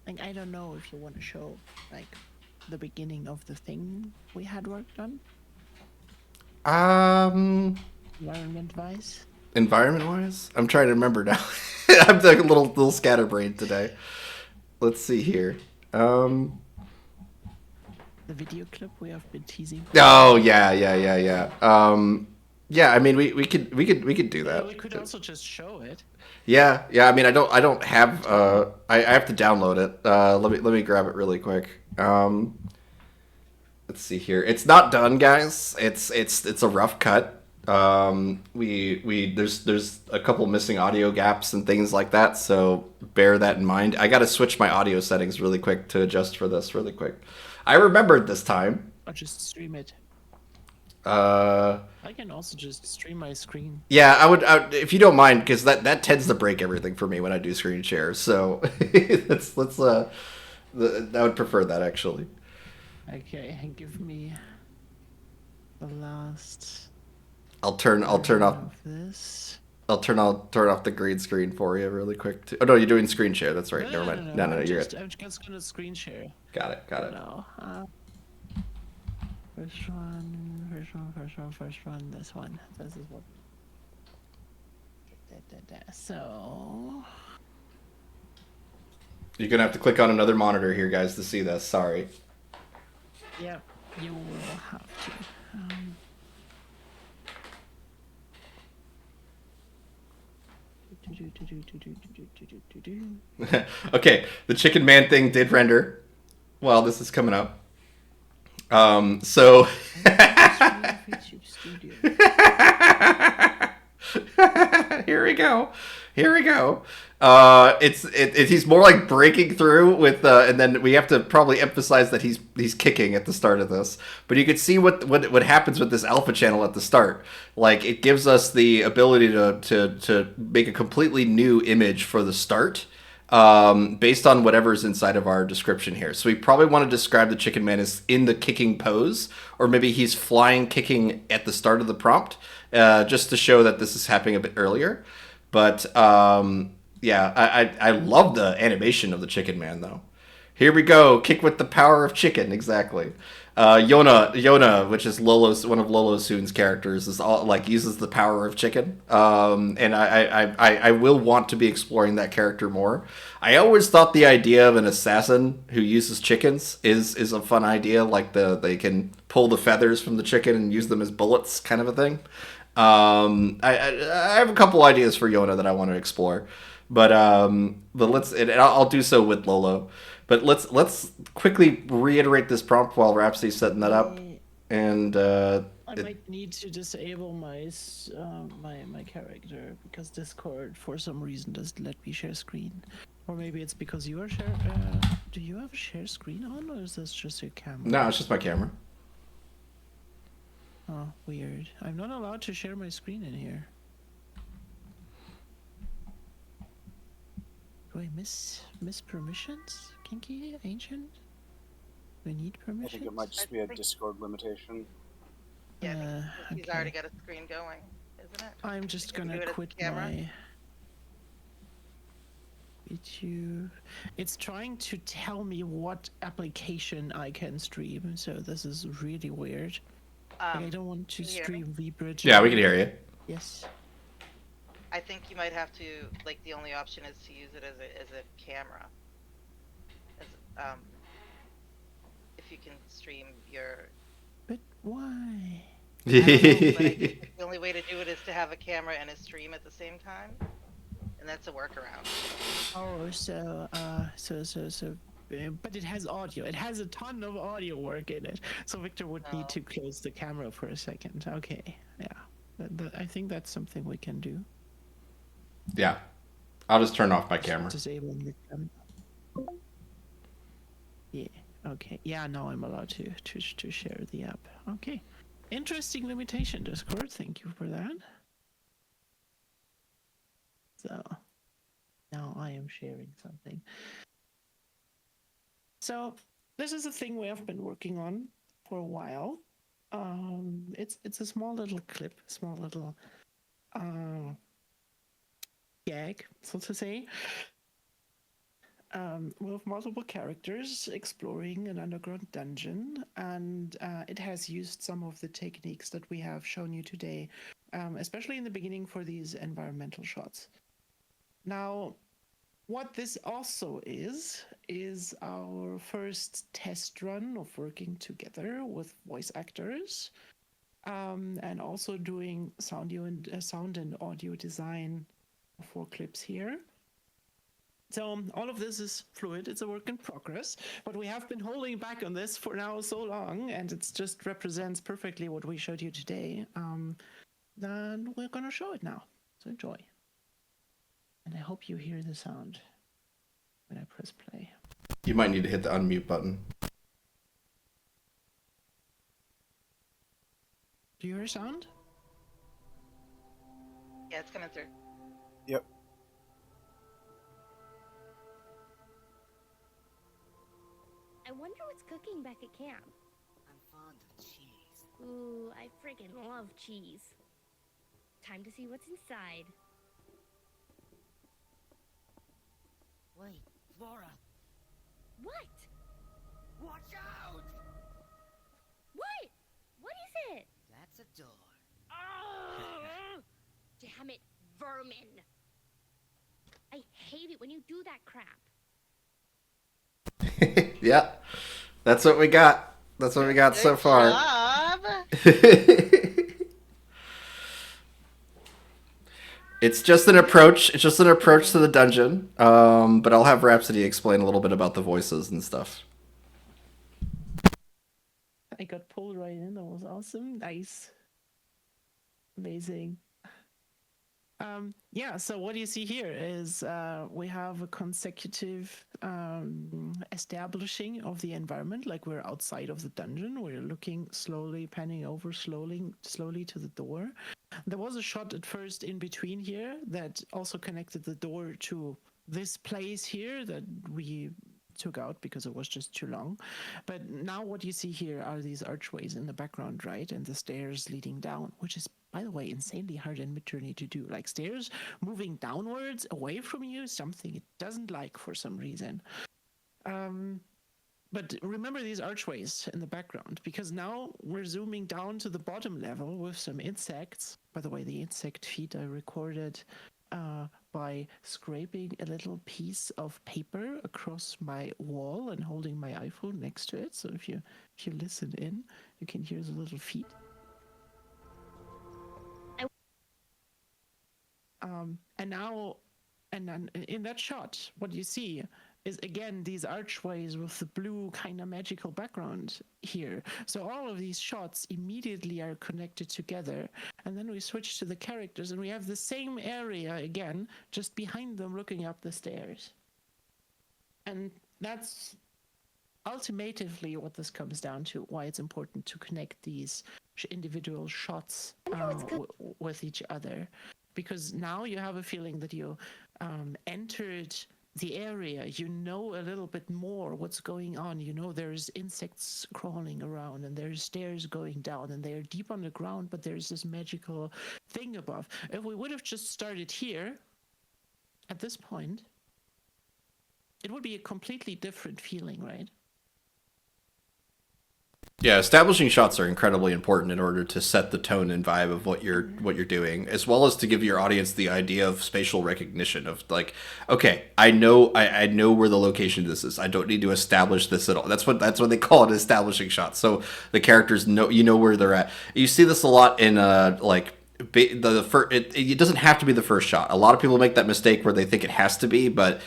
Like, I don't know if you want to show like the beginning of the thing we had worked on. environment-wise? Environment-wise, I'm trying to remember now. I'm like a little scatterbrained today. Let's see here. The video clip we have been teasing. Oh yeah. Yeah. I mean, we could do Yeah, that. we could also just show it. Yeah. I mean, I don't have. I have to download it. Let me grab it really quick. Let's see here. It's not done, guys. It's a rough cut. There's a couple missing audio gaps and things like that, so bear that in mind. I got to switch my audio settings really quick to adjust for this really quick. I remembered this time. Or just stream it. Uh, I can also just stream my screen. yeah, I would if you don't mind, because that tends to break everything for me when I do screen shares. So let's I would prefer that actually. Okay, and give me the last. I'll turn off of this. I'll turn off the green screen for you really quick. Too. Oh no, you're doing screen share. That's right. No, Never mind. No, I'm you're just, good. I'm just gonna screen share. Got it. No. First one. This one. This is what. So. You're gonna have to click on another monitor here, guys, to see this. Sorry. Yep, you will have to. Okay, the Chicken Man thing did render while this is coming up. So. Here we go. He's more like breaking through with, and then we have to probably emphasize that he's kicking at the start of this. But you can see what happens with this alpha channel at the start. Like it gives us the ability to make a completely new image for the start. Based on whatever's inside of our description here. So we probably want to describe the Chicken Man as in the kicking pose, or maybe he's flying kicking at the start of the prompt, just to show that this is happening a bit earlier. But yeah, I love the animation of the Chicken Man though. Here we go, kick with the power of chicken, exactly. Yona, which is one of Lolo Soon's characters, is all like uses the power of chicken. And I will want to be exploring that character more. I always thought the idea of an assassin who uses chickens is a fun idea. Like they can pull the feathers from the chicken and use them as bullets, kind of a thing. I have a couple ideas for Yona that I want to explore, but I'll do so with Lolo. But let's quickly reiterate this prompt while Rhapsody's setting that up. And I might need to disable my my character because Discord for some reason doesn't let me share screen, or maybe it's because you are share. Do you have a share screen on, or is this just your camera? No, it's just my camera. Oh, weird. I'm not allowed to share my screen in here. Do I miss permissions? Kinky? Ancient? Do I need I permissions? think it might just be a Discord limitation. Yeah, he's okay. already got a screen going, isn't it? I'm just You can do gonna it as quit camera? my YouTube. It's trying to tell me what application I can stream, so this is really weird. Like, I don't want to can you hear me? stream VBridge. Yeah, we can hear you. Yes. I think you might have to, like, the only option is to use it as a camera. As, if you can stream your... But why? I don't know, but I think the only way to do it is to have a camera and a stream at the same time. And that's a workaround. Oh, but it has audio. It has a ton of audio work in it. So Victor would need to close the camera for a second. Okay, yeah. I think that's something we can do. Yeah, I'll just turn off my camera. Disabling the camera. Yeah. Okay. Yeah. Now I'm allowed to share the app. Okay. Interesting limitation, Discord. Thank you for that. So now I am sharing something. So this is a thing we have been working on for a while. It's a small little clip, small little gag, so to say. With multiple characters exploring an underground dungeon, and it has used some of the techniques that we have shown you today especially in the beginning for these environmental shots. Now, what this also is our first test run of working together with voice actors, and also doing sound and audio design for clips here. So all of this is fluid. It's a work in progress, but we have been holding back on this for now so long, and it just represents perfectly what we showed you today. Then we're gonna show it now. So enjoy. And I hope you hear the sound when I press play. You might need to hit the unmute button. Do you hear sound? Yeah, it's coming through. Yep. I wonder what's cooking back at camp. I'm fond of cheese. Ooh, I friggin' love cheese. Time to see what's inside. Wait, Flora, What? watch out! What? What is it? That's a door. Oh, damn it, vermin. I hate it when you do that crap. Yeah, that's what we got. That's what we got so Good far. job. It's just an approach. It's just an approach to the dungeon. But I'll have Rhapsody explain a little bit about the voices and stuff. I got pulled right in. That was awesome. Nice. Amazing. Yeah, so what you see here is we have a consecutive establishing of the environment, like we're outside of the dungeon. We're looking slowly, panning over slowly to the door. There was a shot at first in between here that also connected the door to this place here that we took out because it was just too long. But now what you see here are these archways in the background, right? And the stairs leading down, which is, by the way, insanely hard in Midjourney to do. Like stairs moving downwards away from you, something it doesn't like for some reason. But remember these archways in the background, because now we're zooming down to the bottom level with some insects. By the way, the insect feed I recorded by scraping a little piece of paper across my wall and holding my iPhone next to it. So if you listen in, you can hear the little feet. And then in that shot, what you see is again these archways with the blue kind of magical background here. So all of these shots immediately are connected together. And then we switch to the characters and we have the same area again, just behind them looking up the stairs. And that's ultimately what this comes down to, why it's important to connect these individual shots with each other. Because now you have a feeling that you entered the area, you know a little bit more what's going on. You know there's insects crawling around and there's stairs going down and they're deep on the ground, but there's this magical thing above. If we would have just started here, at this point, it would be a completely different feeling, right? Yeah, establishing shots are incredibly important in order to set the tone and vibe of what you're doing, as well as to give your audience the idea of spatial recognition of like, okay, I know where the location of this is. I don't need to establish this at all. That's what they call it, establishing shots. So the characters know where they're at. You see this a lot in it doesn't have to be the first shot. A lot of people make that mistake where they think it has to be, but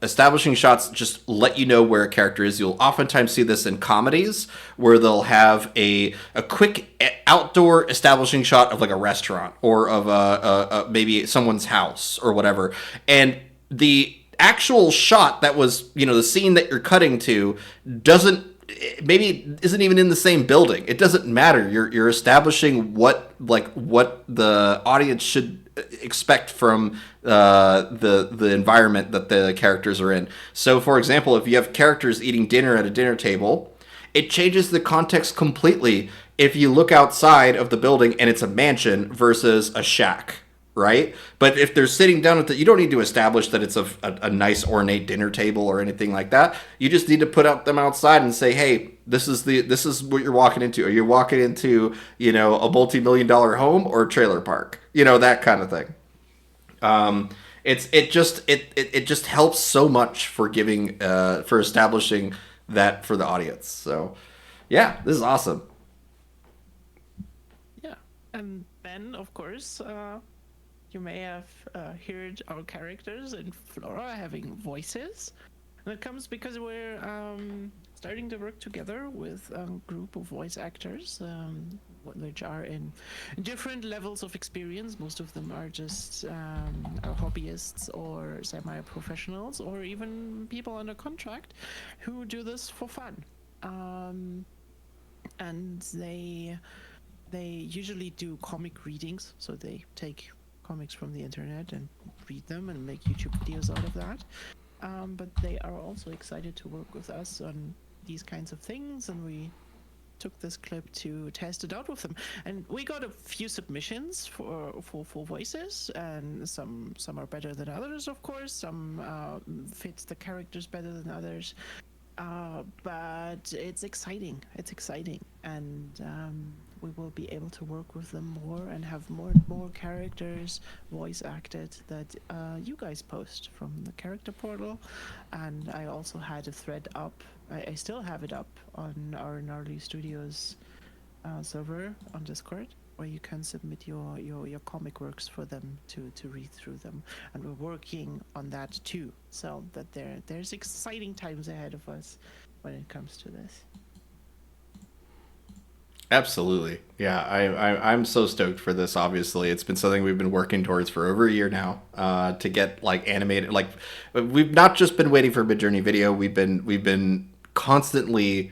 establishing shots just let you know where a character is. You'll oftentimes see this in comedies where they'll have a quick outdoor establishing shot of like a restaurant or of maybe someone's house or whatever, and the actual shot that was, the scene that you're cutting to isn't even in the same building. It doesn't matter. You're establishing what the audience should expect from the environment that the characters are in. So, for example, if you have characters eating dinner at a dinner table, it changes the context completely if you look outside of the building and it's a mansion versus a shack. right? But if they're sitting down at you don't need to establish that it's a nice ornate dinner table or anything like that. You just need to put out them outside and say, hey, this is what you're walking into. Are you walking into, a multi-million-dollar home or a trailer park? That kind of thing. It just helps so much for giving for establishing that for the audience. So yeah, this is awesome. Yeah, and then of course you may have heard our characters in Flora having voices. And it comes because we're starting to work together with a group of voice actors, which are in different levels of experience. Most of them are just hobbyists or semi-professionals, or even people under contract who do this for fun. And they usually do comic readings, so they take comics from the internet and read them and make YouTube videos out of that. But they are also excited to work with us on these kinds of things, and we took this clip to test it out with them. And we got a few submissions for voices, and some are better than others, of course. Some fit the characters better than others. But it's exciting. It's exciting, and we will be able to work with them more and have more and more characters voice acted that you guys post from the character portal. And I also had a thread up. I still have it up on our Gnarly Studios server on Discord, where you can submit your comic works for them to read through them, and we're working on that too, so that there's exciting times ahead of us when it comes to this. Absolutely. Yeah, I'm so stoked for this. Obviously, it's been something we've been working towards for over a year now, to get like animated. Like, we've not just been waiting for a Midjourney video. We've been constantly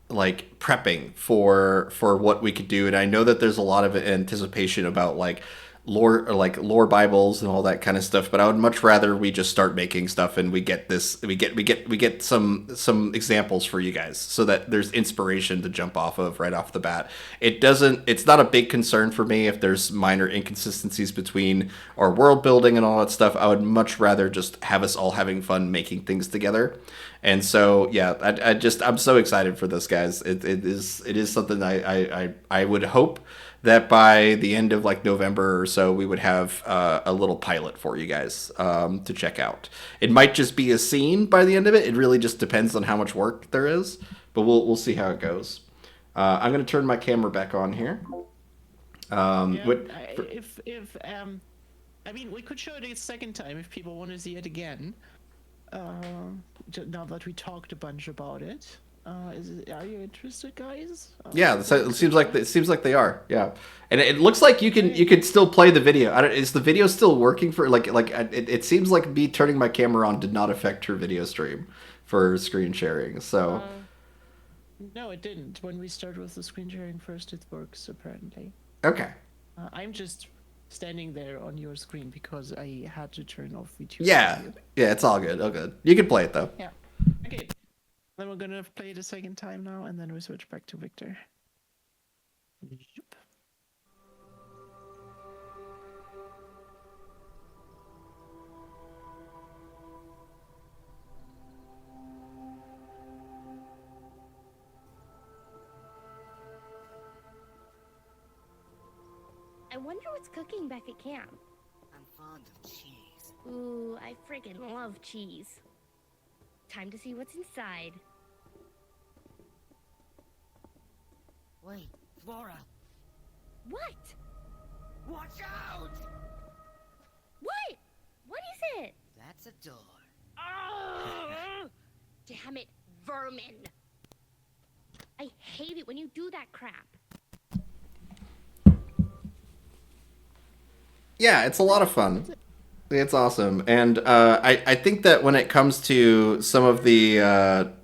like prepping for what we could do, and I know that there's a lot of anticipation about like lore Bibles and all that kind of stuff, but I would much rather we just start making stuff and we get some examples for you guys, so that there's inspiration to jump off of right off the bat. It's not a big concern for me if there's minor inconsistencies between our world building and all that stuff. I would much rather just have us all having fun making things together. And so yeah, I'm so excited for this, guys. It is something I would hope that by the end of like November or so, we would have a little pilot for you guys to check out. It might just be a scene by the end of it. It really just depends on how much work there is, but we'll see how it goes. I'm gonna turn my camera back on here. I mean, we could show it a second time if people want to see it again. Now that we talked a bunch about it. Are you interested, guys? Yeah, it seems like they are. Yeah, and it looks like you can still play the video. Is the video still working for it seems like me turning my camera on did not affect her video stream for screen sharing. So no, it didn't. When we started with the screen sharing first, it works apparently. Okay. I'm just standing there on your screen because I had to turn off YouTube. Yeah, it's all good. All good. You can play it though. Yeah. Okay. Then we're gonna play it a second time now, and then we switch back to Victor. Yep. I wonder what's cooking back at camp. I'm fond of cheese. Ooh, I friggin' love cheese. Time to see what's inside. Wait, Flora! What? Watch out! What? What is it? That's a door. Oh, damn it, vermin. I hate it when you do that crap. Yeah, it's a lot of fun. It's awesome, and I think that when it comes to some of the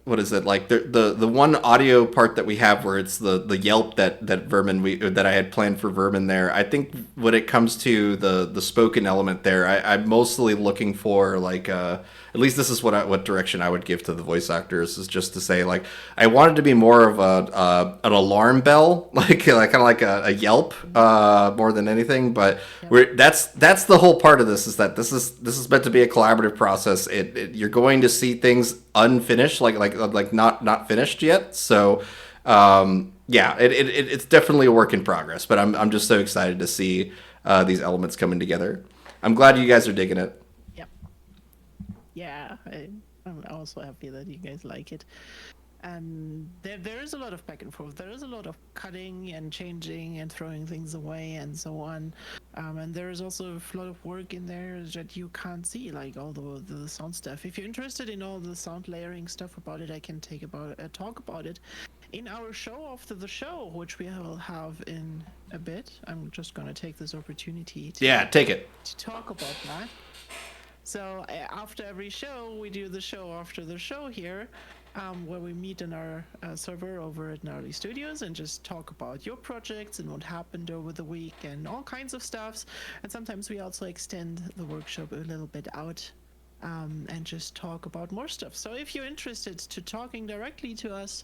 what is it, like the one audio part that we have where it's the yelp that Vermin that I had planned for Vermin there. I think when it comes to the spoken element there, I'm mostly looking for like at least this is what direction I would give to the voice actors, is just to say like I wanted to be more of an alarm bell, like kind of like a yelp more than anything. But that's the whole part of this, is that this is meant to be a collaborative process. You're going to see things unfinished, like not finished yet. So yeah, it's definitely a work in progress. But I'm just so excited to see these elements coming together. I'm glad you guys are digging it. Yeah, I'm also happy that you guys like it. And there is a lot of back and forth. There is a lot of cutting and changing and throwing things away and so on. And there is also a lot of work in there that you can't see, like all the sound stuff. If you're interested in all the sound layering stuff about it, I can talk about it in our show after the show, which we will have in a bit. I'm just going to take this opportunity Take it. to talk about that. So after every show, we do the show after the show here, where we meet in our server over at Gnarly Studios and just talk about your projects and what happened over the week and all kinds of stuffs. And sometimes we also extend the workshop a little bit out and just talk about more stuff. So if you're interested to talking directly to us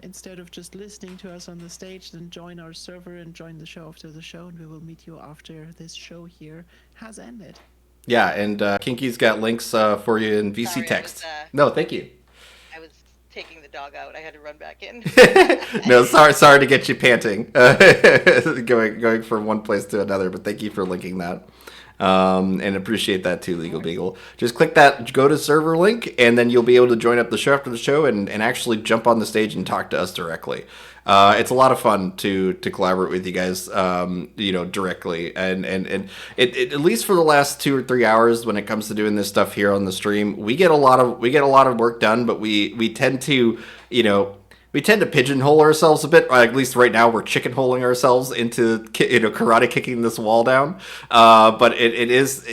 instead of just listening to us on the stage, then join our server and join the show after the show, and we will meet you after this show here has ended. Yeah, and Kinky's got links for you in VC Sorry, text. I was, No, thank you. I was taking the dog out. I had to run back in. No, sorry to get you panting, going from one place to another. But thank you for linking that, and appreciate that too, Legal Beagle. Just click that, go to server link, and then you'll be able to join up the show after the show and actually jump on the stage and talk to us directly. It's a lot of fun to collaborate with you guys, directly, and it at least for the last 2 or 3 hours when it comes to doing this stuff here on the stream, we get a lot of work done, but we tend to, pigeonhole ourselves a bit. Or at least right now, we're chicken-holing ourselves into karate kicking this wall down. But it is.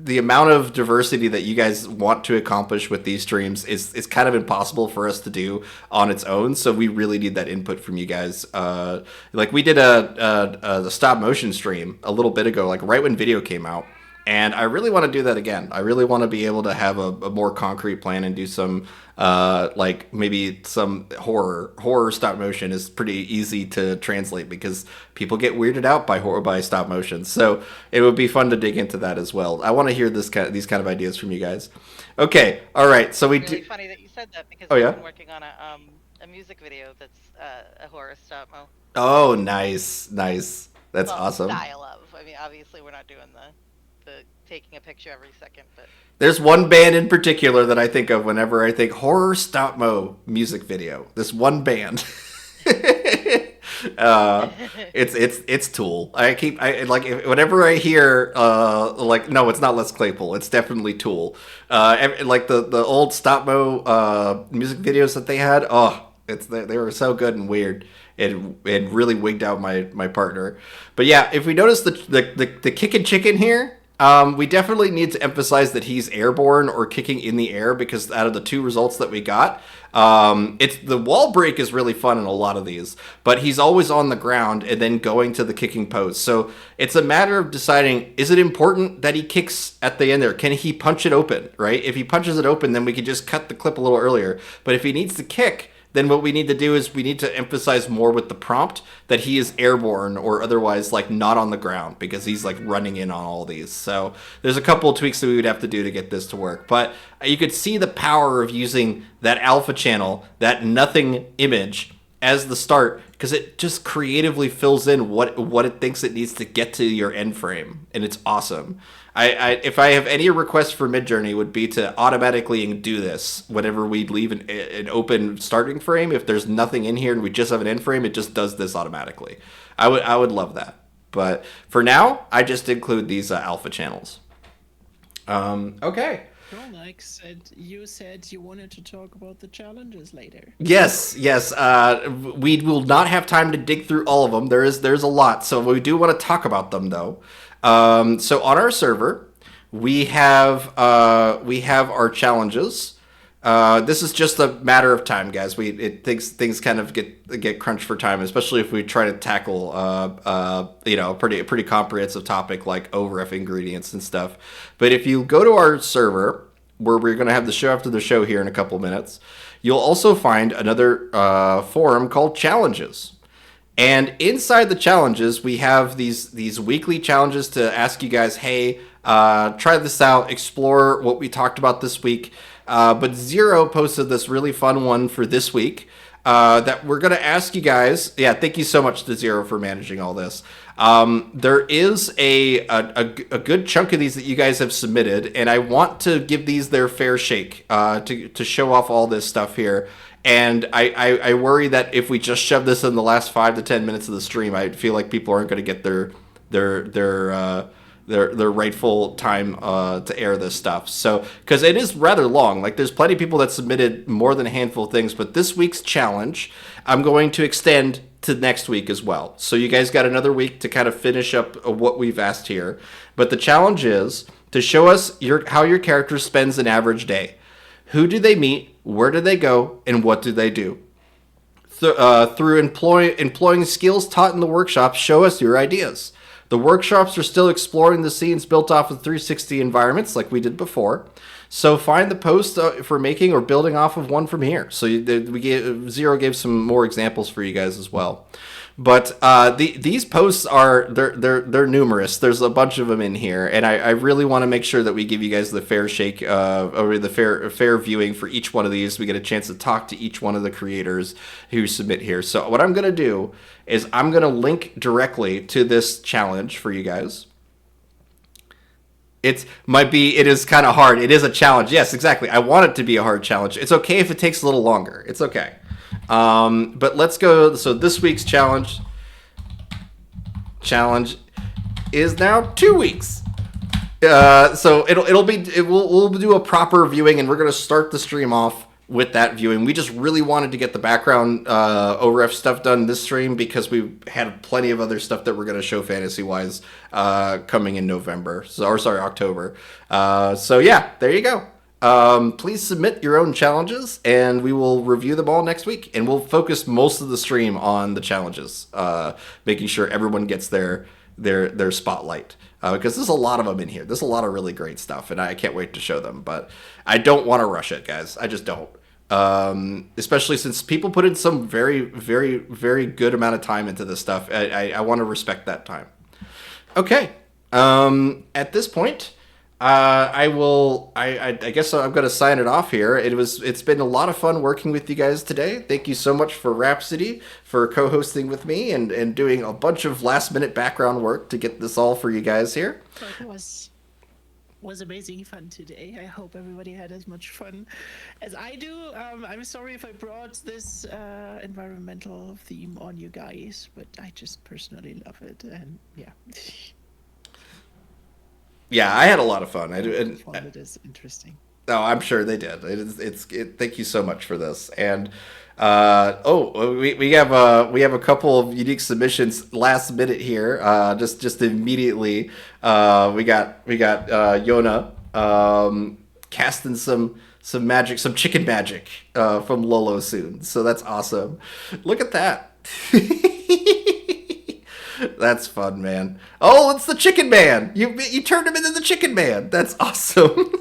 The amount of diversity that you guys want to accomplish with these streams is kind of impossible for us to do on its own. So we really need that input from you guys. Like we did the stop motion stream a little bit ago, like right when video came out. And I really want to do that again. I really want to be able to have a more concrete plan and do some, like maybe some horror. Horror stop motion is pretty easy to translate because people get weirded out by stop motion. So it would be fun to dig into that as well. I want to hear these kind of ideas from you guys. Okay, all right. So we really funny that you said that because I've been working on a music video that's a horror stop mo. Oh, nice. That's awesome. Style of. I mean, obviously we're not doing the taking a picture every second, but there's one band in particular that I think of whenever I think horror stop mo music video. This one band. It's Tool. Whenever I hear no, it's not Les Claypool. It's definitely Tool. Like the old stop mo music videos that they had. Oh, they were so good and weird. It really wigged out my partner. But yeah, if we notice the kickin' chicken here. We definitely need to emphasize that he's airborne or kicking in the air, because out of the 2 results that we got, it's the wall break is really fun in a lot of these, but he's always on the ground and then going to the kicking pose. So it's a matter of deciding, is it important that he kicks at the end there? Can he punch it open, right? If he punches it open, then we could just cut the clip a little earlier. But if he needs to kick, then what we need to do is we need to emphasize more with the prompt that he is airborne or otherwise like not on the ground, because he's like running in on all these. So there's a couple of tweaks that we would have to do to get this to work. But you could see the power of using that alpha channel, that nothing image as the start, because it just creatively fills in what it thinks it needs to get to your end frame, and it's awesome. If I have any request for Midjourney, would be to automatically do this whenever we leave an open starting frame. If there's nothing in here and we just have an end frame, it just does this automatically. I would love that. But for now, I just include these alpha channels. Okay. Cool, Mike. You said you wanted to talk about the challenges later. Yes. We will not have time to dig through all of them. There's a lot, so we do want to talk about them though. So on our server, we have our challenges, This is just a matter of time, guys. Things kind of get crunched for time, especially if we try to tackle a pretty comprehensive topic like OREF ingredients and stuff. But if you go to our server, where we're going to have the show after the show here in a couple minutes, you'll also find another forum called Challenges. And inside the challenges, we have these weekly challenges to ask you guys, hey, try this out, explore what we talked about this week. But Zero posted this really fun one for this week that we're going to ask you guys. Yeah, thank you so much to Zero for managing all this. There is a good chunk of these that you guys have submitted, and I want to give these their fair shake to show off all this stuff here. And I worry that if we just shove this in the last 5 to 10 minutes of the stream, I feel like people aren't going to get their rightful time to air this stuff. So, because it is rather long. Like, there's plenty of people that submitted more than a handful of things, but this week's challenge, I'm going to extend to next week as well. So you guys got another week to kind of finish up what we've asked here. But the challenge is to show us how your character spends an average day. Who do they meet? Where do they go? And what do they do? Through employing skills taught in the workshops, show us your ideas. The workshops are still exploring the scenes built off of 360 environments like we did before. So find the post for making or building off of one from here. So Zero gave some more examples for you guys as well. But these posts they're numerous. There's a bunch of them in here, and I really want to make sure that we give you guys the fair shake or the fair viewing for each one of these. We get a chance to talk to each one of the creators who submit here. So what I'm gonna do is I'm gonna link directly to this challenge for you guys. It is kind of hard. It is a challenge. Yes, exactly. I want it to be a hard challenge. It's okay if it takes a little longer. It's okay. But let's go. So this week's challenge is now 2 weeks. So we'll do a proper viewing, and we're gonna start the stream off with that viewing. We just really wanted to get the background OREF stuff done this stream because we had plenty of other stuff that we're gonna show fantasy wise coming in October. So yeah, there you go. Please submit your own challenges, and we will review them all next week. And we'll focus most of the stream on the challenges, making sure everyone gets their spotlight. Because there's a lot of them in here. There's a lot of really great stuff, and I can't wait to show them. But I don't want to rush it, guys. I just don't. Especially since people put in some very, very, very good amount of time into this stuff. I want to respect that time. Okay. At this point, I guess I'm going to sign it off here. It's been a lot of fun working with you guys today. Thank you so much for Rhapsody for co-hosting with me and doing a bunch of last minute background work to get this all for you guys here. It was amazing fun today. I hope everybody had as much fun as I do. I'm sorry if I brought this environmental theme on you guys, but I just personally love it, and yeah. Yeah, I had a lot of fun. I do. It is interesting. Oh, I'm sure they did. Thank you so much for this. And we have a couple of unique submissions last minute here. Just immediately, we got Yona casting some magic, some chicken magic from Lolo soon. So that's awesome. Look at that. That's fun, man. Oh, it's the Chicken Man. You turned him into the Chicken Man. That's awesome.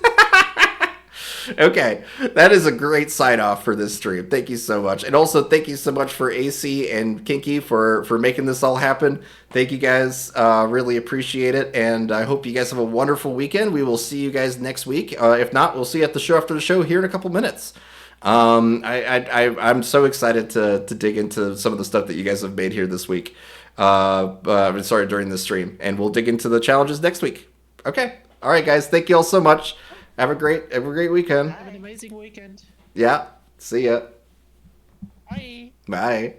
Okay, that is a great sign-off for this stream. Thank you so much. And also, thank you so much for AC and Kinky for making this all happen. Thank you guys. Really appreciate it. And I hope you guys have a wonderful weekend. We will see you guys next week. If not, we'll see you at the show after the show here in a couple minutes. I'm so excited to dig into some of the stuff that you guys have made here this week. During the stream. And we'll dig into the challenges next week. Okay. All right, guys. Thank you all so much. Have a great weekend. Have an amazing weekend. Yeah. See ya. Bye. Bye.